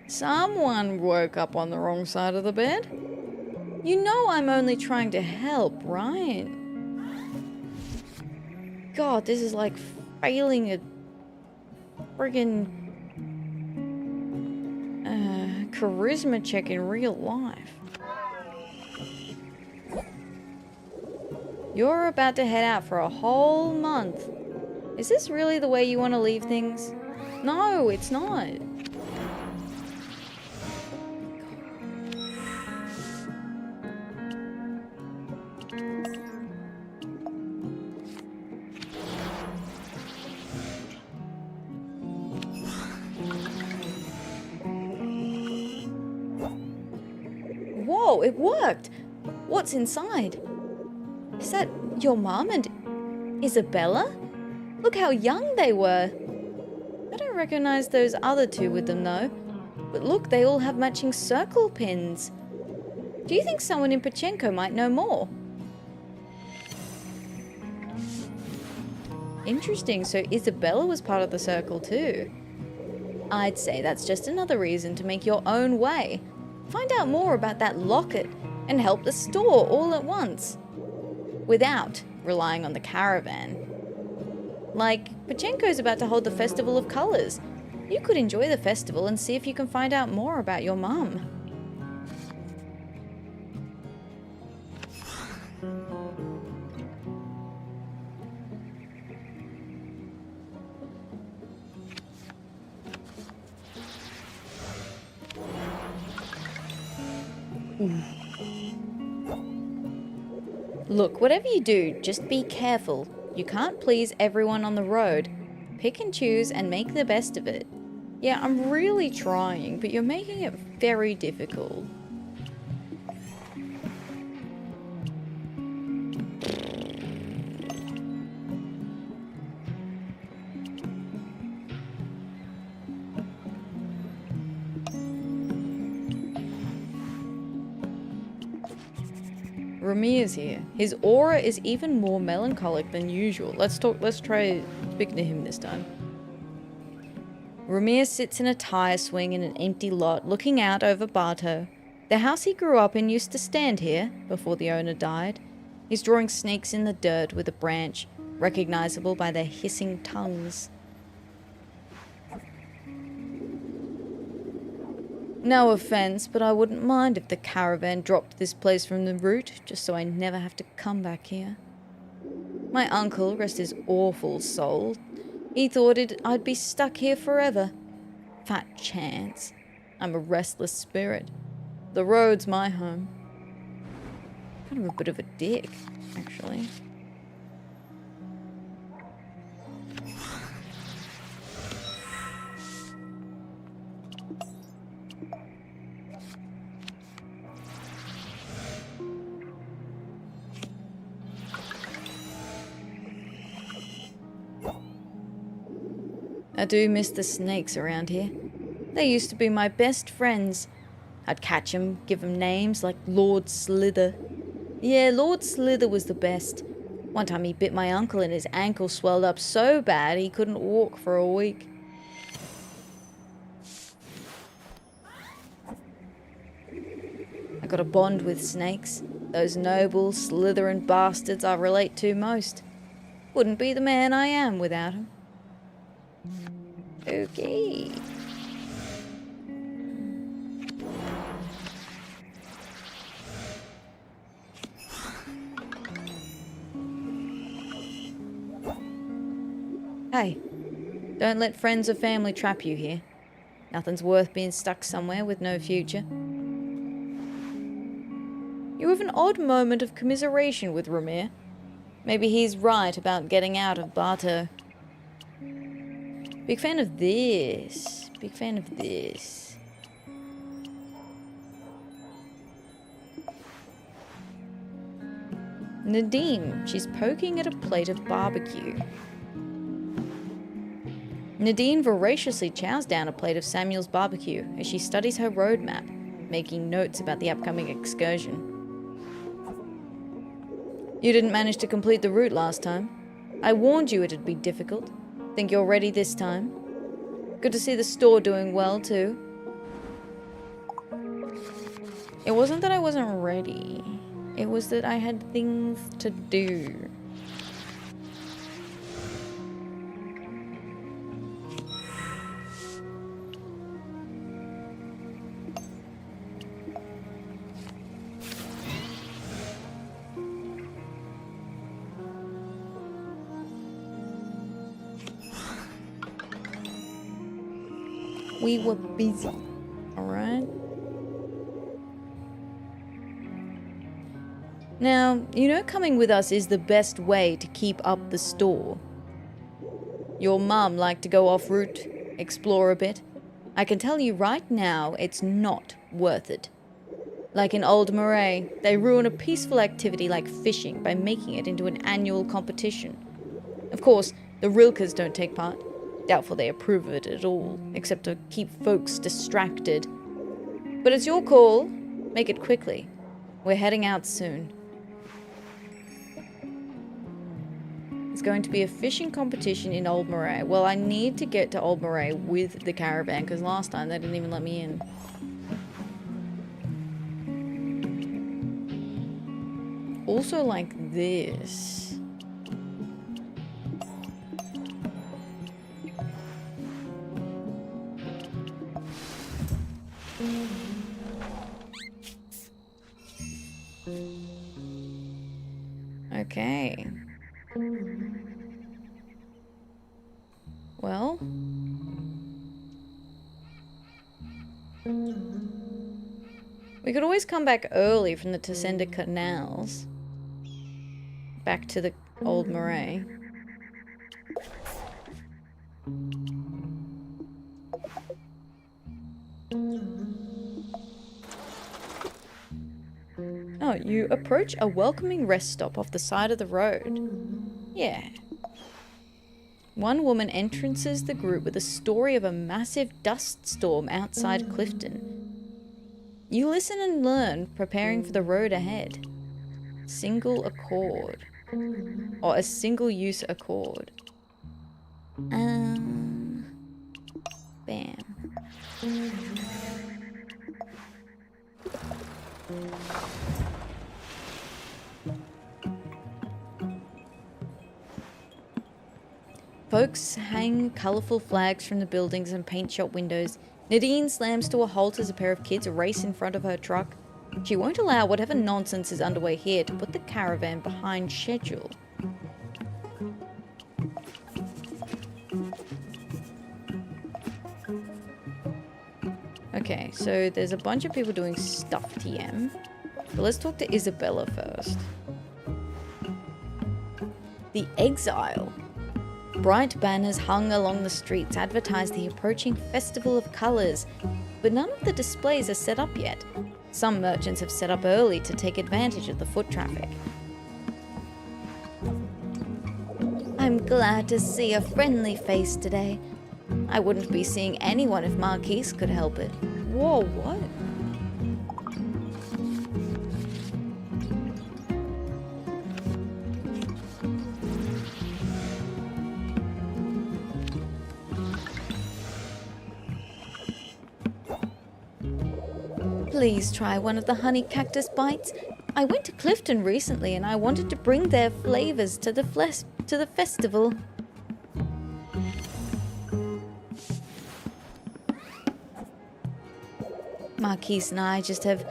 Someone woke up on the wrong side of the bed. You know I'm only trying to help, right? God, this is like failing a friggin' charisma check in real life. You're about to head out for a whole month. Is this really the way you want to leave things? No, it's not. Whoa, it worked! What's inside? Is that your mom and Isabella? Look how young they were. I don't recognize those other two with them though. But look, they all have matching circle pins. Do you think someone in Pachenko might know more? Interesting, so Isabella was part of the circle too. I'd say that's just another reason to make your own way. Find out more about that locket and help the store all at once. Without relying on the caravan. Like, Pachenko's about to hold the Festival of Colours. You could enjoy the festival and see if you can find out more about your mum. Look, whatever you do, just be careful. You can't please everyone on the road. Pick and choose and make the best of it. Yeah, I'm really trying, but you're making it very difficult. Ramir's here. His aura is even more melancholic than usual. Let's try speaking to him this time. Ramir sits in a tire swing in an empty lot, looking out over Bartow. The house he grew up in used to stand here, before the owner died. He's drawing snakes in the dirt with a branch, recognizable by their hissing tongues. No offense, but I wouldn't mind if the caravan dropped this place from the route, just so I never have to come back here. My uncle, rest his awful soul, he thought I'd be stuck here forever. Fat chance. I'm a restless spirit. The road's my home. Kind of a bit of a dick, actually. I do miss the snakes around here. They used to be my best friends. I'd catch 'em, give 'em names like Lord Slither. Yeah, Lord Slither was the best. One time he bit my uncle and his ankle swelled up so bad he couldn't walk for a week. I got a bond with snakes. Those noble, slithering bastards I relate to most. Wouldn't be the man I am without 'em. Okay. Hey, don't let friends or family trap you here. Nothing's worth being stuck somewhere with no future. You have an odd moment of commiseration with Ramir. Maybe he's right about getting out of Bartow. Big fan of this. Big fan of this. Nadine. She's poking at a plate of barbecue. Nadine voraciously chows down a plate of Samuel's barbecue as she studies her roadmap, making notes about the upcoming excursion. You didn't manage to complete the route last time. I warned you it'd be difficult. Think you're ready this time? Good to see the store doing well, too. It wasn't that I wasn't ready. It was that I had things to do. We were busy, alright? Now, you know coming with us is the best way to keep up the store. Your mum liked to go off-route, explore a bit. I can tell you right now, it's not worth it. Like in Old Moray, they ruin a peaceful activity like fishing by making it into an annual competition. Of course, the Rilkers don't take part. Doubtful they approve of it at all, except to keep folks distracted. But it's your call. Make it quickly. We're heading out soon. It's going to be a fishing competition in Old Moray. Well, I need to get to Old Moray with the caravan, because last time they didn't even let me in. Also like this. Okay. Well. We could always come back early from the Tasenda canals. Back to the Old Moray. Oh, you approach a welcoming rest stop off the side of the road. Yeah. One woman entrances the group with a story of a massive dust storm outside Clifton. You listen and learn, preparing for the road ahead. Single accord. Or a single-use accord. Bam. Folks hang colourful flags from the buildings and paint shop windows. Nadine slams to a halt as a pair of kids race in front of her truck. She won't allow whatever nonsense is underway here to put the caravan behind schedule. Okay, so there's a bunch of people doing stuff TM. But let's talk to Isabella first. The Exile. Bright banners hung along the streets advertise the approaching Festival of Colours, but none of the displays are set up yet. Some merchants have set up early to take advantage of the foot traffic. I'm glad to see a friendly face today. I wouldn't be seeing anyone if Marquise could help it. Whoa, what? Please try one of the honey cactus bites. I went to Clifton recently and I wanted to bring their flavors to the festival. Marquise and I just have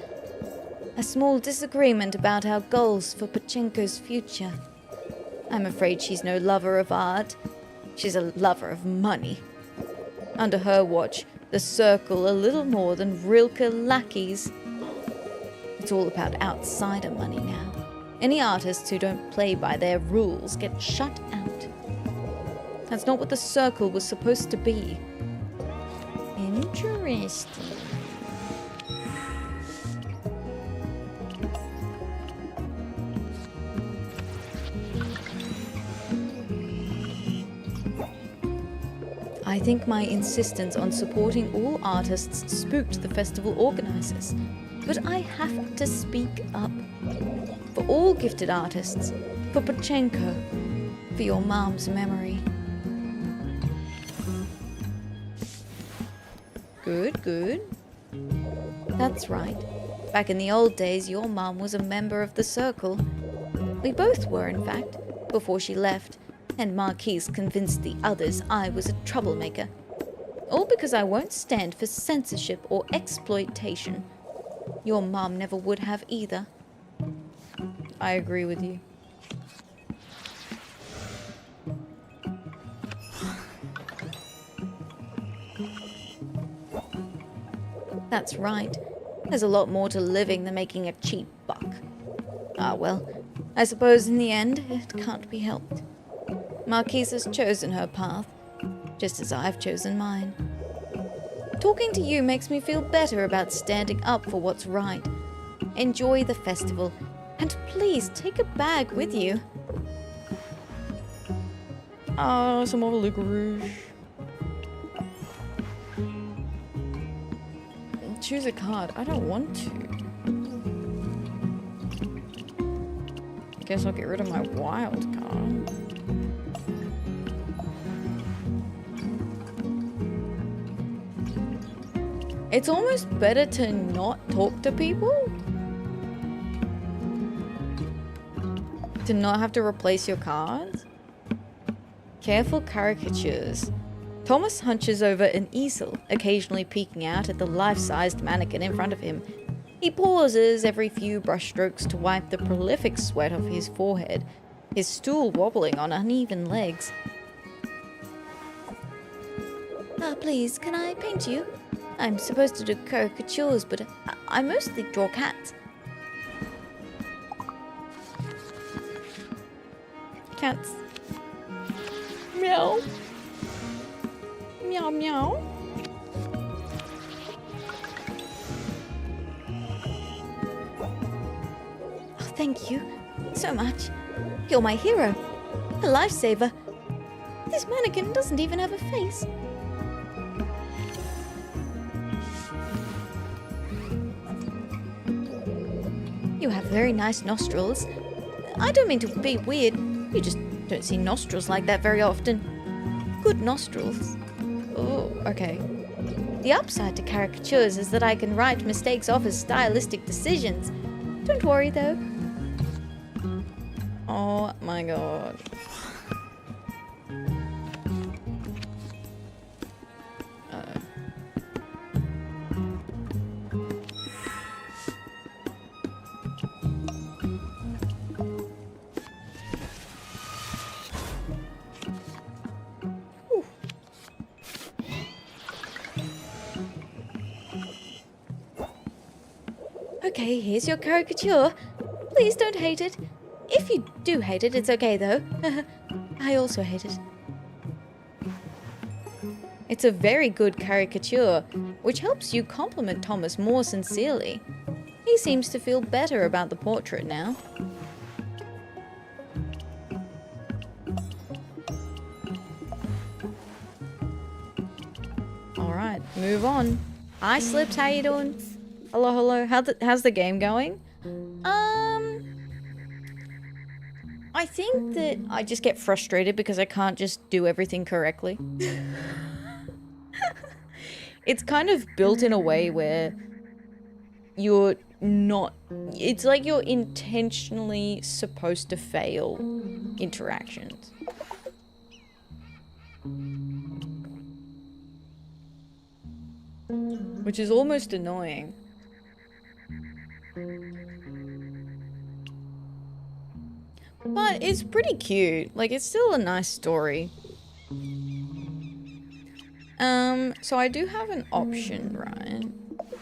a small disagreement about our goals for Pachenko's future. I'm afraid she's no lover of art. She's a lover of money. Under her watch, the circle a little more than Rilke lackeys. It's all about outsider money now. Any artists who don't play by their rules get shut out. That's not what the circle was supposed to be. Interesting. I think my insistence on supporting all artists spooked the festival organizers, but I have to speak up. For all gifted artists, for Pachenko, for your mom's memory. Good, good. That's right. Back in the old days, your mom was a member of the circle. We both were, in fact, before she left. And Marquise convinced the others I was a troublemaker. All because I won't stand for censorship or exploitation. Your mom never would have either. I agree with you. That's right. There's a lot more to living than making a cheap buck. Ah well, I suppose in the end, it can't be helped. Marquise has chosen her path, just as I've chosen mine. Talking to you makes me feel better about standing up for what's right. Enjoy the festival, and please take a bag with you. Oh, some more licorice. Choose a card. I don't want to. I guess I'll get rid of my wild card. It's almost better to not talk to people. To not have to replace your cards. Careful caricatures. Thomas hunches over an easel, occasionally peeking out at the life-sized mannequin in front of him. He pauses every few brushstrokes to wipe the prolific sweat off his forehead, his stool wobbling on uneven legs. Please, can I paint you? I'm supposed to do caricatures, but I mostly draw cats. Cats. Meow. Meow meow. Oh, thank you so much. You're my hero. A lifesaver. This mannequin doesn't even have a face. You have very nice nostrils. I don't mean to be weird. You just don't see nostrils like that very often. Good nostrils. Oh, okay. The upside to caricatures is that I can write mistakes off as stylistic decisions. Don't worry though. Oh my god. Okay, here's your caricature. Please don't hate it. If you do hate it, it's okay though. I also hate it. It's a very good caricature, which helps you compliment Thomas more sincerely. He seems to feel better about the portrait now. Alright, move on. Hi Slips, how you doing? Hello, hello. How's the game going? I think that I just get frustrated because I can't just do everything correctly. It's kind of built in a way where you're not... It's like you're intentionally supposed to fail interactions. Which is almost annoying. But it's pretty cute. Like, it's still a nice story. So I do have an option, right?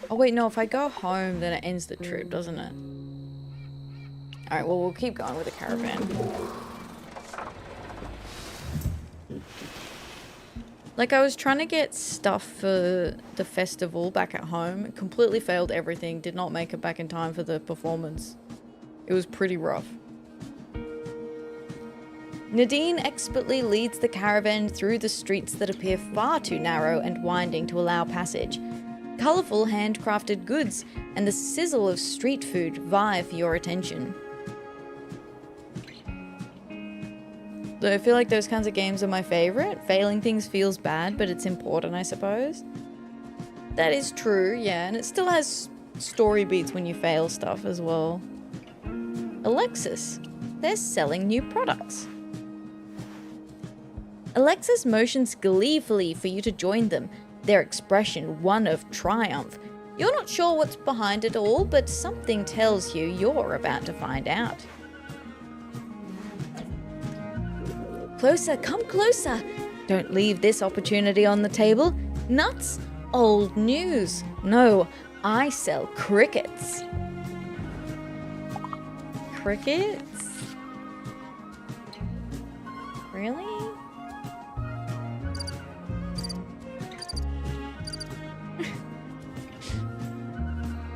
Oh wait, no, if I go home, then it ends the trip, doesn't it? Alright, well, we'll keep going with the caravan. Like, I was trying to get stuff for the festival back at home. Completely failed everything. Did not make it back in time for the performance. It was pretty rough. Nadine expertly leads the caravan through the streets that appear far too narrow and winding to allow passage. Colourful handcrafted goods and the sizzle of street food vie for your attention. So I feel like those kinds of games are my favourite. Failing things feels bad, but it's important, I suppose. That is true, yeah, and it still has story beats when you fail stuff as well. Alexis, they're selling new products. Alexis motions gleefully for you to join them, their expression one of triumph. You're not sure what's behind it all, but something tells you you're about to find out. Closer, come closer. Don't leave this opportunity on the table. Nuts? Old news. No, I sell crickets. Crickets? Really?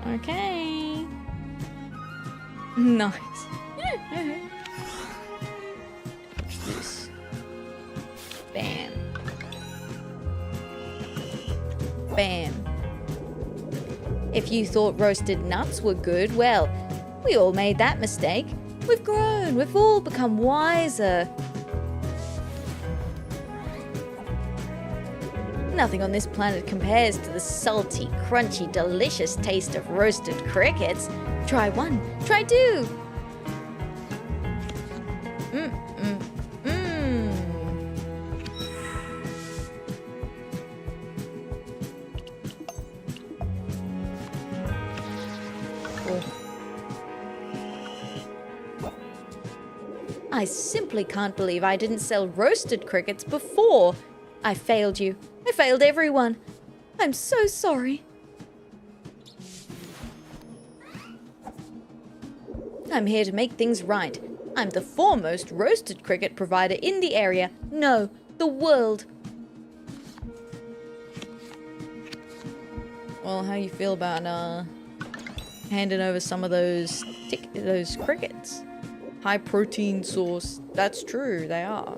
Okay. Nice. This. Bam. Bam. If you thought roasted nuts were good, well, we all made that mistake. We've grown, we've all become wiser. Nothing on this planet compares to the salty, crunchy, delicious taste of roasted crickets. Try one, try two. I simply can't believe I didn't sell roasted crickets before. I failed you. I failed everyone. I'm so sorry. I'm here to make things right. I'm the foremost roasted cricket provider in the area. No, the world. Well, how you feel about handing over some of those crickets? High protein source. That's true, they are.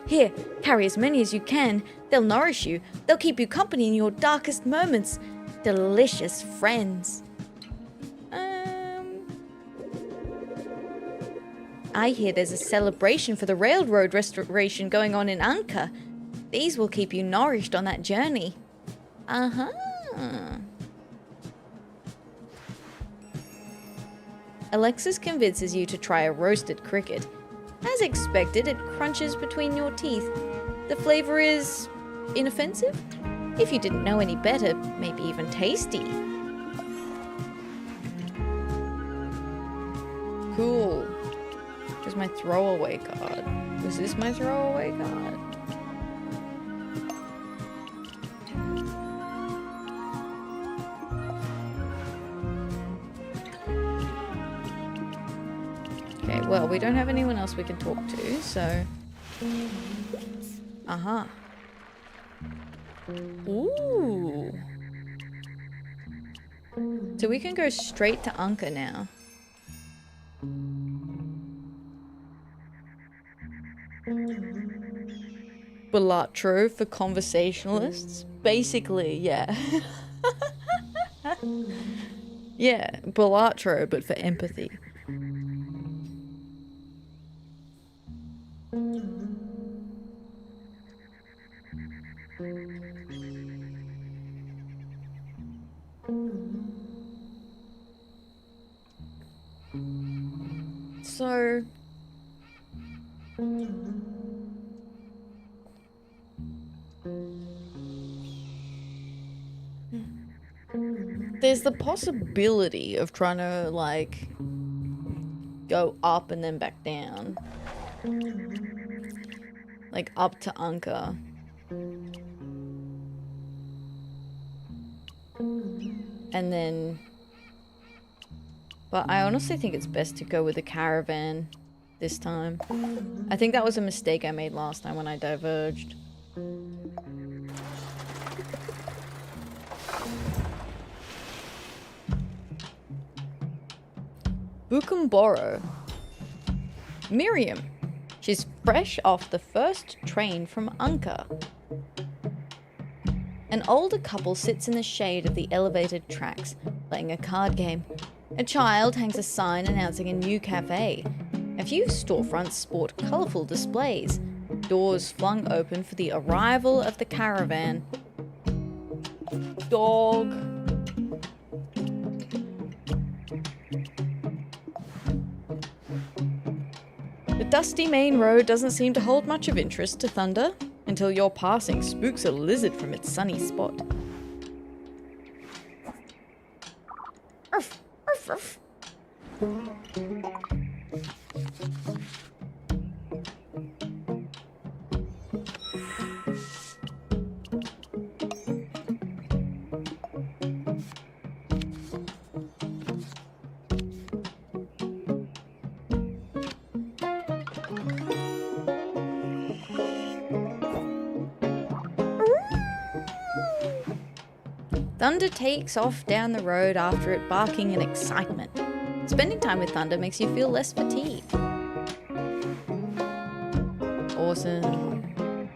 Here, carry as many as you can. They'll nourish you. They'll keep you company in your darkest moments. Delicious friends. I hear there's a celebration for the railroad restoration going on in Anka. These will keep you nourished on that journey. Uh-huh. Alexis convinces you to try a roasted cricket. As expected, it crunches between your teeth. The flavor is inoffensive? If you didn't know any better, maybe even tasty. Cool. Just my throwaway card. Was this my throwaway card? Okay, well, we don't have anyone else we can talk to, so... Uh-huh. Ooh. So we can go straight to Anka now. Balatro for conversationalists? Basically, yeah. Yeah, Balatro, but for empathy. So... there's the possibility of trying to, like, go up and then back down. Like, up to Anka. And then... but I honestly think it's best to go with a caravan this time. I think that was a mistake I made last time when I diverged. Bukumboro. Miriam. She's fresh off the first train from Anka. An older couple sits in the shade of the elevated tracks, playing a card game. A child hangs a sign announcing a new cafe. A few storefronts sport colourful displays. Doors flung open for the arrival of the caravan. Dog. The dusty main road doesn't seem to hold much of interest to Thunder until your passing spooks a lizard from its sunny spot. Ruff, ruff, ruff. Thunder takes off down the road after it, barking in excitement. Spending time with Thunder makes you feel less fatigued. Awesome.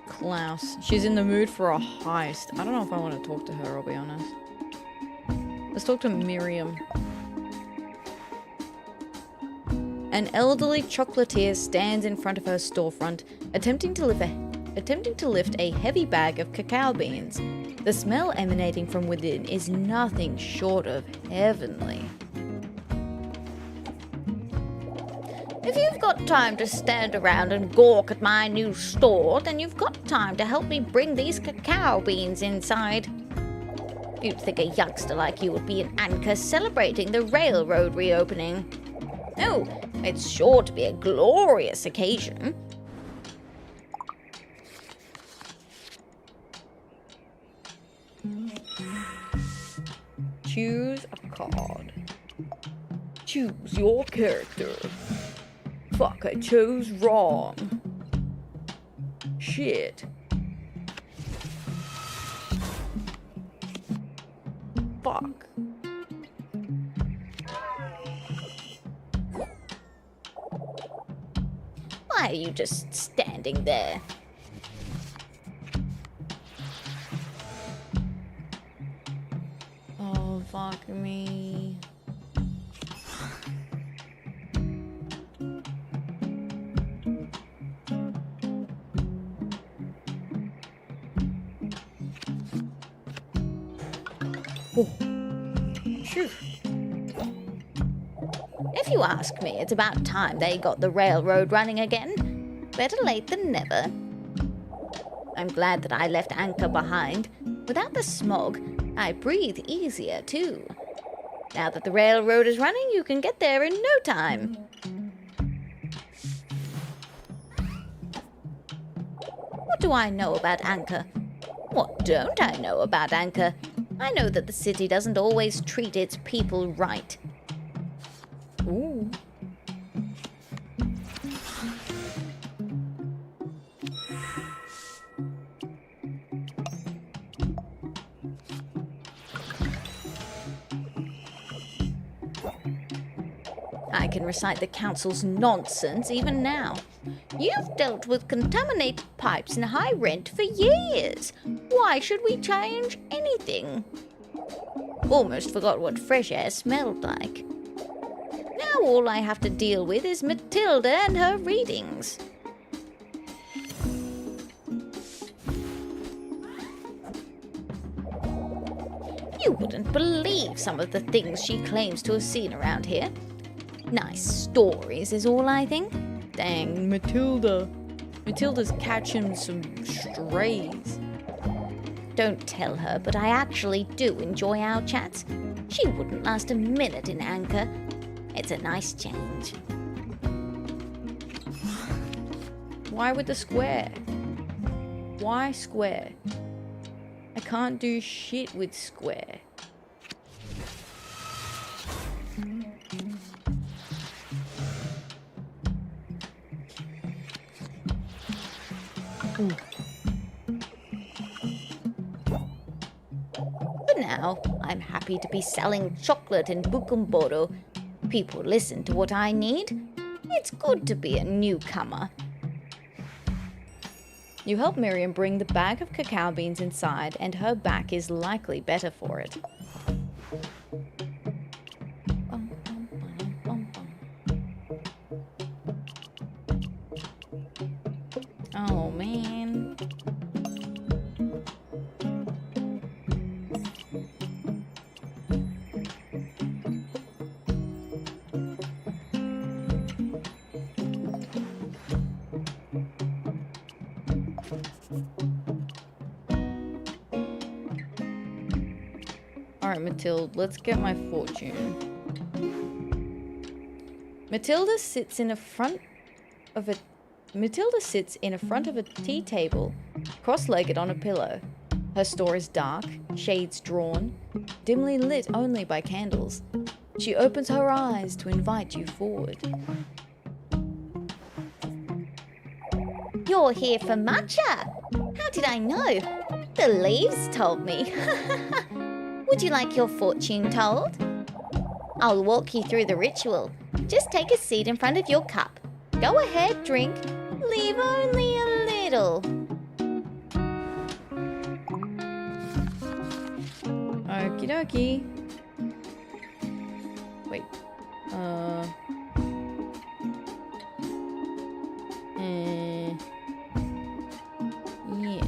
Klaus. She's in the mood for a heist. I don't know if I want to talk to her, I'll be honest. Let's talk to Miriam. An elderly chocolatier stands in front of her storefront, attempting to lift a heavy bag of cacao beans. The smell emanating from within is nothing short of heavenly. If you've got time to stand around and gawk at my new store, then you've got time to help me bring these cacao beans inside. You'd think a youngster like you would be in Anka celebrating the railroad reopening. Oh, it's sure to be a glorious occasion. Choose a card. Choose your character. Fuck, I chose wrong. Shit. Fuck. Why are you just standing there? Oh, fuck me. Oh. Phew. If you ask me, it's about time they got the railroad running again. Better late than never. I'm glad that I left Anchor behind. Without the smog, I breathe easier too. Now that the railroad is running, you can get there in no time. What do I know about Anchor? What don't I know about Anchor? I know that the city doesn't always treat its people right. Ooh. I can recite the council's nonsense even now. You've dealt with contaminated pipes and high rent for years. Why should we change anything? Almost forgot what fresh air smelled like. Now all I have to deal with is Matilda and her readings. You wouldn't believe some of the things she claims to have seen around here. Nice stories is all I think. Dang, Matilda. Matilda's catching some strays. Don't tell her, but I actually do enjoy our chats. She wouldn't last a minute in Anchor. It's a nice change. Why with the square? Why square? I can't do shit with square. Ooh. For now, I'm happy to be selling chocolate in Bukumboro. People listen to what I need. It's good to be a newcomer. You help Miriam bring the bag of cacao beans inside, and her back is likely better for it. Oh, man. Alright, Matilda, let's get my fortune. Matilda sits in front of a tea table, cross-legged on a pillow. Her store is dark, shades drawn, dimly lit only by candles. She opens her eyes to invite you forward. You're here for matcha! How did I know? The leaves told me. Would you like your fortune told? I'll walk you through the ritual. Just take a seat in front of your cup. Go ahead, drink. Leave only a little. Okie dokie. Wait. Yes.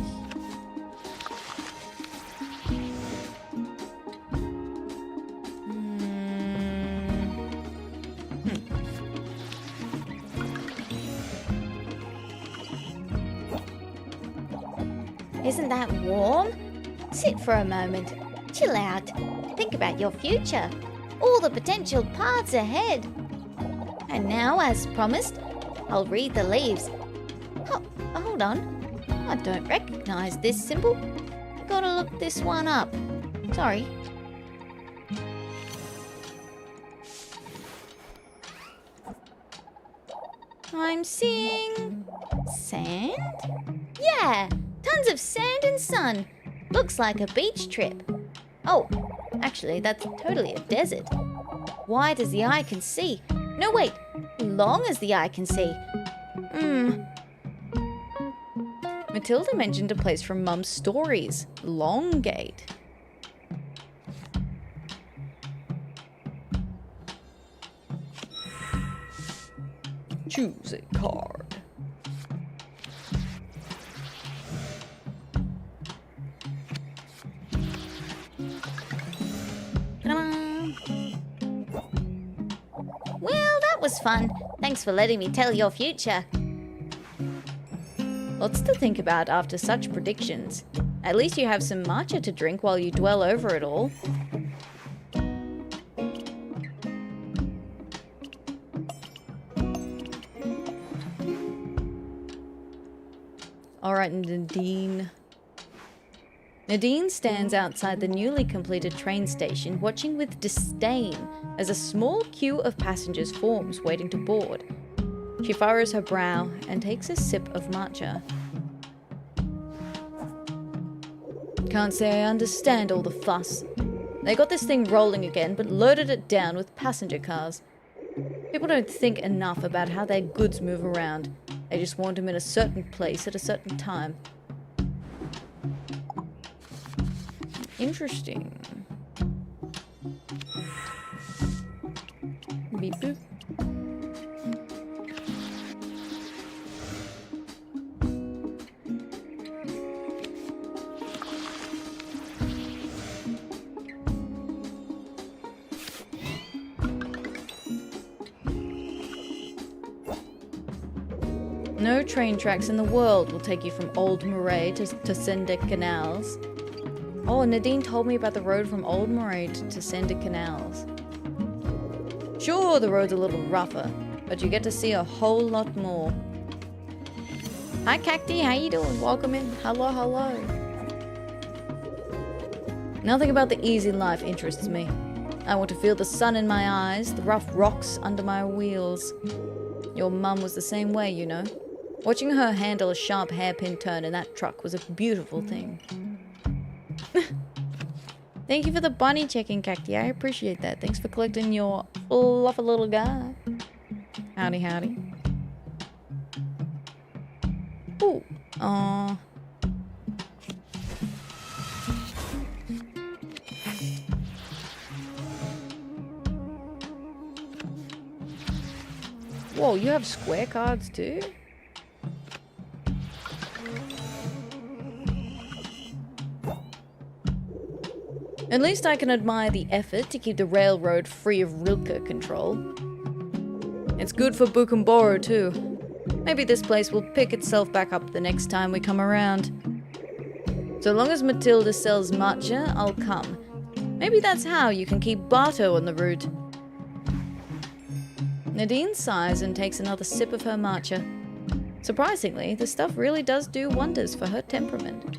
Isn't that warm? Sit for a moment. Chill out. Think about your future. All the potential paths ahead. And now, as promised, I'll read the leaves. Oh, hold on. I don't recognize this symbol. Gotta look this one up. Sorry. I'm seeing sand? Yeah, tons of sand and sun. Looks like a beach trip. Oh, actually, that's totally a desert. Wide as the eye can see. No, wait, long as the eye can see. Matilda mentioned a place from Mum's stories, Longgate. Choose a card. was fun. Thanks for letting me tell your future. Lots to think about after such predictions. At least you have some matcha to drink while you dwell over it all. Alright, Nadine. Nadine stands outside the newly completed train station, watching with disdain as a small queue of passengers forms, waiting to board. She furrows her brow and takes a sip of matcha. Can't say I understand all the fuss. They got this thing rolling again, but loaded it down with passenger cars. People don't think enough about how their goods move around. They just want them in a certain place at a certain time. Interesting. Beep boop. No train tracks in the world will take you from Old Moray to Sender Canals. Oh, Nadine told me about the road from Old Moray to Sender Canals. Sure, the road's a little rougher, but you get to see a whole lot more. Hi, Cacti, how you doing? Welcome in. Hello, hello. Nothing about the easy life interests me. I want to feel the sun in my eyes, the rough rocks under my wheels. Your mum was the same way, you know. Watching her handle a sharp hairpin turn in that truck was a beautiful thing. Thank you for the bunny checking, Cacti. I appreciate that. Thanks for collecting your fluffy little guy. Howdy, howdy. Ooh. Whoa, you have square cards too? At least I can admire the effort to keep the railroad free of Rilke control. It's good for Bukumboro too. Maybe this place will pick itself back up the next time we come around. So long as Matilda sells matcha, I'll come. Maybe that's how you can keep Barto on the route. Nadine sighs and takes another sip of her matcha. Surprisingly, the stuff really does do wonders for her temperament.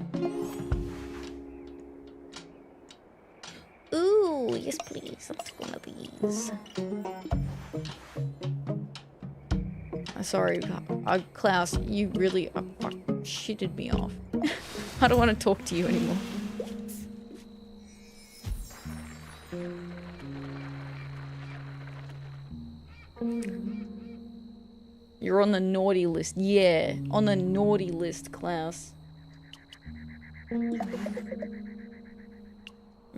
Ooh, yes please, let's take one of these. Sorry, Klaus, you really shitted me off. I don't want to talk to you anymore. You're on the naughty list. Yeah, on the naughty list, Klaus.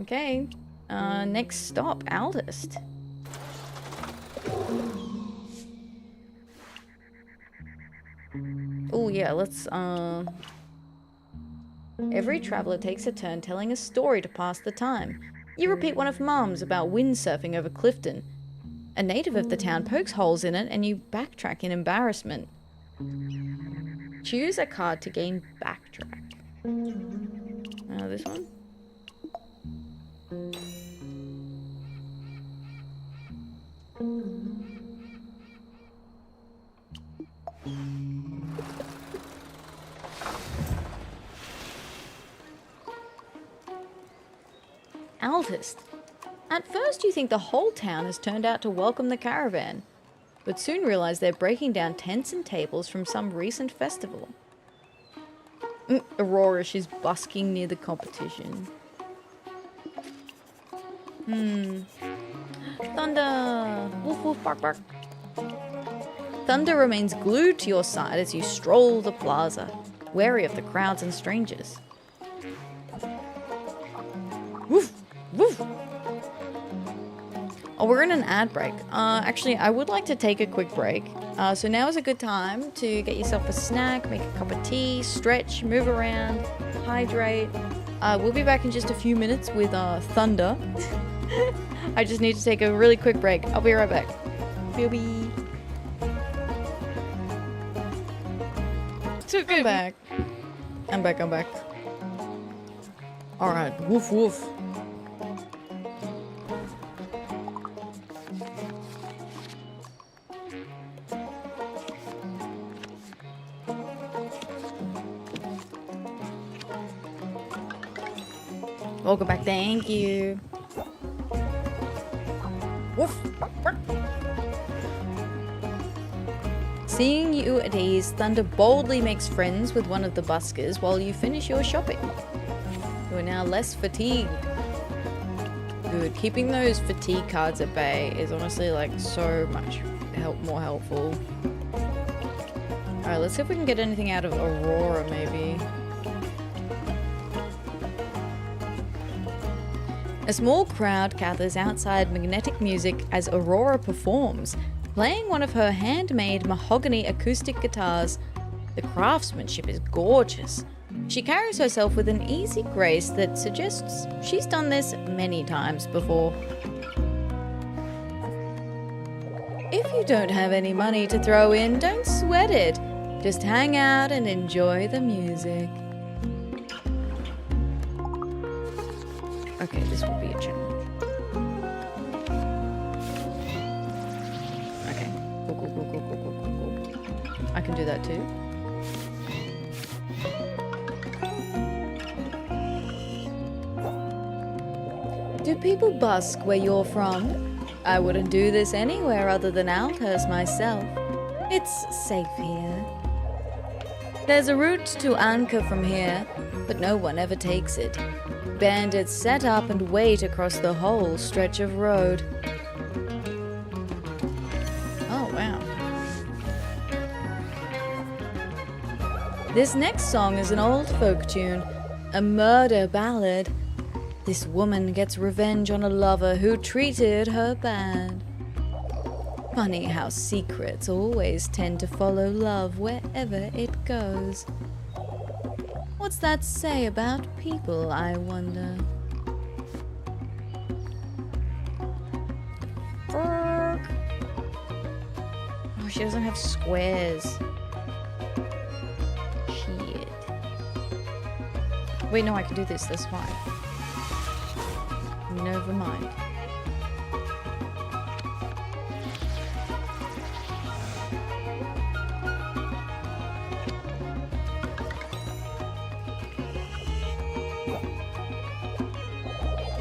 Okay. Next stop, Aldist. Oh yeah, let's every traveler takes a turn telling a story to pass the time. You repeat one of Mum's about windsurfing over Clifton. A native of the town pokes holes in it and you backtrack in embarrassment. Choose a card to gain backtrack. This one? Aldist. At first you think the whole town has turned out to welcome the caravan, but soon realize they're breaking down tents and tables from some recent festival. Aurora, she's busking near the competition. Thunder! Woof woof bark bark. Thunder remains glued to your side as you stroll the plaza, wary of the crowds and strangers. Woof! Woof! Oh, we're in an ad break. Actually, I would like to take a quick break. So now is a good time to get yourself a snack, make a cup of tea, stretch, move around, hydrate. We'll be back in just a few minutes with Thunder. I just need to take a really quick break. I'll be right back. BB. took I'm it. back. I'm back. Alright, woof woof. Welcome back, thank you. Woof. Seeing you at ease, Thunder boldly makes friends with one of the buskers while you finish your shopping. You are now less fatigued. Good. Keeping those fatigue cards at bay is honestly like so much more helpful. Alright, let's see if we can get anything out of Aurora maybe. A small crowd gathers outside Magnetic Music as Aurora performs, playing one of her handmade mahogany acoustic guitars. The craftsmanship is gorgeous. She carries herself with an easy grace that suggests she's done this many times before. If you don't have any money to throw in, don't sweat it. Just hang out and enjoy the music. Okay, this will be a challenge. Okay. Cool. I can do that too. Do people busk where you're from? I wouldn't do this anywhere other than Althurst myself. It's safe here. There's a route to Anka from here, but no one ever takes it. Bandits set up and wait across the whole stretch of road. Oh, wow. This next song is an old folk tune, a murder ballad. This woman gets revenge on a lover who treated her bad. Funny how secrets always tend to follow love wherever it goes. What's that say about people, I wonder? Oh, she doesn't have squares. Shit. Wait, no, I can do this. That's fine. Never mind.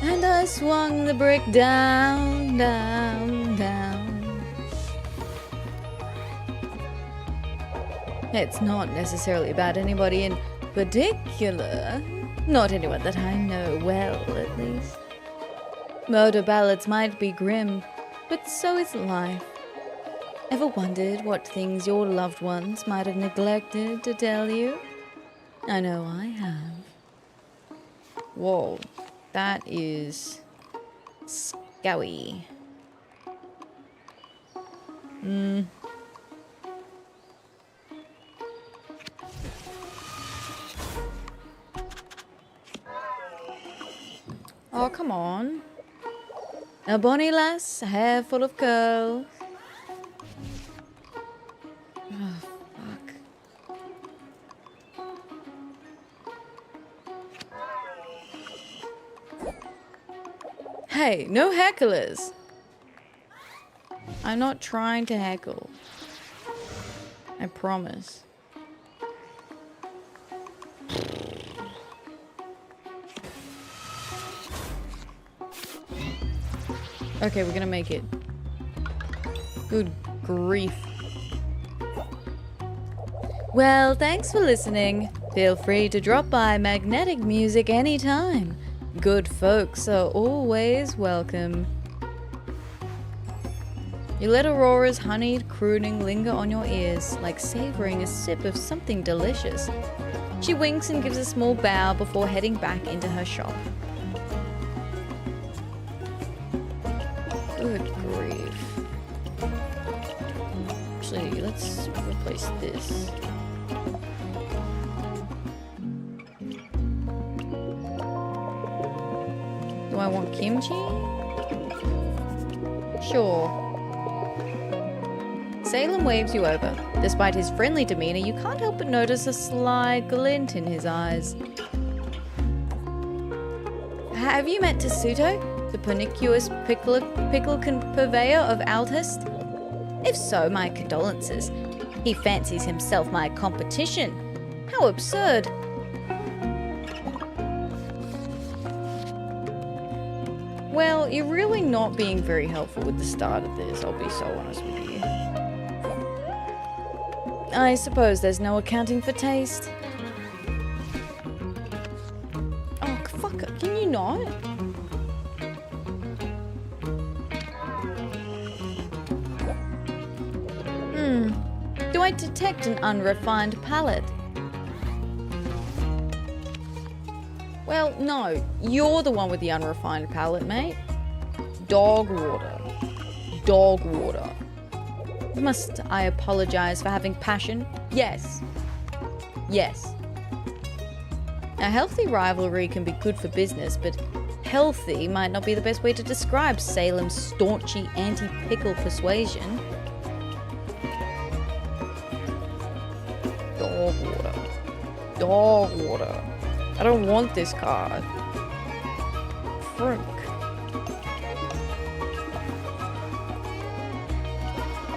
And I swung the brick down, down, down. It's not necessarily about anybody in particular. Not anyone that I know well, at least. Murder ballads might be grim, but so is life. Ever wondered what things your loved ones might have neglected to tell you? I know I have. Whoa. That is scary. Oh, come on. A bonny lass, a hair full of curls. Oh, fuck. Hey, no hecklers. I'm not trying to heckle. I promise. Okay, we're gonna make it. Good grief. Well, thanks for listening. Feel free to drop by Magnetic Music anytime. Good folks are always welcome. You let Aurora's honeyed crooning linger on your ears, like savoring a sip of something delicious. She winks and gives a small bow before heading back into her shop. Good grief. Actually, let's replace this. Do I want kimchi? Sure. Salem waves you over. Despite his friendly demeanor, you can't help but notice a sly glint in his eyes. Have you met Tessuto, the pernicious pickle purveyor of Aldhurst? If so, my condolences. He fancies himself my competition. How absurd. Well, you're really not being very helpful with the start of this, I'll be so honest with you. I suppose there's no accounting for taste. Oh, fuck it. Can you not? Do I detect an unrefined palate? Well, no. You're the one with the unrefined palate, mate. Dog water. Dog water. Must I apologize for having passion? Yes. Yes. A healthy rivalry can be good for business, but healthy might not be the best way to describe Salem's staunchy anti-pickle persuasion. Dog water. Dog water. I don't want this card. Frick.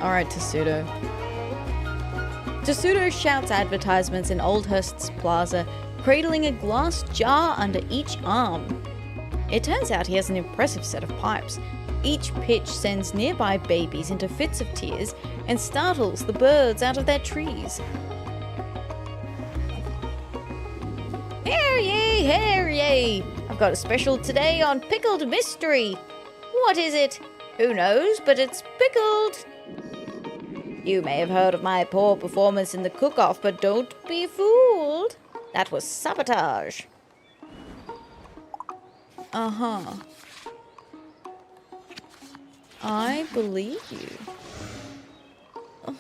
Alright, Tessuto. Tessuto shouts advertisements in Oldhurst's plaza, cradling a glass jar under each arm. It turns out he has an impressive set of pipes. Each pitch sends nearby babies into fits of tears and startles the birds out of their trees. Hear ye, hear ye! I've got a special today on pickled mystery. What is it? Who knows, but it's pickled. You may have heard of my poor performance in the cook-off, but don't be fooled. That was sabotage. Uh-huh. I believe you. Oh.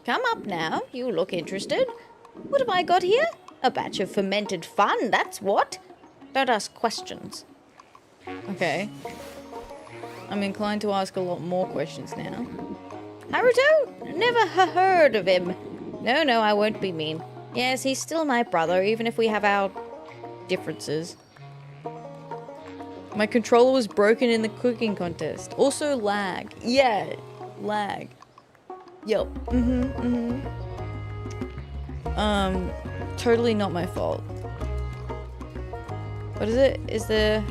Come up now. You look interested. What have I got here? A batch of fermented fun, that's what. Don't ask questions. Okay. I'm inclined to ask a lot more questions now. Haruto? Never heard of him. No, I won't be mean. Yes, he's still my brother, even if we have our differences. My controller was broken in the cooking contest. Also lag. Yeah, lag. Yup. Totally not my fault. What is it? Is the...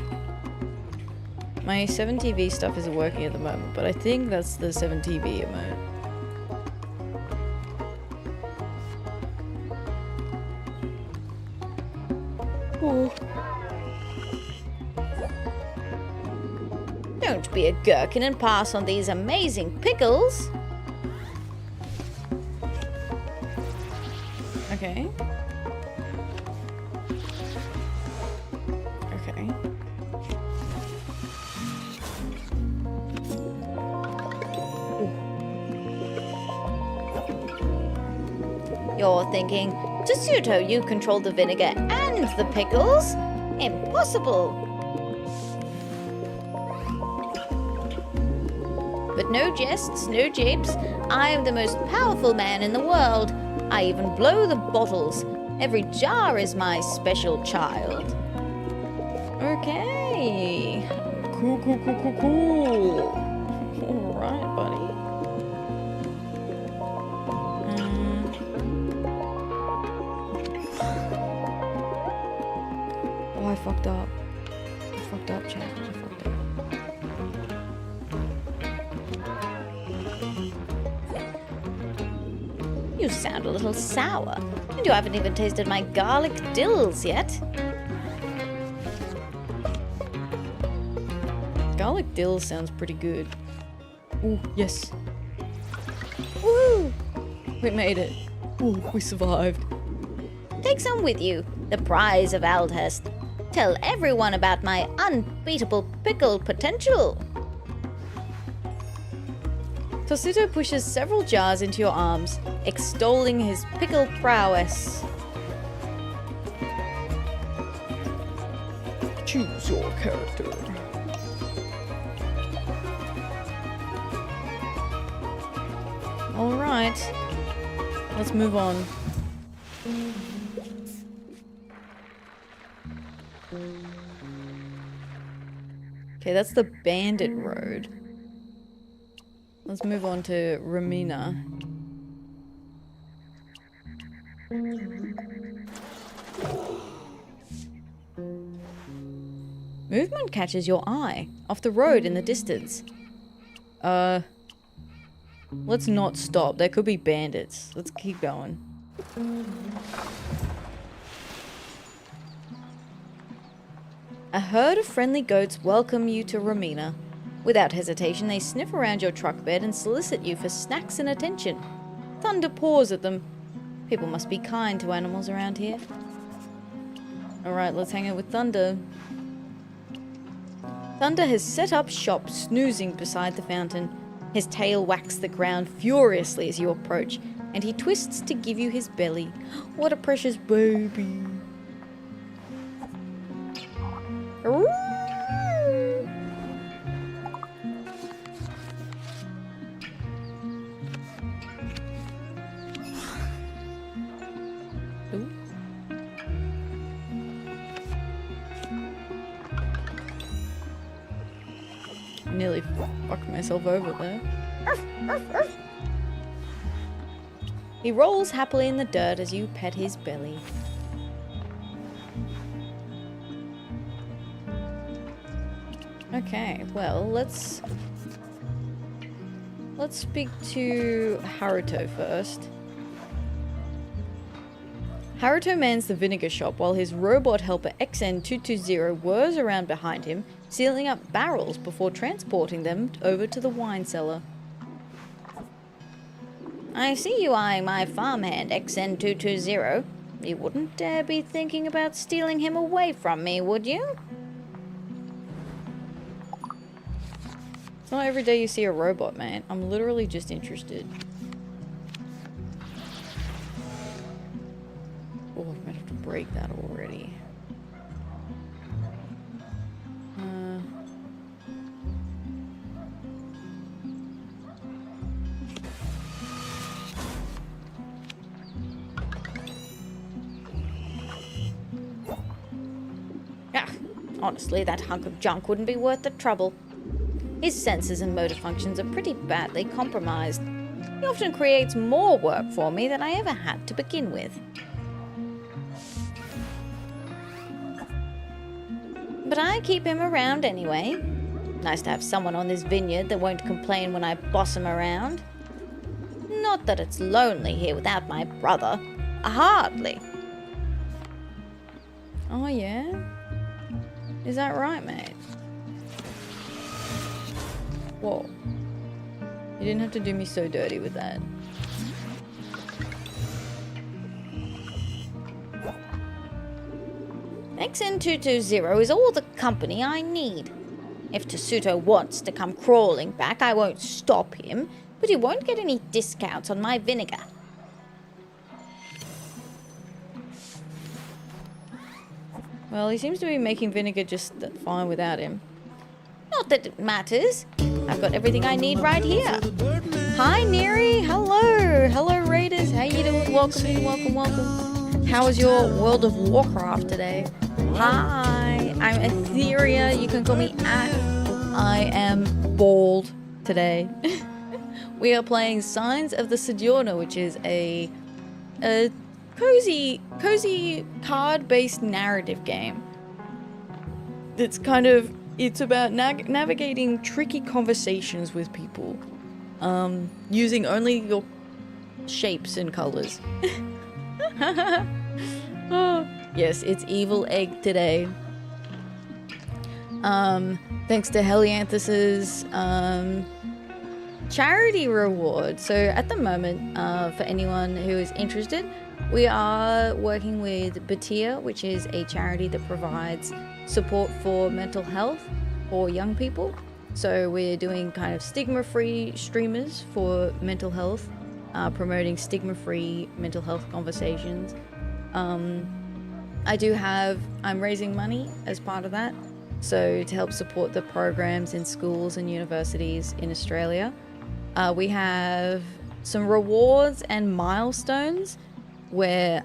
My 7TV stuff isn't working at the moment, but I think that's the 7TV emote. Oh. Don't be a gherkin and pass on these amazing pickles. Okay. Okay. You're thinking, Tessuto, you control the vinegar and the pickles? Impossible! But no jests, no japes. I am the most powerful man in the world. I even blow the bottles. Every jar is my special child. Okay. Cool. Alright, buddy. Oh, I fucked up. I fucked up, chat. I fucked up. You sound a little sour, and you haven't even tasted my garlic dills yet. Garlic dill sounds pretty good. Ooh, yes. Woo! We made it. Ooh, we survived. Take some with you, the prize of Aldhurst. Tell everyone about my unbeatable pickle potential. Tessuto pushes several jars into your arms, extolling his pickle prowess. What's your character? Alright. Let's move on. Okay, that's the Bandit Road. Let's move on to Ramina. Movement catches your eye. Off the road in the distance. Let's not stop. There could be bandits. Let's keep going. A herd of friendly goats welcome you to Ramina. Without hesitation, they sniff around your truck bed and solicit you for snacks and attention. Thunder paws at them. People must be kind to animals around here. Alright, let's hang out with Thunder. Thunder has set up shop, snoozing beside the fountain. His tail whacks the ground furiously as you approach, and he twists to give you his belly. What a precious baby. Nearly fucked myself over there. He rolls happily in the dirt as you pet his belly. Okay, well, let's speak to Haruto first. Haruto mans the vinegar shop while his robot helper XN220 whirs around behind him, sealing up barrels before transporting them over to the wine cellar. I see you eyeing my farmhand XN220. You wouldn't dare be thinking about stealing him away from me, would you? It's not every day you see a robot, man. I'm literally just interested. Oh, I might have to break that already. Honestly, that hunk of junk wouldn't be worth the trouble. His senses and motor functions are pretty badly compromised. He often creates more work for me than I ever had to begin with. But I keep him around anyway. Nice to have someone on this vineyard that won't complain when I boss him around. Not that it's lonely here without my brother. Hardly. Oh yeah? Is that right, mate? Whoa. You didn't have to do me so dirty with that. XN220 is all the company I need. If Tasuto wants to come crawling back, I won't stop him, but he won't get any discounts on my vinegar. Well, he seems to be making vinegar just fine without him. Not that it matters. I've got everything I need right here. Hi, Neri. Hello. Hello, Raiders. How you doing? Welcome in, welcome, welcome. How was your World of Warcraft today? Hi, I'm Atheria. You can call me I am bald today. We are playing Signs of the Sojourner, which is a cozy card-based narrative game. It's about navigating tricky conversations with people, using only your shapes and colors. Oh, yes, it's Evil Egg today. Thanks to Helianthus's charity reward. So at the moment, for anyone who is interested, we are working with Batia, which is a charity that provides support for mental health for young people. So we're doing kind of stigma-free streamers for mental health, promoting stigma-free mental health conversations. I'm raising money as part of that. So to help support the programs in schools and universities in Australia, we have some rewards and milestones where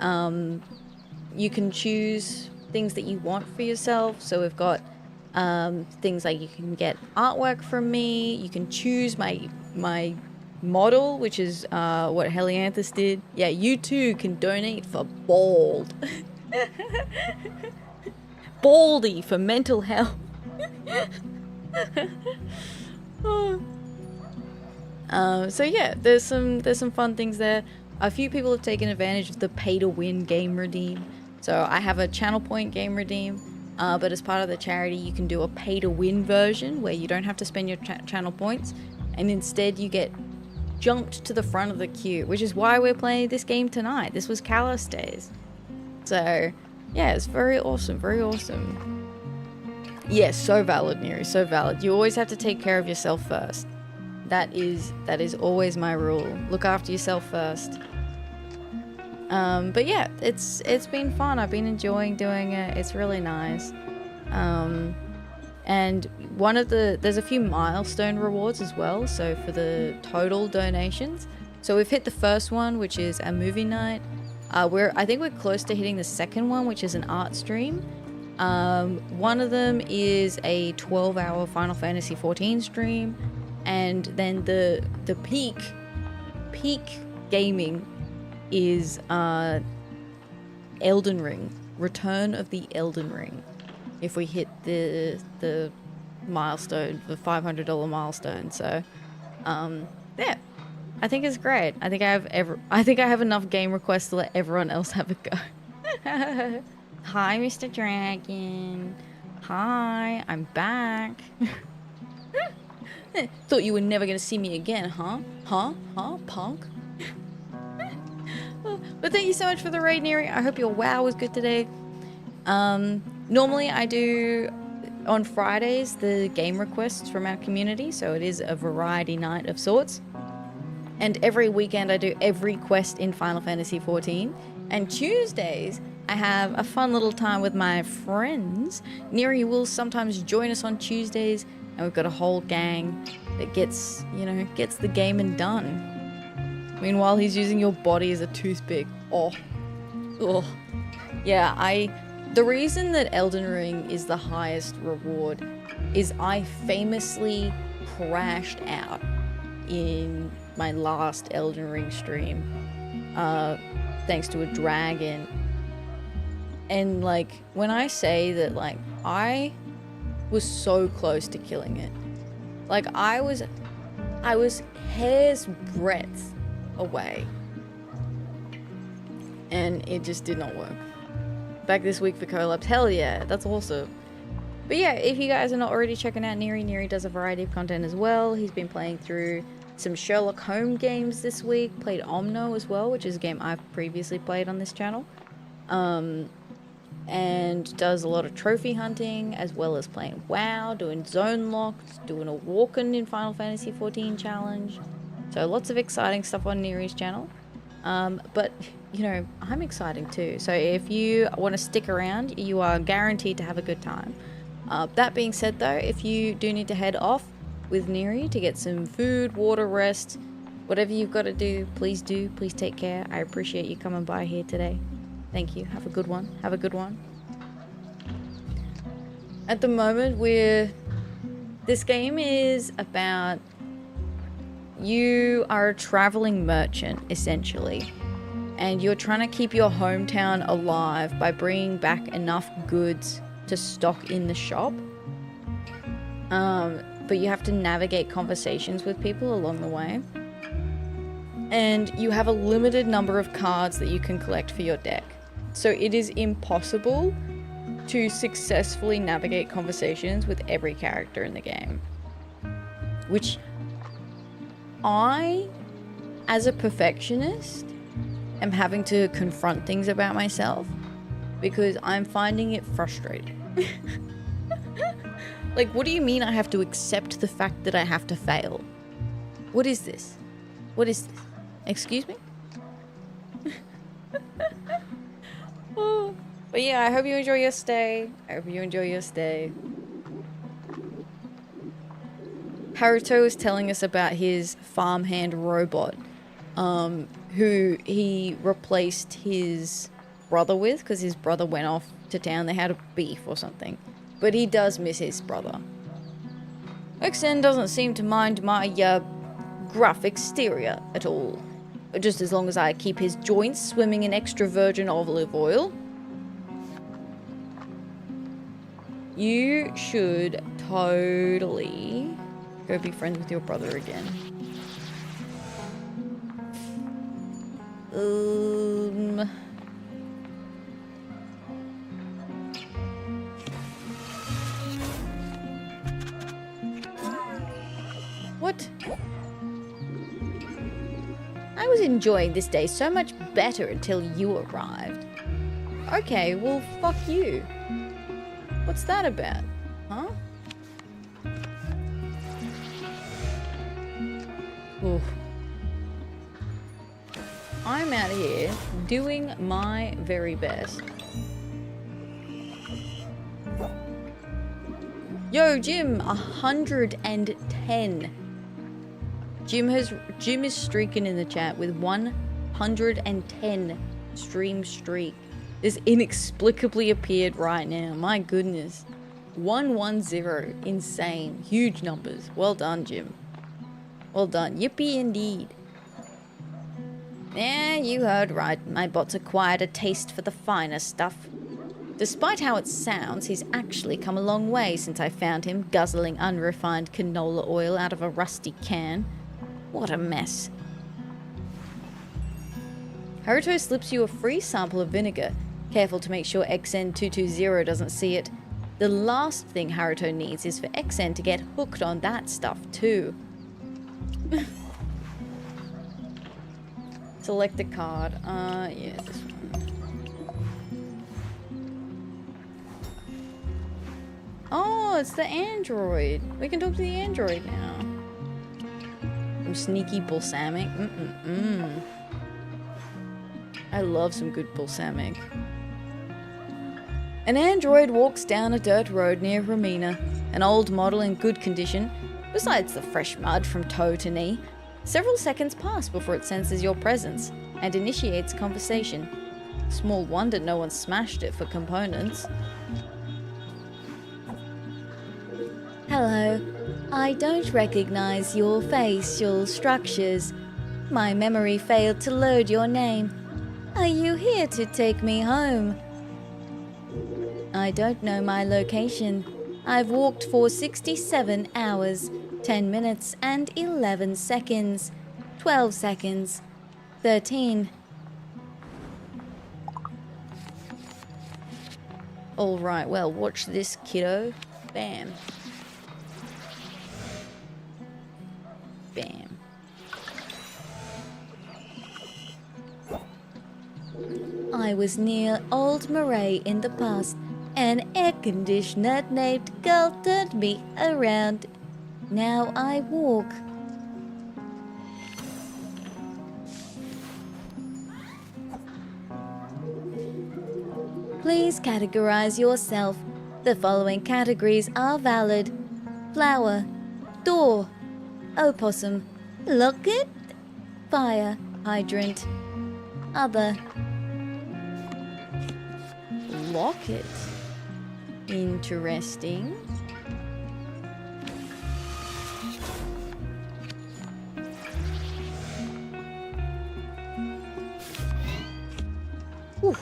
you can choose things that you want for yourself. So we've got things like you can get artwork from me, you can choose my model, which is what Helianthus did. Yeah, you too can donate for Bald. Baldy for mental health. So yeah, there's some fun things there. A few people have taken advantage of the pay to win game redeem. So I have a channel point game redeem, but as part of the charity you can do a pay to win version where you don't have to spend your channel points, and instead you get jumped to the front of the queue, which is why we're playing this game tonight. This was Callus Days. So yeah, it's very awesome, very awesome. Yes, so valid, Neri, so valid. You always have to take care of yourself first. That is always my rule. Look after yourself first. But yeah, it's been fun. I've been enjoying doing it. It's really nice. And there's a few milestone rewards as well. So for the total donations, so we've hit the first one, which is a movie night. I think we're close to hitting the second one, which is an art stream. One of them is a 12-hour Final Fantasy XIV stream, and then the peak gaming is Elden Ring, Return of the Elden Ring. If we hit the milestone, the $500 milestone, so yeah, I think it's great. I think I have enough game requests to let everyone else have a go. Hi, Mr. Dragon. Hi, I'm back. Thought you were never gonna see me again, huh? Huh, punk? But thank you so much for the raid, Neri. I hope your WoW was good today. Normally I do on Fridays the game requests from our community, so it is a variety night of sorts. And every weekend I do every quest in Final Fantasy XIV. And Tuesdays I have a fun little time with my friends. Neri will sometimes join us on Tuesdays, and we've got a whole gang that gets the gaming done. Meanwhile, he's using your body as a toothpick. Oh. Yeah, the reason that Elden Ring is the highest reward is I famously crashed out in my last Elden Ring stream, thanks to a dragon. And like, when I say that, like, I was so close to killing it. Like, I was hair's breadth away. And it just did not work. Back this week for collabs. Hell yeah, that's awesome. But yeah, if you guys are not already checking out Neri does a variety of content as well. He's been playing through some Sherlock Holmes games this week. Played Omno as well, which is a game I've previously played on this channel. And does a lot of trophy hunting, as well as playing WoW, doing zone locks, doing a walk-in in Final Fantasy XIV challenge. So lots of exciting stuff on Neri's channel. But, you know, I'm exciting too. So if you want to stick around, you are guaranteed to have a good time. That being said though, if you do need to head off with Neri to get some food, water, rest, whatever you've got to do, please do. Please take care. I appreciate you coming by here today. Thank you. Have a good one. Have a good one. At the moment, this game is about, you are a traveling merchant, essentially. And you're trying to keep your hometown alive by bringing back enough goods to stock in the shop. But you have to navigate conversations with people along the way. And you have a limited number of cards that you can collect for your deck. So it is impossible to successfully navigate conversations with every character in the game. Which I, as a perfectionist, am having to confront things about myself because I'm finding it frustrating. Like, what do you mean I have to accept the fact that I have to fail? What is this? What is this? Excuse me? Oh. But yeah, I hope you enjoy your stay. I hope you enjoy your stay. Haruto is telling us about his farmhand robot, who he replaced his brother with because his brother went off to town. They had a beef or something. But he does miss his brother. XN doesn't seem to mind my, gruff exterior at all. Just as long as I keep his joints swimming in extra virgin olive oil. You should totally go be friends with your brother again. What? I was enjoying this day so much better until you arrived. Okay, well, fuck you. What's that about? Huh? Oof. I'm out here doing my very best. Yo, Jim, 110. Jim is streaking in the chat with 110 stream streak. This inexplicably appeared right now. My goodness. 110. Insane. Huge numbers. Well done, Jim. Well done. Yippee indeed. Yeah, you heard right. My bot's acquired a taste for the finer stuff. Despite how it sounds, he's actually come a long way since I found him guzzling unrefined canola oil out of a rusty can. What a mess. Haruto slips you a free sample of vinegar. Careful to make sure XN220 doesn't see it. The last thing Haruto needs is for XN to get hooked on that stuff too. Select a card. Yeah, this one. Oh, it's the android. We can talk to the android now. Some sneaky balsamic. I love some good balsamic. An android walks down a dirt road near Romina, an old model in good condition, besides the fresh mud from toe to knee. Several seconds pass before it senses your presence and initiates conversation. Small wonder no one smashed it for components. Hello. I don't recognize your facial structures. My memory failed to load your name. Are you here to take me home? I don't know my location. I've walked for 67 hours, 10 minutes and 11 seconds, 12 seconds, 13. Alright, well, watch this, kiddo. Bam. Bam. I was near Old Murray in the past. An air conditioner named Girl turned me around. Now I walk. Please categorize yourself. The following categories are valid: flower, door, opossum, locket, fire hydrant, other. Locket. Interesting. Whew.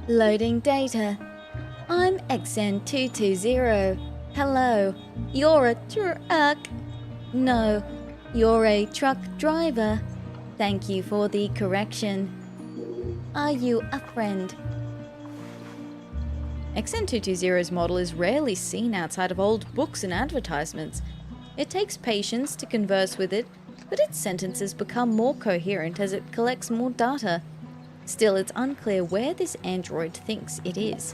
Loading data. I'm XN220. Hello. You're a truck. No, you're a truck driver. Thank you for the correction. Are you a friend? XN220's model is rarely seen outside of old books and advertisements. It takes patience to converse with it, but its sentences become more coherent as it collects more data. Still, it's unclear where this android thinks it is.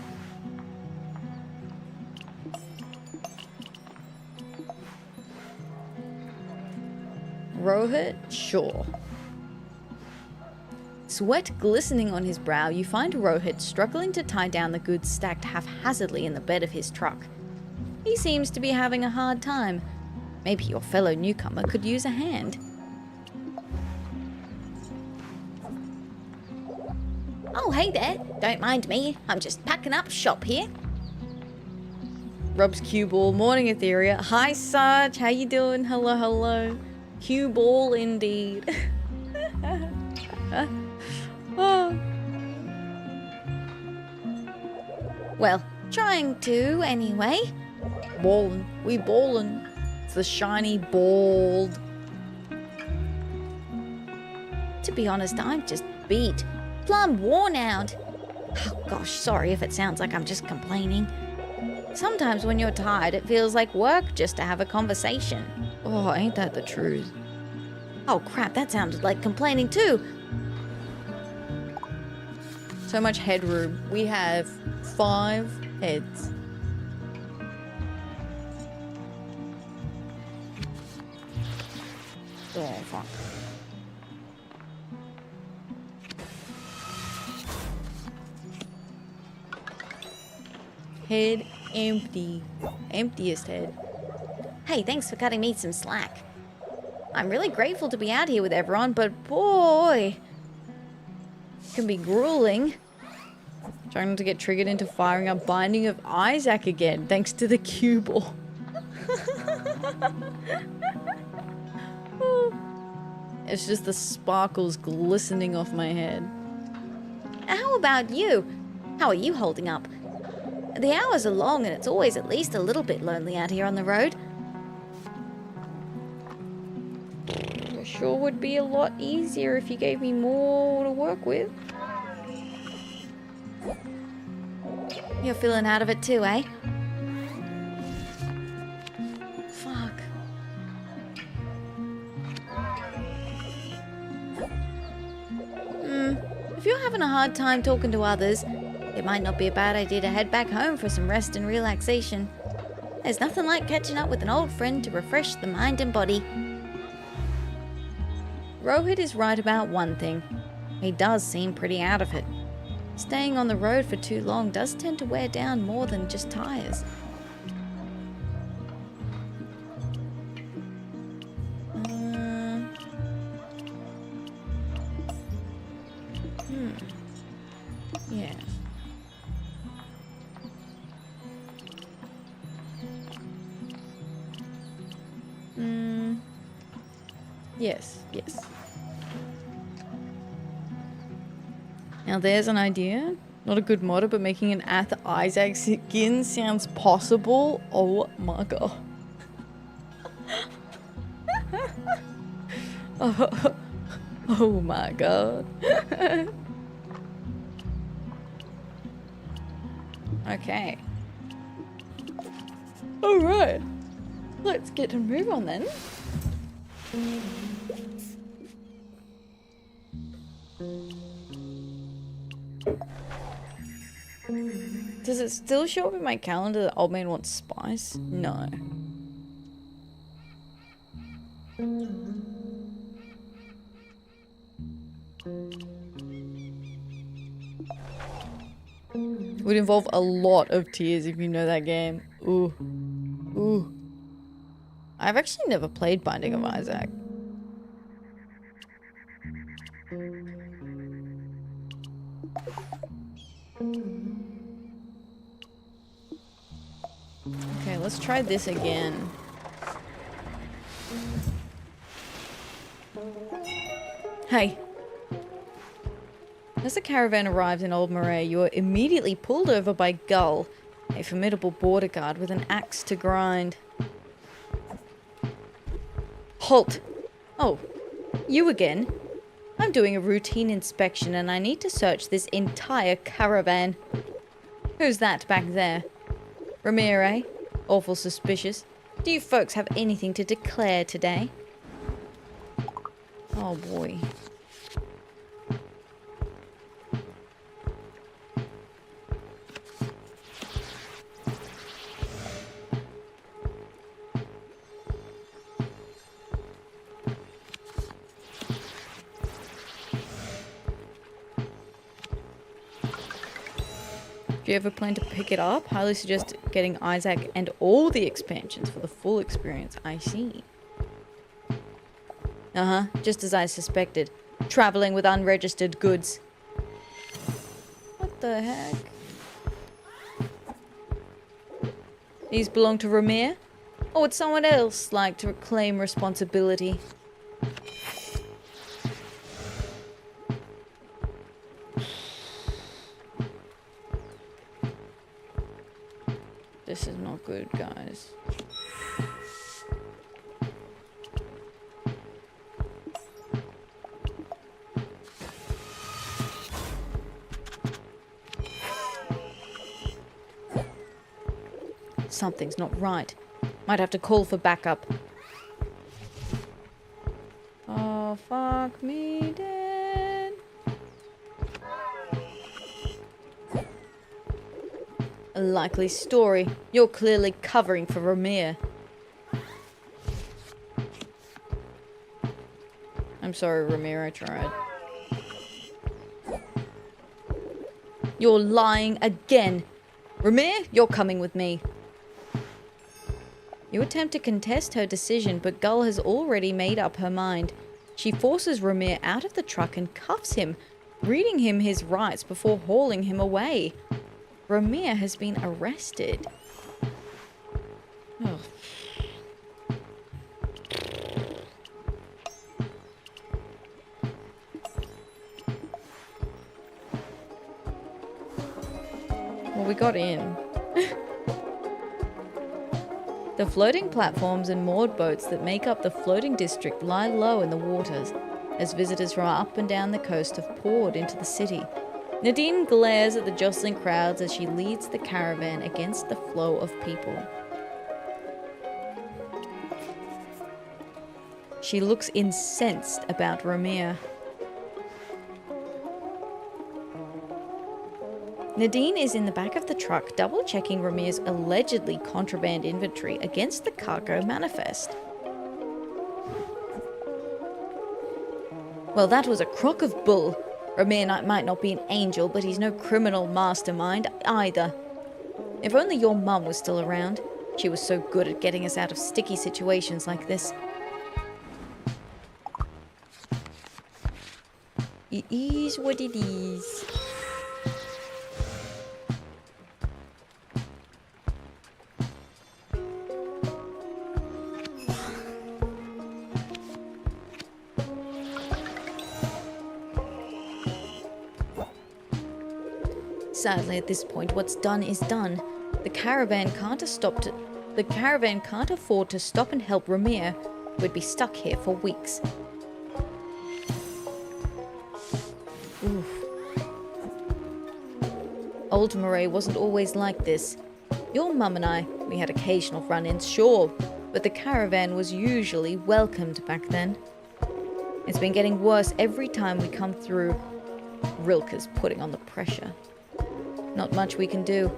Rohit? Sure. Sweat glistening on his brow, you find Rohit struggling to tie down the goods stacked haphazardly in the bed of his truck. He seems to be having a hard time. Maybe your fellow newcomer could use a hand. Oh, hey there. Don't mind me. I'm just packing up shop here. Rubs cue ball. Morning, Atheria. Hi, Sarge. How you doing? Hello, hello. Cue ball indeed. Oh. Well, trying to anyway. Ballin'. We ballin'. It's the shiny bald. To be honest, I'm just beat. Plumb worn out. Oh gosh, sorry if it sounds like I'm just complaining. Sometimes when you're tired, it feels like work just to have a conversation. Oh, ain't that the truth? Oh crap, that sounded like complaining too. So much headroom. We have 5 heads. Oh, fuck. Head empty. Emptiest head. Hey, thanks for cutting me some slack. I'm really grateful to be out here with everyone, but boy, it can be grueling. Trying not to get triggered into firing up Binding of Isaac again, thanks to the cue ball. It's just the sparkles glistening off my head. How about you? How are you holding up? The hours are long and it's always at least a little bit lonely out here on the road. It sure would be a lot easier if you gave me more to work with. You're feeling out of it too, eh? Fuck. If you're having a hard time talking to others, it might not be a bad idea to head back home for some rest and relaxation. There's nothing like catching up with an old friend to refresh the mind and body. Rohit is right about one thing. He does seem pretty out of it. Staying on the road for too long does tend to wear down more than just tires. Yeah. Yes, yes. Now there's an idea. Not a good motto, but making an Isaac skin sounds possible. Oh my god. Oh my god. Okay. Alright. Let's get to move on then. Does it still show up in my calendar that old man wants spice? No. Would involve a lot of tears if you know that game. Ooh. Ooh. I've actually never played Binding of Isaac. Okay, let's try this again. Hey. As the caravan arrives in Old Moray, you are immediately pulled over by Gull, a formidable border guard with an axe to grind. Halt! Oh, you again? I'm doing a routine inspection and I need to search this entire caravan. Who's that back there? Ramire? Awful suspicious. Do you folks have anything to declare today? Oh boy. Do you ever plan to pick it up? Highly suggest getting Isaac and all the expansions for the full experience. I see. Uh-huh, just as I suspected. Traveling with unregistered goods. What the heck? These belong to Ramir? Or would someone else like to claim responsibility? This is not good, guys. Something's not right. Might have to call for backup. Oh, fuck me dead. A likely story. You're clearly covering for Ramir. I'm sorry, Ramir, I tried. You're lying again. Ramir, you're coming with me. You attempt to contest her decision, but Gull has already made up her mind. She forces Ramir out of the truck and cuffs him, reading him his rights before hauling him away. Ramir has been arrested. Ugh. Well, we got in. The floating platforms and moored boats that make up the floating district lie low in the waters, as visitors from up and down the coast have poured into the city. Nadine glares at the jostling crowds as she leads the caravan against the flow of people. She looks incensed about Ramir. Nadine is in the back of the truck, double-checking Ramir's allegedly contraband inventory against the cargo manifest. Well, that was a crock of bull. Ramir might not be an angel, but he's no criminal mastermind either. If only your mum was still around. She was so good at getting us out of sticky situations like this. It is what it is. Sadly, at this point, what's done is done. The caravan can't afford to stop and help Ramir. We'd be stuck here for weeks. Oof. Old Murray wasn't always like this. Your mum and I, we had occasional run-ins, sure, but the caravan was usually welcomed back then. It's been getting worse every time we come through. Rilke's putting on the pressure. Not much we can do.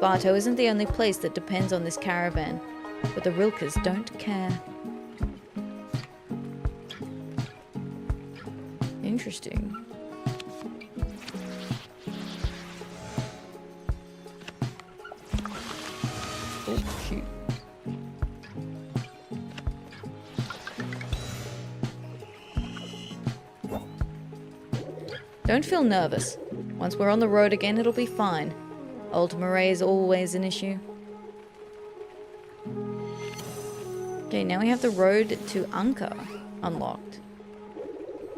Bartow isn't the only place that depends on this caravan, but the Rilkes don't care. Interesting. Oh, shoot. Don't feel nervous. Once we're on the road again, it'll be fine. Old Murray is always an issue. Okay, now we have the road to Anka unlocked.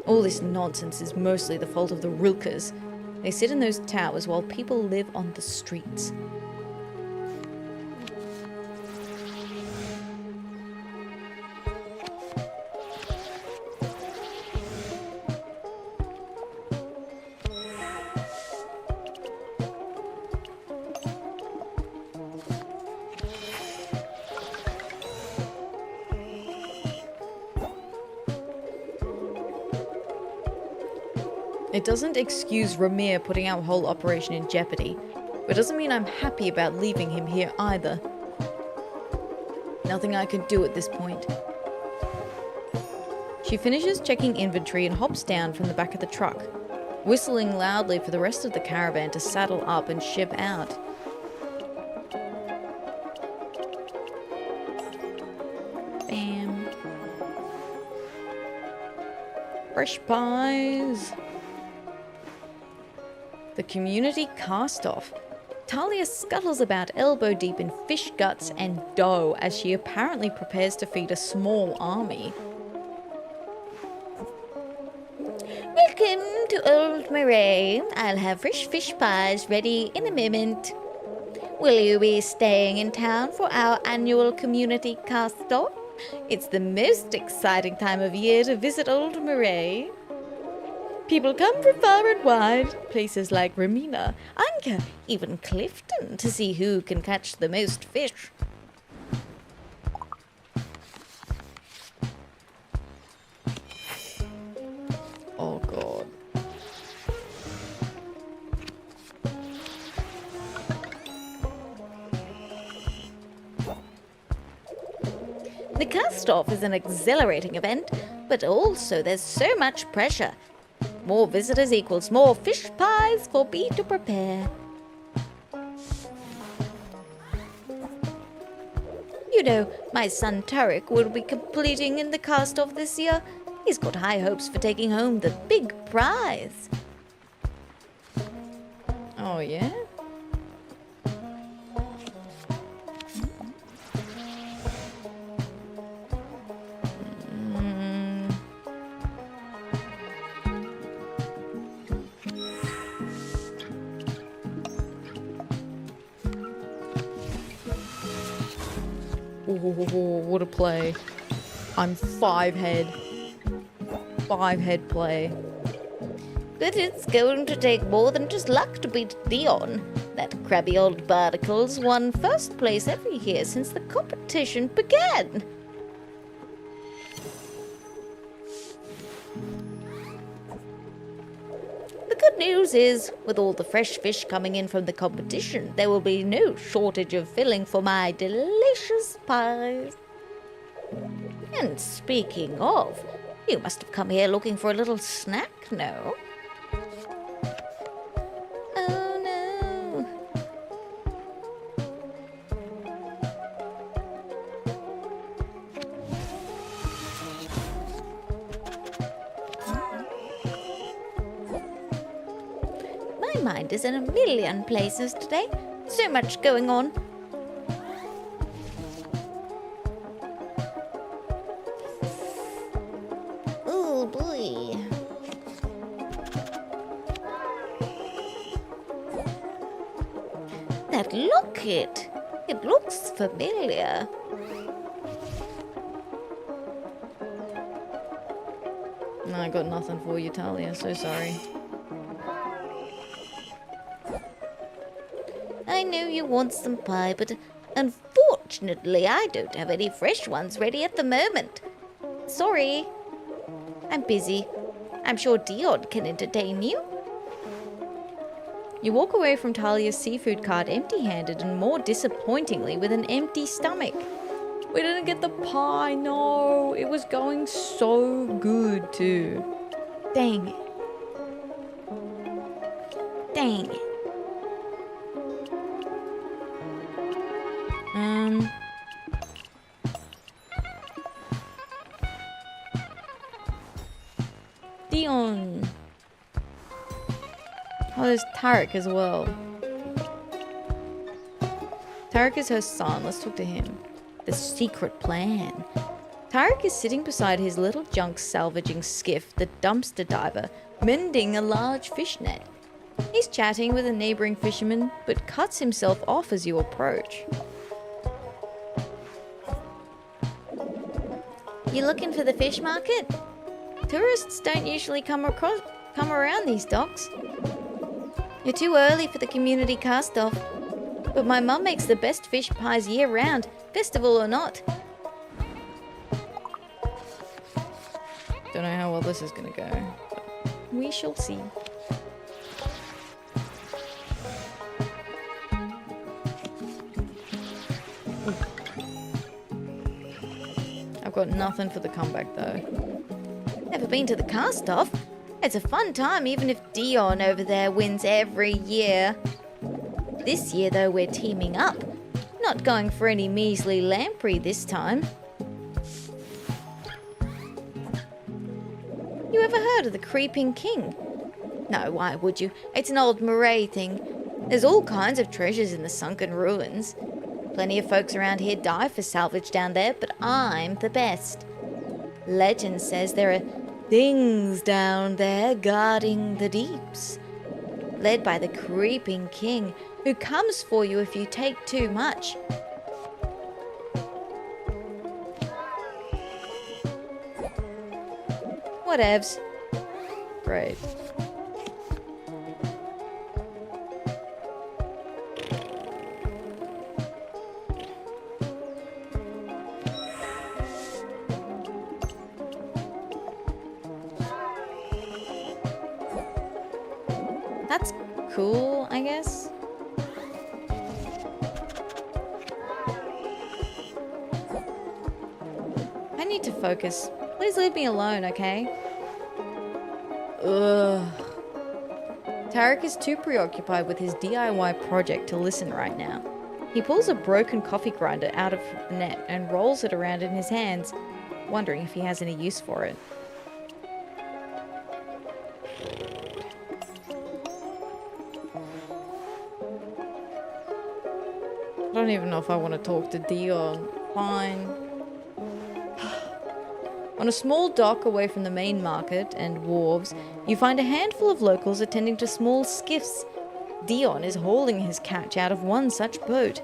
All this nonsense is mostly the fault of the Rilkes. They sit in those towers while people live on the streets. It doesn't excuse Ramir putting our whole operation in jeopardy, but doesn't mean I'm happy about leaving him here either. Nothing I could do at this point. She finishes checking inventory and hops down from the back of the truck. whistling loudly for the rest of the caravan to saddle up and ship out. Bam. Fresh pies. The community cast-off. Talia scuttles about elbow deep in fish guts and dough as she apparently prepares to feed a small army. Welcome to Old Murray. I'll have fresh fish pies ready in a moment. Will you be staying in town for our annual community cast-off? It's the most exciting time of year to visit Old Murray. People come from far and wide, places like Ramina, Anka, even Clifton, to see who can catch the most fish. Oh god. The cast-off is an exhilarating event, but also there's so much pressure. More visitors equals more fish pies for me to prepare. You know, my son Tarek will be completing in the cast-off this year. He's got high hopes for taking home the big prize. Oh yeah? Oh, what a play. I'm 5 head. 5 head play. But it's going to take more than just luck to beat Dion. That crabby old Bardicles won first place every year since the competition began. The good news is, with all the fresh fish coming in from the competition, there will be no shortage of filling for my delicious pies. And speaking of, you must have come here looking for a little snack, no? Oh no. My mind is in a million places today. So much going on. Oh boy. That locket. It looks familiar. No, I got nothing for you, Talia. So sorry. I know you want some pie, but unfortunately I don't have any fresh ones ready at the moment. Sorry. I'm busy. I'm sure Dion can entertain you. You walk away from Talia's seafood cart empty-handed and more disappointingly with an empty stomach. We didn't get the pie, no. It was going so good too. Dang it. Dang it. Dion. Oh, there's Tarek as well. Tarek is her son. Let's talk to him. The secret plan. Tarek is sitting beside his little junk salvaging skiff, the dumpster diver, mending a large fish net. He's chatting with a neighboring fisherman, but cuts himself off as you approach. You looking for the fish market? Tourists don't usually come around these docks. You're too early for the community cast-off. But my mum makes the best fish pies year-round, festival or not. Don't know how well this is gonna go. We shall see. I've got nothing for the comeback though. Never been to the cast-off? It's a fun time even if Dion over there wins every year. This year though, we're teaming up. Not going for any measly lamprey this time. You ever heard of the Creeping King? No, why would you? It's an old Murray thing. There's all kinds of treasures in the sunken ruins. Plenty of folks around here die for salvage down there, but I'm the best. Legend says there are things down there guarding the deeps, led by the Creeping King, who comes for you if you take too much. Whatevs. Great. That's cool, I guess. I need to focus. Please leave me alone, okay? Ugh. Tarek is too preoccupied with his DIY project to listen right now. He pulls a broken coffee grinder out of the net and rolls it around in his hands, wondering if he has any use for it. I don't even know if I want to talk to Dion. Fine. On a small dock away from the main market and wharves, you find a handful of locals attending to small skiffs. Dion is hauling his catch out of one such boat.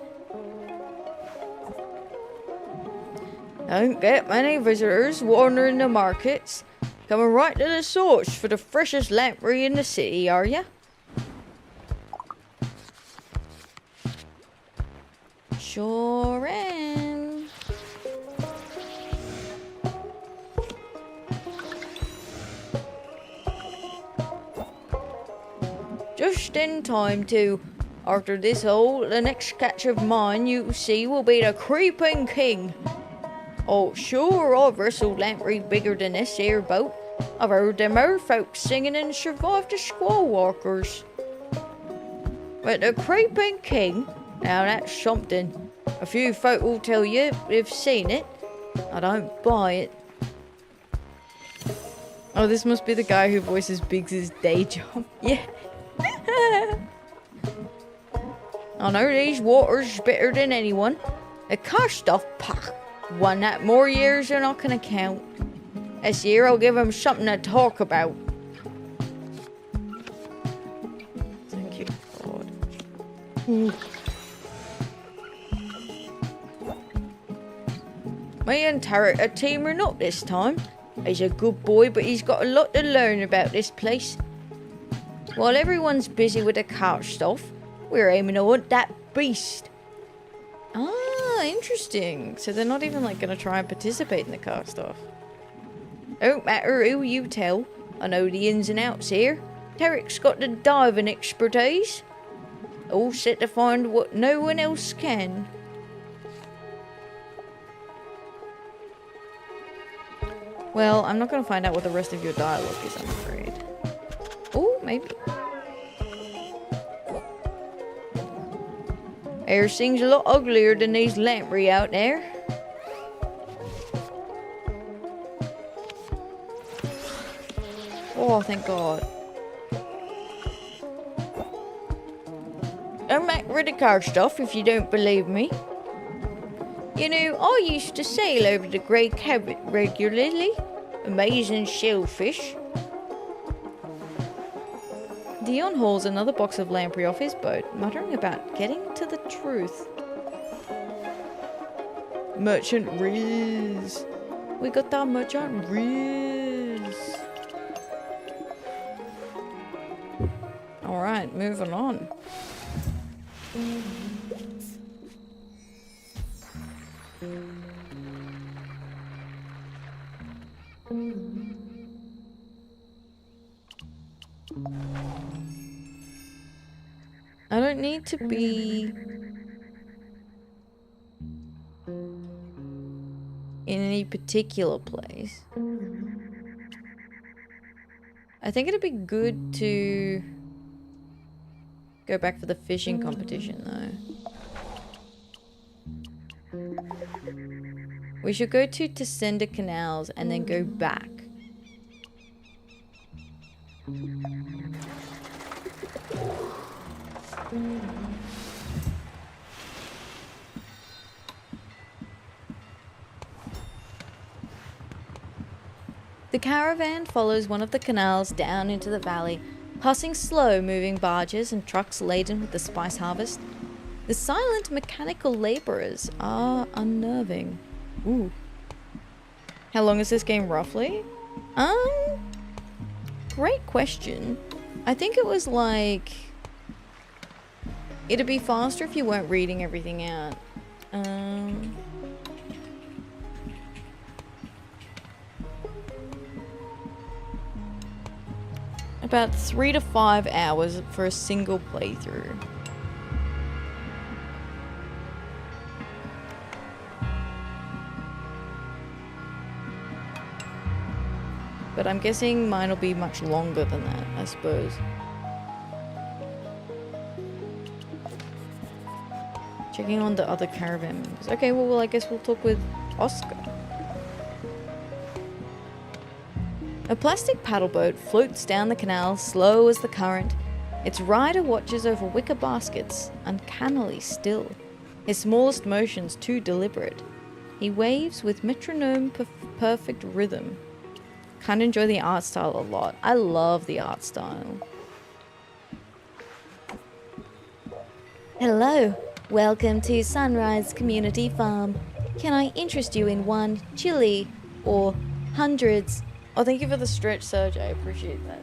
Don't get many visitors wandering the markets. Coming right to the source for the freshest lamprey in the city, are ya? Sure am. Just in time too. After this hole, the next catch of mine you see will be the Creeping King. Oh, sure, I've wrestled lamprey bigger than this here boat. I've heard them merfolks singing and survived the squall walkers. But the Creeping King, now that's something. A few folk will tell you they've seen it. I don't buy it. Oh, this must be the guy who voices Biggs' day job. Yeah. I know these waters better than anyone. The cast off pack won that more years than I can account. This year I'll give him something to talk about. Thank you, God. Me and Tarek are teaming up this time. He's a good boy, but he's got a lot to learn about this place. While everyone's busy with the cast off, we're aiming to hunt that beast. Ah, interesting. So they're not even like gonna try and participate in the cast off. Don't matter who you tell. I know the ins and outs here. Tarek's got the diving expertise. All set to find what no one else can. Well, I'm not gonna find out what the rest of your dialogue is, I'm afraid. Oh, maybe. Everything's a lot uglier than these lamprey out there. Oh, thank God. Don't make rid of car stuff if you don't believe me. You know, I used to sail over the Grey Cabot regularly. Amazing shellfish. Dion hauls another box of lamprey off his boat, muttering about getting to the truth. Merchant Riz. We got that Merchant Riz. Alright, moving on. I don't need to be in any particular place. I think it'd be good to go back for the fishing competition, though. We should go to Tsenda Canals and then go back. The caravan follows one of the canals down into the valley, passing slow-moving barges and trucks laden with the spice harvest. The silent mechanical laborers are unnerving. Ooh. How long is this game roughly? Great question. I think it was like... It'd be faster if you weren't reading everything out. About 3 to 5 hours for a single playthrough. But I'm guessing mine will be much longer than that, I suppose. Checking on the other caravan members. Okay, well, I guess we'll talk with Oscar. A plastic paddle boat floats down the canal, slow as the current. Its rider watches over wicker baskets, uncannily still, his smallest motions too deliberate. He waves with metronome perfect rhythm. Kind of enjoy the art style a lot. I love the art style. Hello, welcome to Sunrise Community Farm. Can I interest you in one chili or hundreds? Oh, thank you for the stretch, Serge. I appreciate that.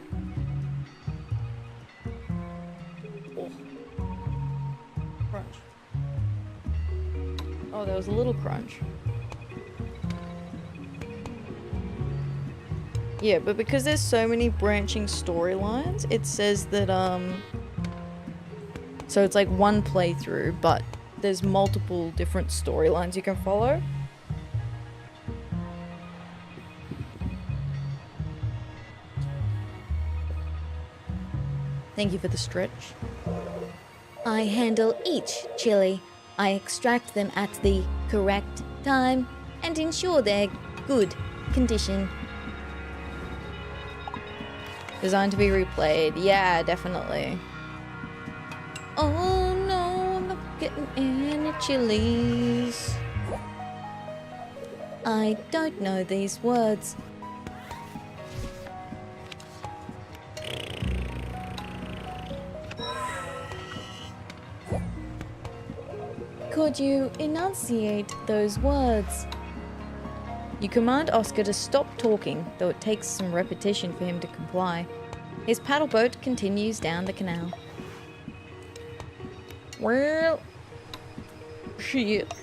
Oh. Crunch. Oh, there was a little crunch. Yeah, but because there's so many branching storylines, it says that, so it's like one playthrough, but there's multiple different storylines you can follow. Thank you for the stretch. I handle each chili. I extract them at the correct time and ensure they're good condition. Designed to be replayed. Yeah, definitely. Oh no, I'm not getting any chilies. I don't know these words. Could you enunciate those words? You command Oscar to stop talking, though it takes some repetition for him to comply. His paddle boat continues down the canal. Well, shit.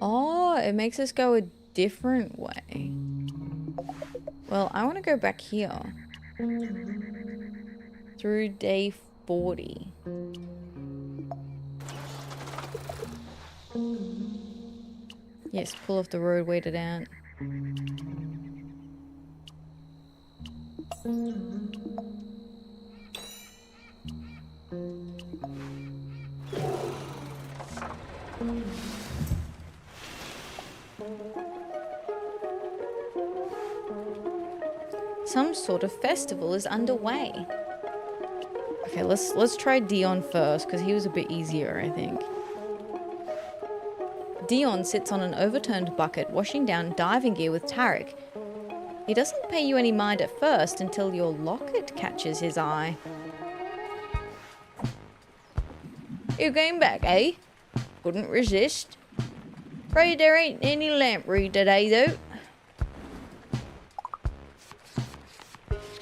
Oh, it makes us go a different way. Well, I want to go back here. Through day 40. Yes, pull off the road, wait it out. Some sort of festival is underway. Okay, let's try Dion first, because he was a bit easier, I think. Dion sits on an overturned bucket, washing down diving gear with Tarek. He doesn't pay you any mind at first until your locket catches his eye. You came back, eh? Couldn't resist. Afraid there ain't any lamprey today, though.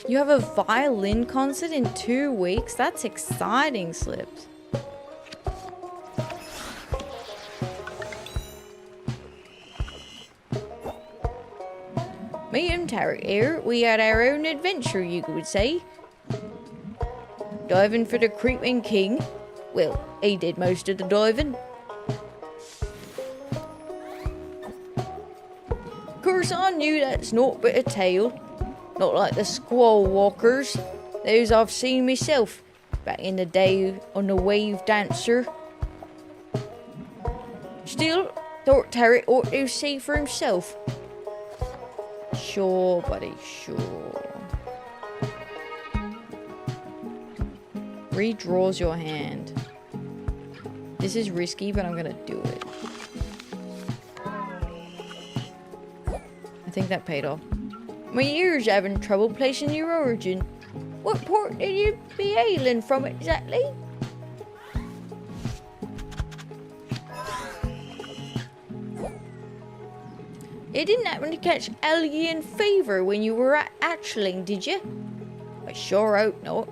You have a violin concert in 2 weeks? That's exciting, Slips. Me and Tarek here, we had our own adventure, you could say. Diving for the Creeping King. Well, he did most of the diving. Of course, I knew that's naught but a tale. Not like the squall walkers, those I've seen myself back in the day on the Wave Dancer. Still, thought Tarek ought to see for himself. Sure, buddy, sure. Redraws your hand. This is risky, but I'm gonna do it. I think that paid off. My ear's having trouble placing your origin. What port did you be hailing from exactly? You didn't happen to catch alien fever when you were at Hatchling, did you? I sure hope not.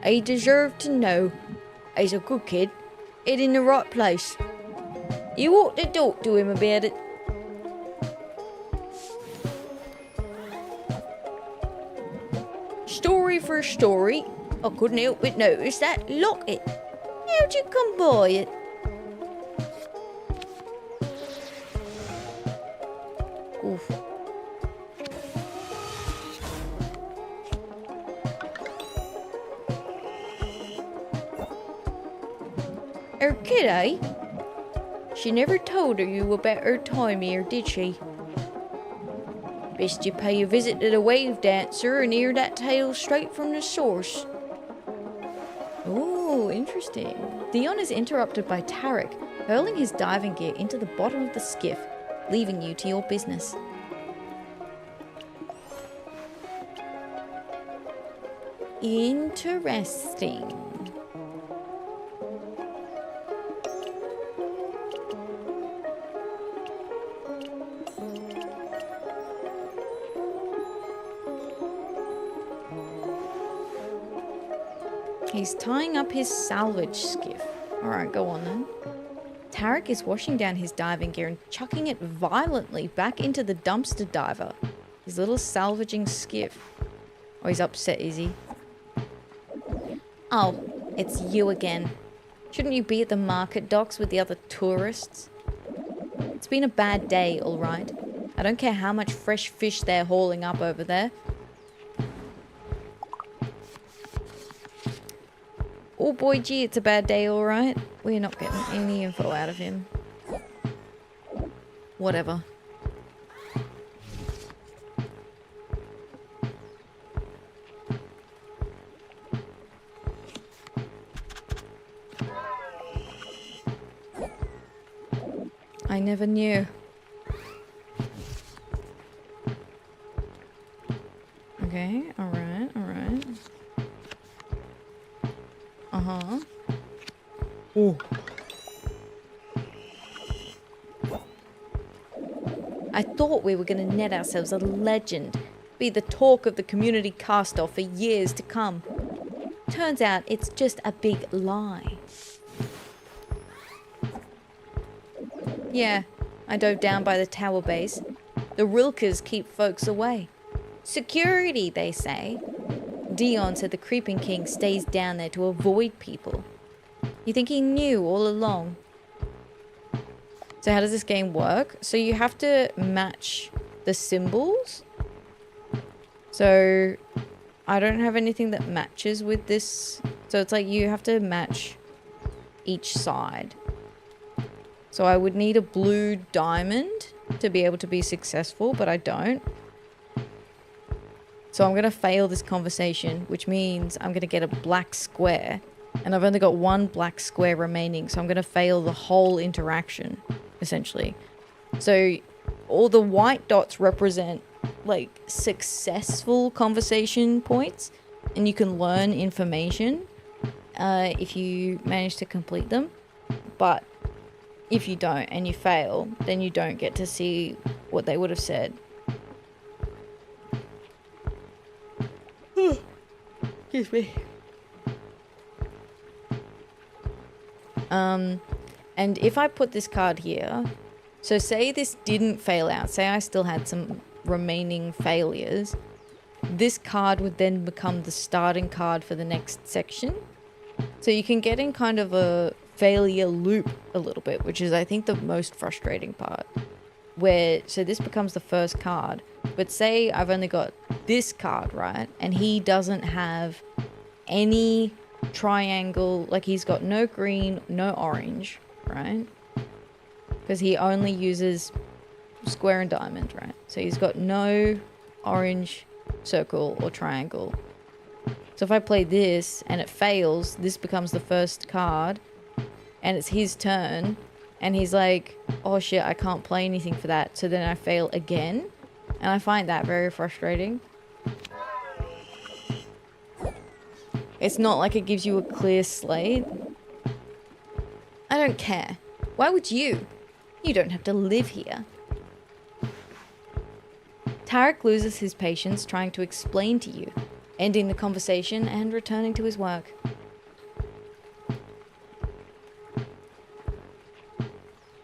I deserve to know. He's a good kid. He's in the right place. You ought to talk to him about it. Story for story, I couldn't help but notice that locket. How'd you come by it? Oof. Her kid, eh? She never told her you about her time here, did she? Best you pay a visit to the Wave Dancer and hear that tale straight from the source. Ooh, interesting. Dion is interrupted by Tarek, hurling his diving gear into the bottom of the skiff, leaving you to your business. Interesting. He's tying up his salvage skiff. Alright, go on then. Tarek is washing down his diving gear and chucking it violently back into the dumpster diver. His little salvaging skiff. Oh, he's upset, is he? Oh, it's you again. Shouldn't you be at the market docks with the other tourists? It's been a bad day, alright. I don't care how much fresh fish they're hauling up over there. Oh boy, gee, it's a bad day, alright. We're not getting any info out of him. Whatever. I never knew. Okay, alright, alright. Uh-huh. Oh. I thought we were going to net ourselves a legend, be the talk of the community cast-off for years to come. Turns out it's just a big lie. Yeah, I dove down by the tower base. The Rilkers keep folks away. Security, they say. Dion said the Creeping King stays down there to avoid people. You think he knew all along? So how does this game work? So you have to match the symbols. So I don't have anything that matches with this. So it's like you have to match each side. So I would need a blue diamond to be able to be successful, but I don't. So I'm going to fail this conversation, which means I'm going to get a black square. And I've only got one black square remaining, so I'm going to fail the whole interaction, essentially. So all the white dots represent, like, successful conversation points. And you can learn information if you manage to complete them. But if you don't and you fail, then you don't get to see what they would have said. Excuse me. And if I put this card here, so say this didn't fail out, say I still had some remaining failures, this card would then become the starting card for the next section. So you can get in kind of a failure loop a little bit, which is I think the most frustrating part. Where, so this becomes the first card, but say I've only got this card, right? And he doesn't have any triangle, like he's got no green, no orange, right? Because he only uses square and diamond, right? So he's got no orange, circle, or triangle. So if I play this and it fails, this becomes the first card and it's his turn and he's like, oh shit, I can't play anything for that. So then I fail again and I find that very frustrating. It's not like it gives you a clear slate. I don't care. Why would you? You don't have to live here. Tarek loses his patience trying to explain to you, ending the conversation and returning to his work.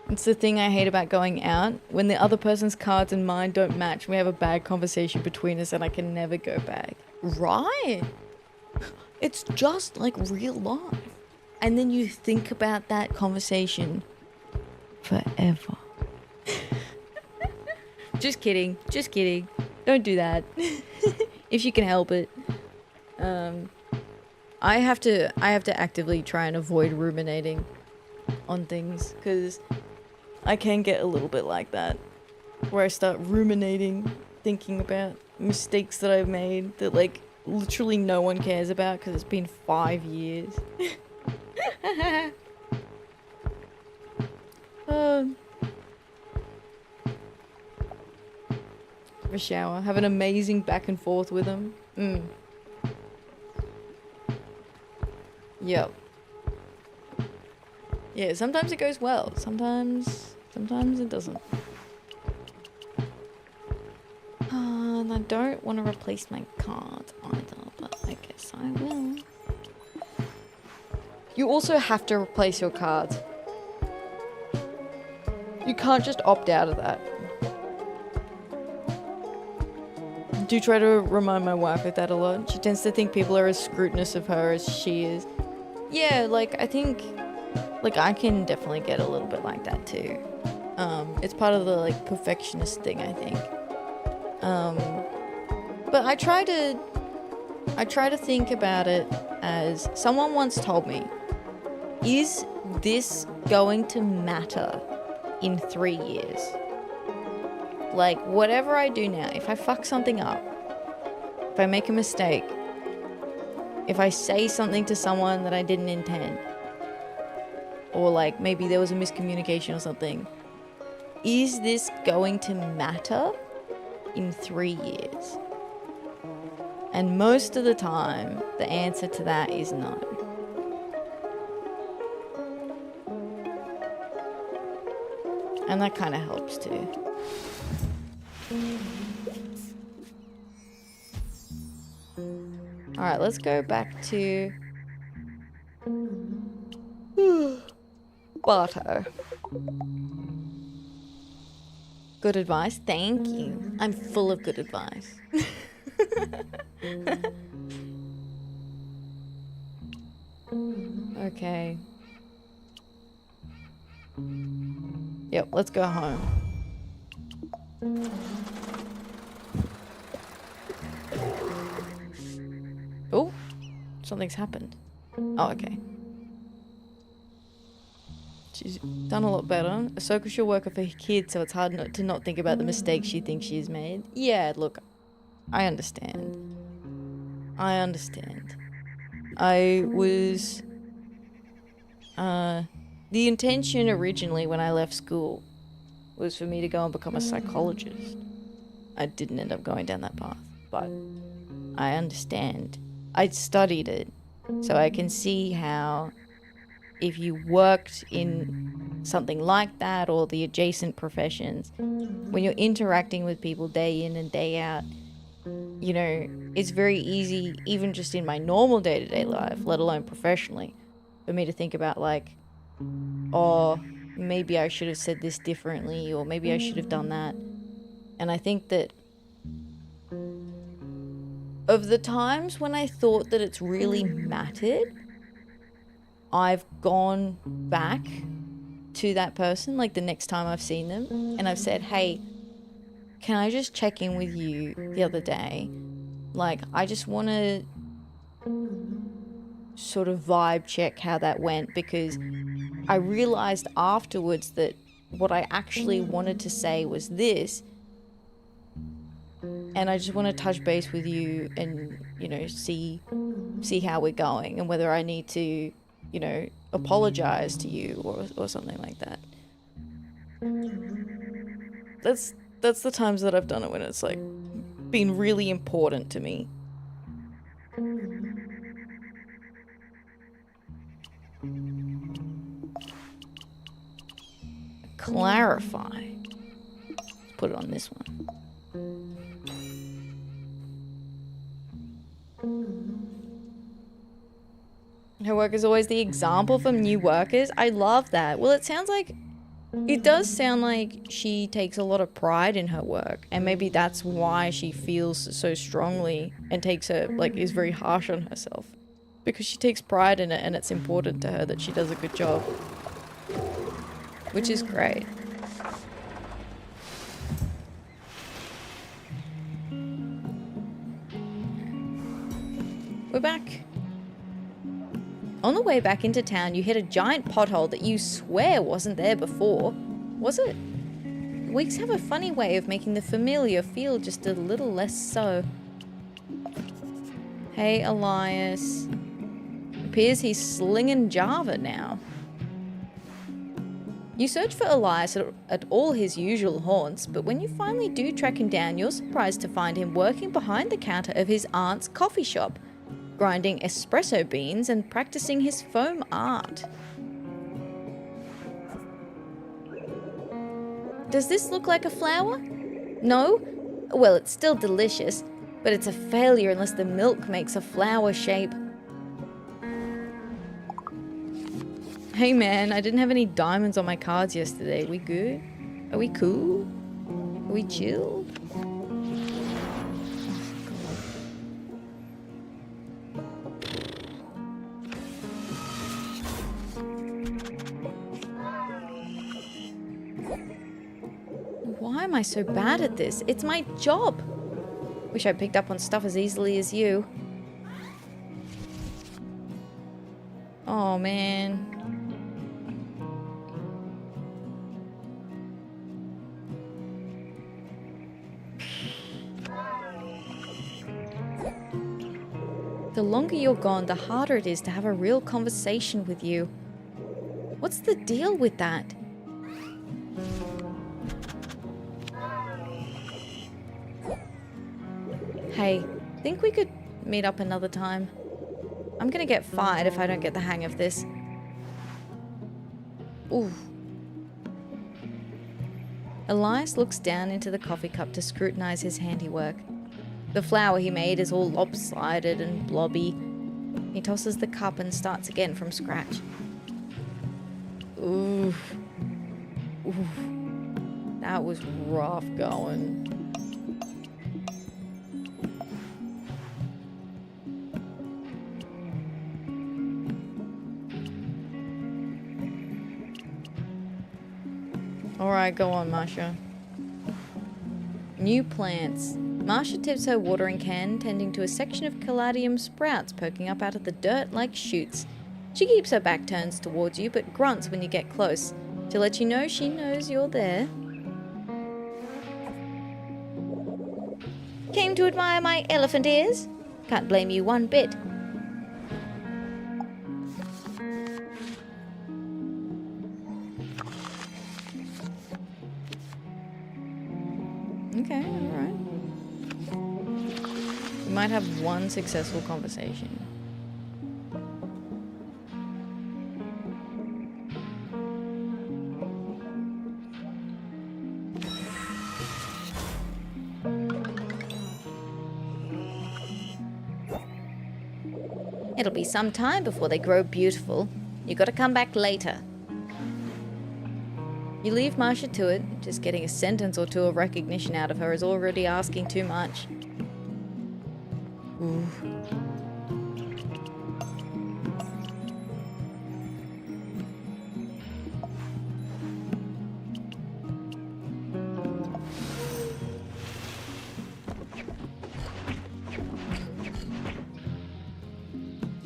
It's the thing I hate about going out, when the other person's cards and mine don't match, we have a bad conversation between us and I can never go back. Right? It's just like real life. And then you think about that conversation forever. Just kidding. Just kidding. Don't do that. If you can help it. I have to actively try and avoid ruminating on things, because I can get a little bit like that, where I start ruminating, thinking about mistakes that I've made that like literally no one cares about because it's been 5 years. Have a shower, have an amazing back and forth with him. Yep. Yeah, sometimes it goes well, sometimes it doesn't. And I don't want to replace my card either, but I guess I will. You also have to replace your cards. You can't just opt out of that. I do try to remind my wife of that a lot. She tends to think people are as scrutinous of her as she is. Yeah, like, I think, like, I can definitely get a little bit like that too. It's part of the, like, perfectionist thing, I think. But I try to think about it as, someone once told me, is this going to matter in 3 years? Like, whatever I do now, if I fuck something up, if I make a mistake, if I say something to someone that I didn't intend, or like maybe there was a miscommunication or something, is this going to matter in 3 years? And most of the time, the answer to that is no. And that kind of helps too. Alright, let's go back to Barto. Good advice, thank you. I'm full of good advice. Okay. Yep, let's go home. Oh, something's happened. Oh, okay. She's done a lot better. Ahsoka should work for her kids, so it's hard to not think about the mistakes she thinks she's made. Yeah, look, I understand. I understand. I was... the intention originally when I left school was for me to go and become a psychologist. I didn't end up going down that path, but I understand. I studied it, so I can see how if you worked in something like that or the adjacent professions, when you're interacting with people day in and day out, you know, it's very easy, even just in my normal day-to-day life, let alone professionally, for me to think about like, oh, maybe I should have said this differently, or maybe I should have done that. And I think that of the times when I thought that it's really mattered, I've gone back to that person, like the next time I've seen them, and I've said, hey, can I just check in with you the other day? Like, I just want to sort of vibe check how that went, because I realized afterwards that what I actually wanted to say was this, and I just want to touch base with you and, you know, see how we're going and whether I need to, you know, apologize to you or something like that. That's the times that I've done it, when it's like been really important to me. Clarify. Let's put it on this one. Her work is always the example for new workers. I love that. Well, it does sound like she takes a lot of pride in her work, and maybe that's why she feels so strongly and is very harsh on herself, because she takes pride in it and it's important to her that she does a good job, which is great. We're back. On the way back into town, you hit a giant pothole that you swear wasn't there before. Was it? Weeks have a funny way of making the familiar feel just a little less so. Hey, Elias. Appears he's slinging Java now. You search for Elias at all his usual haunts, but when you finally do track him down, you're surprised to find him working behind the counter of his aunt's coffee shop, grinding espresso beans and practicing his foam art. Does this look like a flower? No? Well, it's still delicious, but it's a failure unless the milk makes a flower shape. Hey man, I didn't have any diamonds on my cards yesterday. We good? Are we cool? Are we chill? Why am I so bad at this? It's my job. Wish I picked up on stuff as easily as you. Oh man. The longer you're gone, the harder it is to have a real conversation with you. What's the deal with that? Hey, think we could meet up another time? I'm gonna get fired if I don't get the hang of this. Ooh. Elias looks down into the coffee cup to scrutinize his handiwork. The flower he made is all lopsided and blobby. He tosses the cup and starts again from scratch. Ooh. Ooh. That was rough going. Alright, go on, Masha. New plants. Masha tips her watering can, tending to a section of caladium sprouts poking up out of the dirt like shoots. She keeps her back turned towards you, but grunts when you get close, to let you know she knows you're there. Came to admire my elephant ears? Can't blame you one bit. Okay, alright. We might have one successful conversation. It'll be some time before they grow beautiful. You gotta come back later. You leave Marcia to it. Just getting a sentence or two of recognition out of her is already asking too much. Ooh.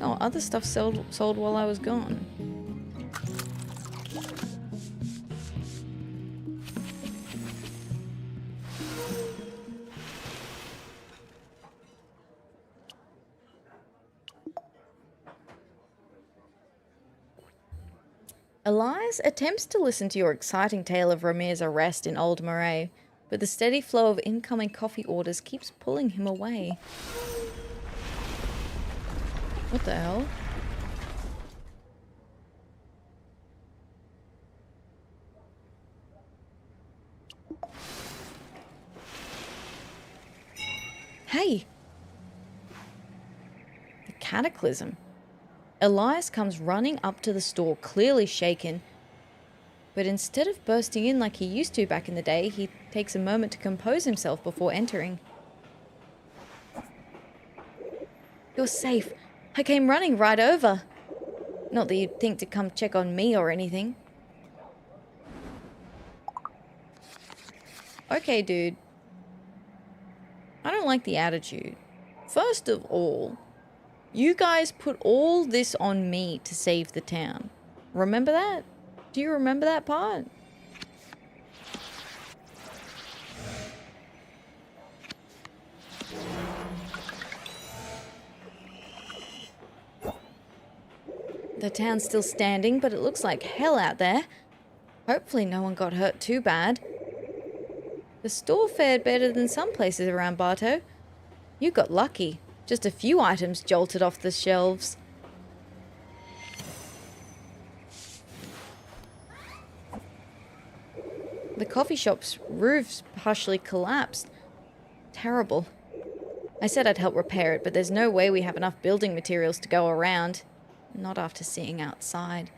Oh, other stuff sold while I was gone. Elias attempts to listen to your exciting tale of Ramir's arrest in Old Marais, but the steady flow of incoming coffee orders keeps pulling him away. What the hell? Hey! The cataclysm. Elias comes running up to the store, clearly shaken. But instead of bursting in like he used to back in the day, he takes a moment to compose himself before entering. You're safe. I came running right over. Not that you'd think to come check on me or anything. Okay, dude. I don't like the attitude. First of all, you guys put all this on me to save the town. Remember that? Do you remember that part? The town's still standing, but it looks like hell out there. Hopefully no one got hurt too bad. The store fared better than some places around Bartow. You got lucky. Just a few items jolted off the shelves. The coffee shop's roof's partially collapsed. Terrible. I said I'd help repair it, but there's no way we have enough building materials to go around. Not after seeing outside.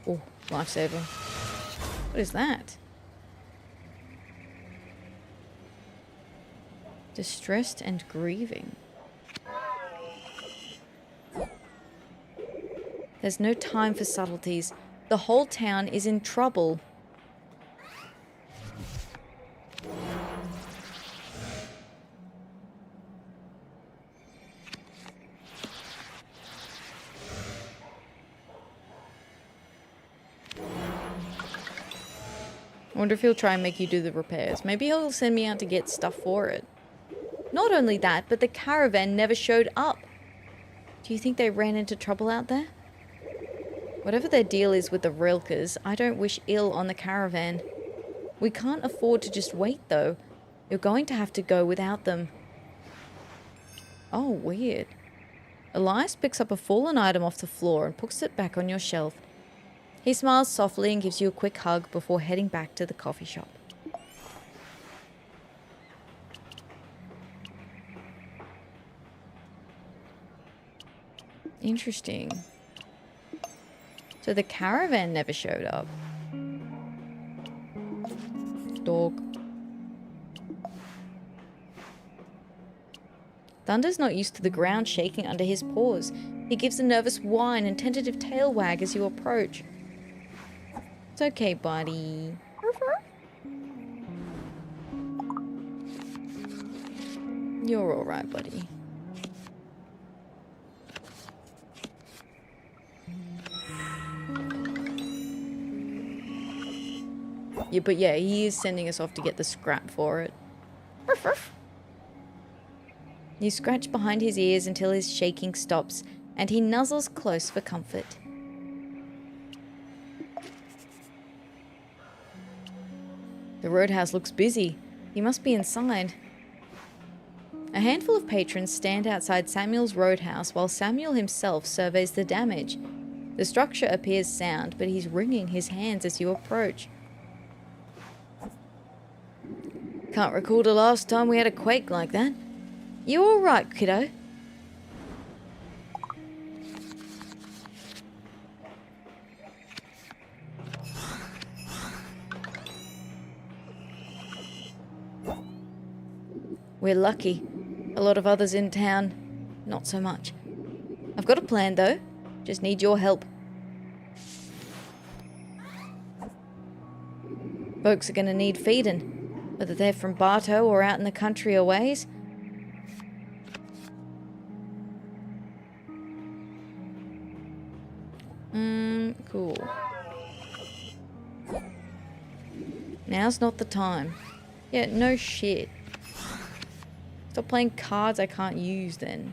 Oh, lifesaver. What is that? Distressed and grieving. There's no time for subtleties. The whole town is in trouble. I wonder if he'll try and make you do the repairs. Maybe he'll send me out to get stuff for it. Not only that, but the caravan never showed up. Do you think they ran into trouble out there? Whatever their deal is with the Rilkers, I don't wish ill on the caravan. We can't afford to just wait, though. You're going to have to go without them. Oh, weird. Elias picks up a fallen item off the floor and puts it back on your shelf. He smiles softly and gives you a quick hug before heading back to the coffee shop. Interesting. So the caravan never showed up. Dog. Thunder's not used to the ground shaking under his paws. He gives a nervous whine and tentative tail wag as you approach. It's okay, buddy. You're alright, buddy. Yeah, but yeah, he is sending us off to get the scrap for it. You scratch behind his ears until his shaking stops, and he nuzzles close for comfort. The roadhouse looks busy. He must be inside. A handful of patrons stand outside Samuel's roadhouse while Samuel himself surveys the damage. The structure appears sound, but he's wringing his hands as you approach. Can't recall the last time we had a quake like that. You all right, kiddo? We're lucky. A lot of others in town, not so much. I've got a plan though. Just need your help. Folks are gonna need feeding, whether they're from Bartow or out in the country a ways. Cool. Now's not the time. Yeah, no shit. Stop playing cards I can't use then.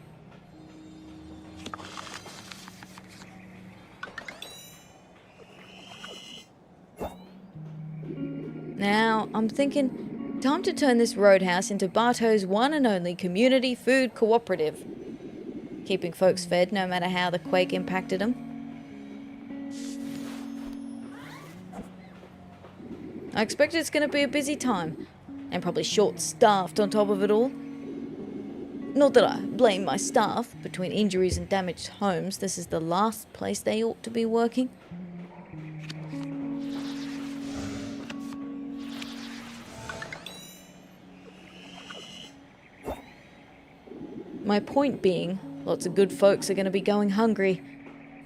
Now, I'm thinking, time to turn this roadhouse into Bartow's one and only community food cooperative. Keeping folks fed no matter how the quake impacted them. I expect it's going to be a busy time, and probably short-staffed on top of it all. Not that I blame my staff. Between injuries and damaged homes, this is the last place they ought to be working. My point being, lots of good folks are going to be going hungry.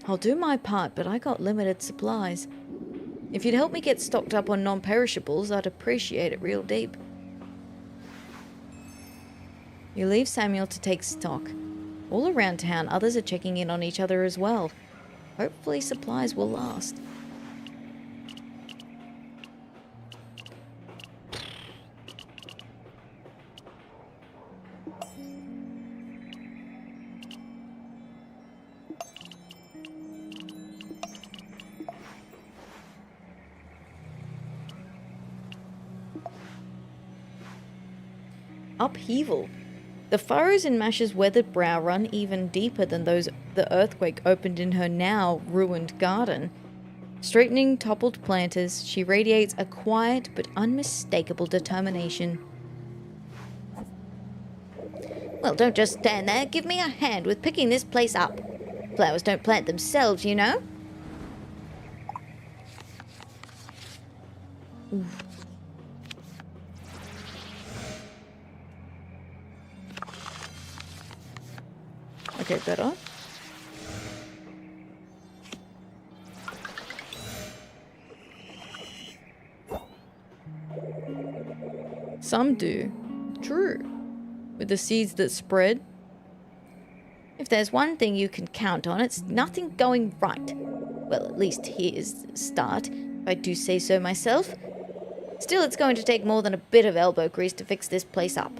I'll do my part, but I got limited supplies. If you'd help me get stocked up on non-perishables, I'd appreciate it real deep. You leave Samuel to take stock. All around town, others are checking in on each other as well. Hopefully supplies will last. Upheaval. The furrows in Mash's weathered brow run even deeper than those the earthquake opened in her now ruined garden. Straightening toppled planters, she radiates a quiet but unmistakable determination. Well, don't just stand there. Give me a hand with picking this place up. Flowers don't plant themselves, you know. Oof. Okay, better. Some do. True. With the seeds that spread. If there's one thing you can count on, it's nothing going right. Well, at least here's the start, if I do say so myself. Still, it's going to take more than a bit of elbow grease to fix this place up.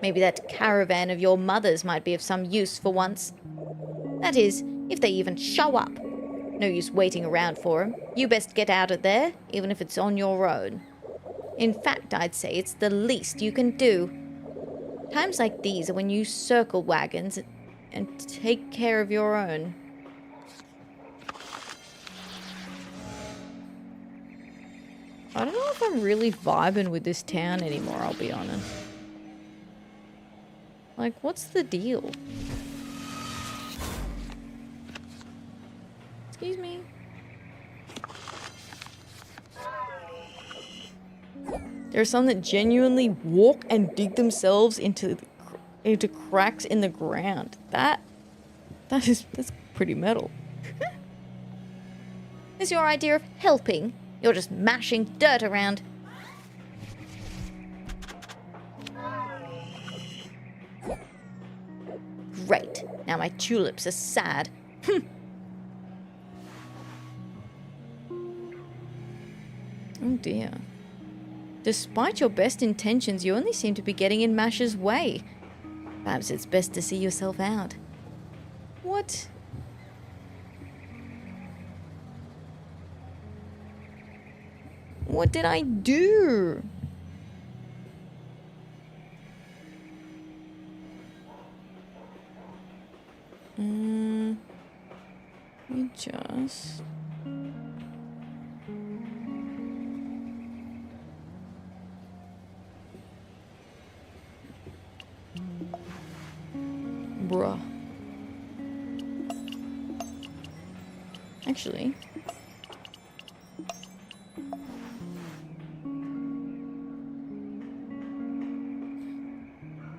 Maybe that caravan of your mother's might be of some use for once. That is, if they even show up. No use waiting around for 'em. You best get out of there, even if it's on your own. In fact, I'd say it's the least you can do. Times like these are when you circle wagons and take care of your own. I don't know if I'm really vibing with this town anymore, I'll be honest. Like, what's the deal? Excuse me. There are some that genuinely walk and dig themselves into cracks in the ground. That's pretty metal. Is your idea of helping? You're just mashing dirt around. Great. Now my tulips are sad. Oh dear. Despite your best intentions, you only seem to be getting in Mash's way. Perhaps it's best to see yourself out. What? What did I do? Let me just... Bruh. Actually...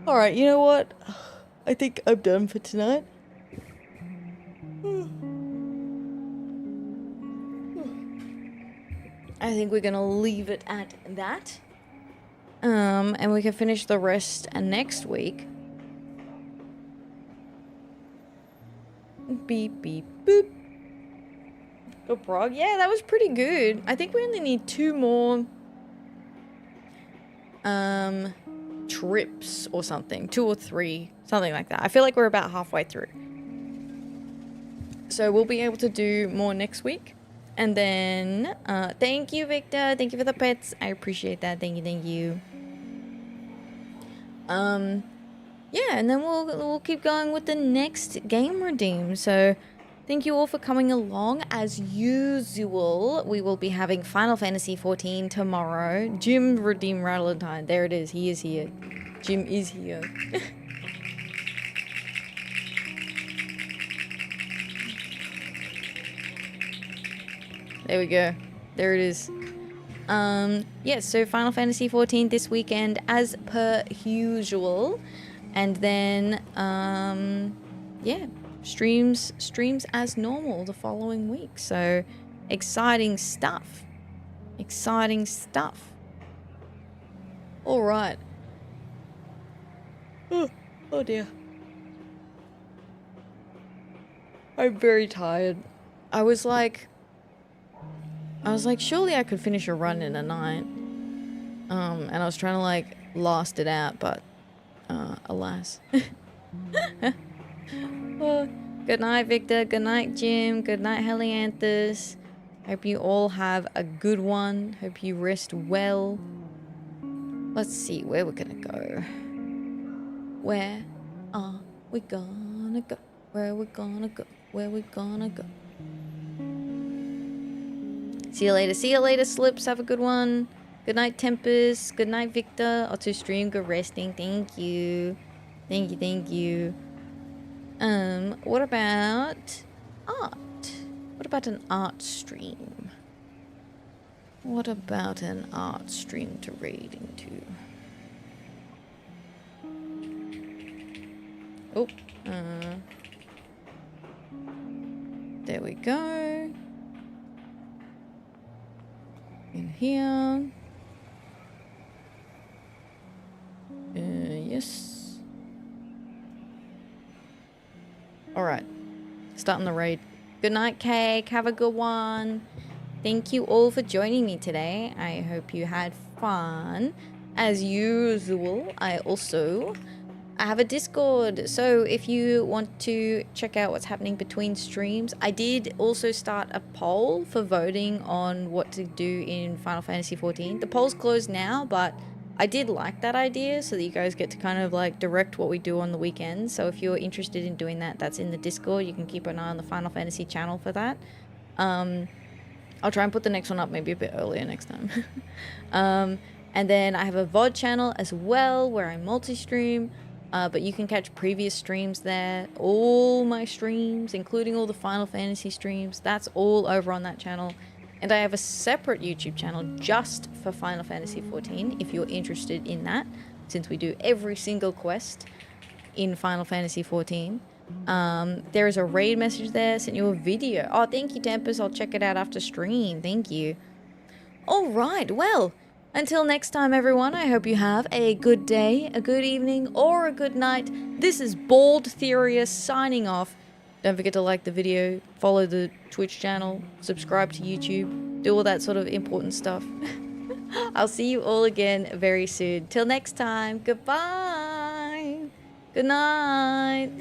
Alright, you know what? I think I'm done for tonight. I think we're gonna leave it at that. And we can finish the rest next week. Beep, beep, boop. Go Prague. Yeah, that was pretty good. I think we only need 2 more trips or something. 2 or 3, something like that. I feel like we're about halfway through. So we'll be able to do more next week. And then, thank you, Victor. Thank you for the pets. I appreciate that. Thank you, thank you. Yeah, and then we'll keep going with the next game redeem. So thank you all for coming along. As usual, we will be having Final Fantasy XIV tomorrow. Jim redeem Valentine. There it is. He is here. Jim is here. There we go. There it is. Yeah, so Final Fantasy XIV this weekend as per usual. And then, yeah, streams as normal the following week. So, exciting stuff. Exciting stuff. All right. Oh dear. I'm very tired. I was like, surely I could finish a run in a night. And I was trying to like last it out, but alas. Oh, good night, Victor. Good night, Jim. Good night, Helianthus. Hope you all have a good one. Hope you rest well. Let's see where we're gonna go. Where are we gonna go? Where we gonna go? Where we gonna go? See you later, Slips. Have a good one. Good night, Tempest. Good night, Victor. Or to stream, good resting. Thank you. Thank you, thank you. What about art? What about an art stream? What about an art stream to raid into? Oh, there we go. In here. Yes. Alright. Starting the raid. Good night, Cake. Have a good one. Thank you all for joining me today. I hope you had fun. As usual, I have a Discord. So if you want to check out what's happening between streams, I did also start a poll for voting on what to do in Final Fantasy XIV. The poll's closed now, but I did like that idea so that you guys get to kind of like direct what we do on the weekends. So if you're interested in doing that, that's in the Discord. You can keep an eye on the Final Fantasy channel for that. I'll try and put the next one up maybe a bit earlier next time. And then I have a VOD channel as well where I multi-stream. But you can catch previous streams there. All my streams, including all the Final Fantasy streams, that's all over on that channel. And I have a separate YouTube channel just for Final Fantasy XIV, if you're interested in that, since we do every single quest in Final Fantasy XIV. There is a raid message there, sent you a video. Oh, thank you, Tempest. I'll check it out after stream. Thank you. All right, well, until next time, everyone, I hope you have a good day, a good evening, or a good night. This is Bald Atheria signing off. Don't forget to like the video, follow the Twitch channel, subscribe to YouTube, do all that sort of important stuff. I'll see you all again very soon. Till next time, goodbye. Good night.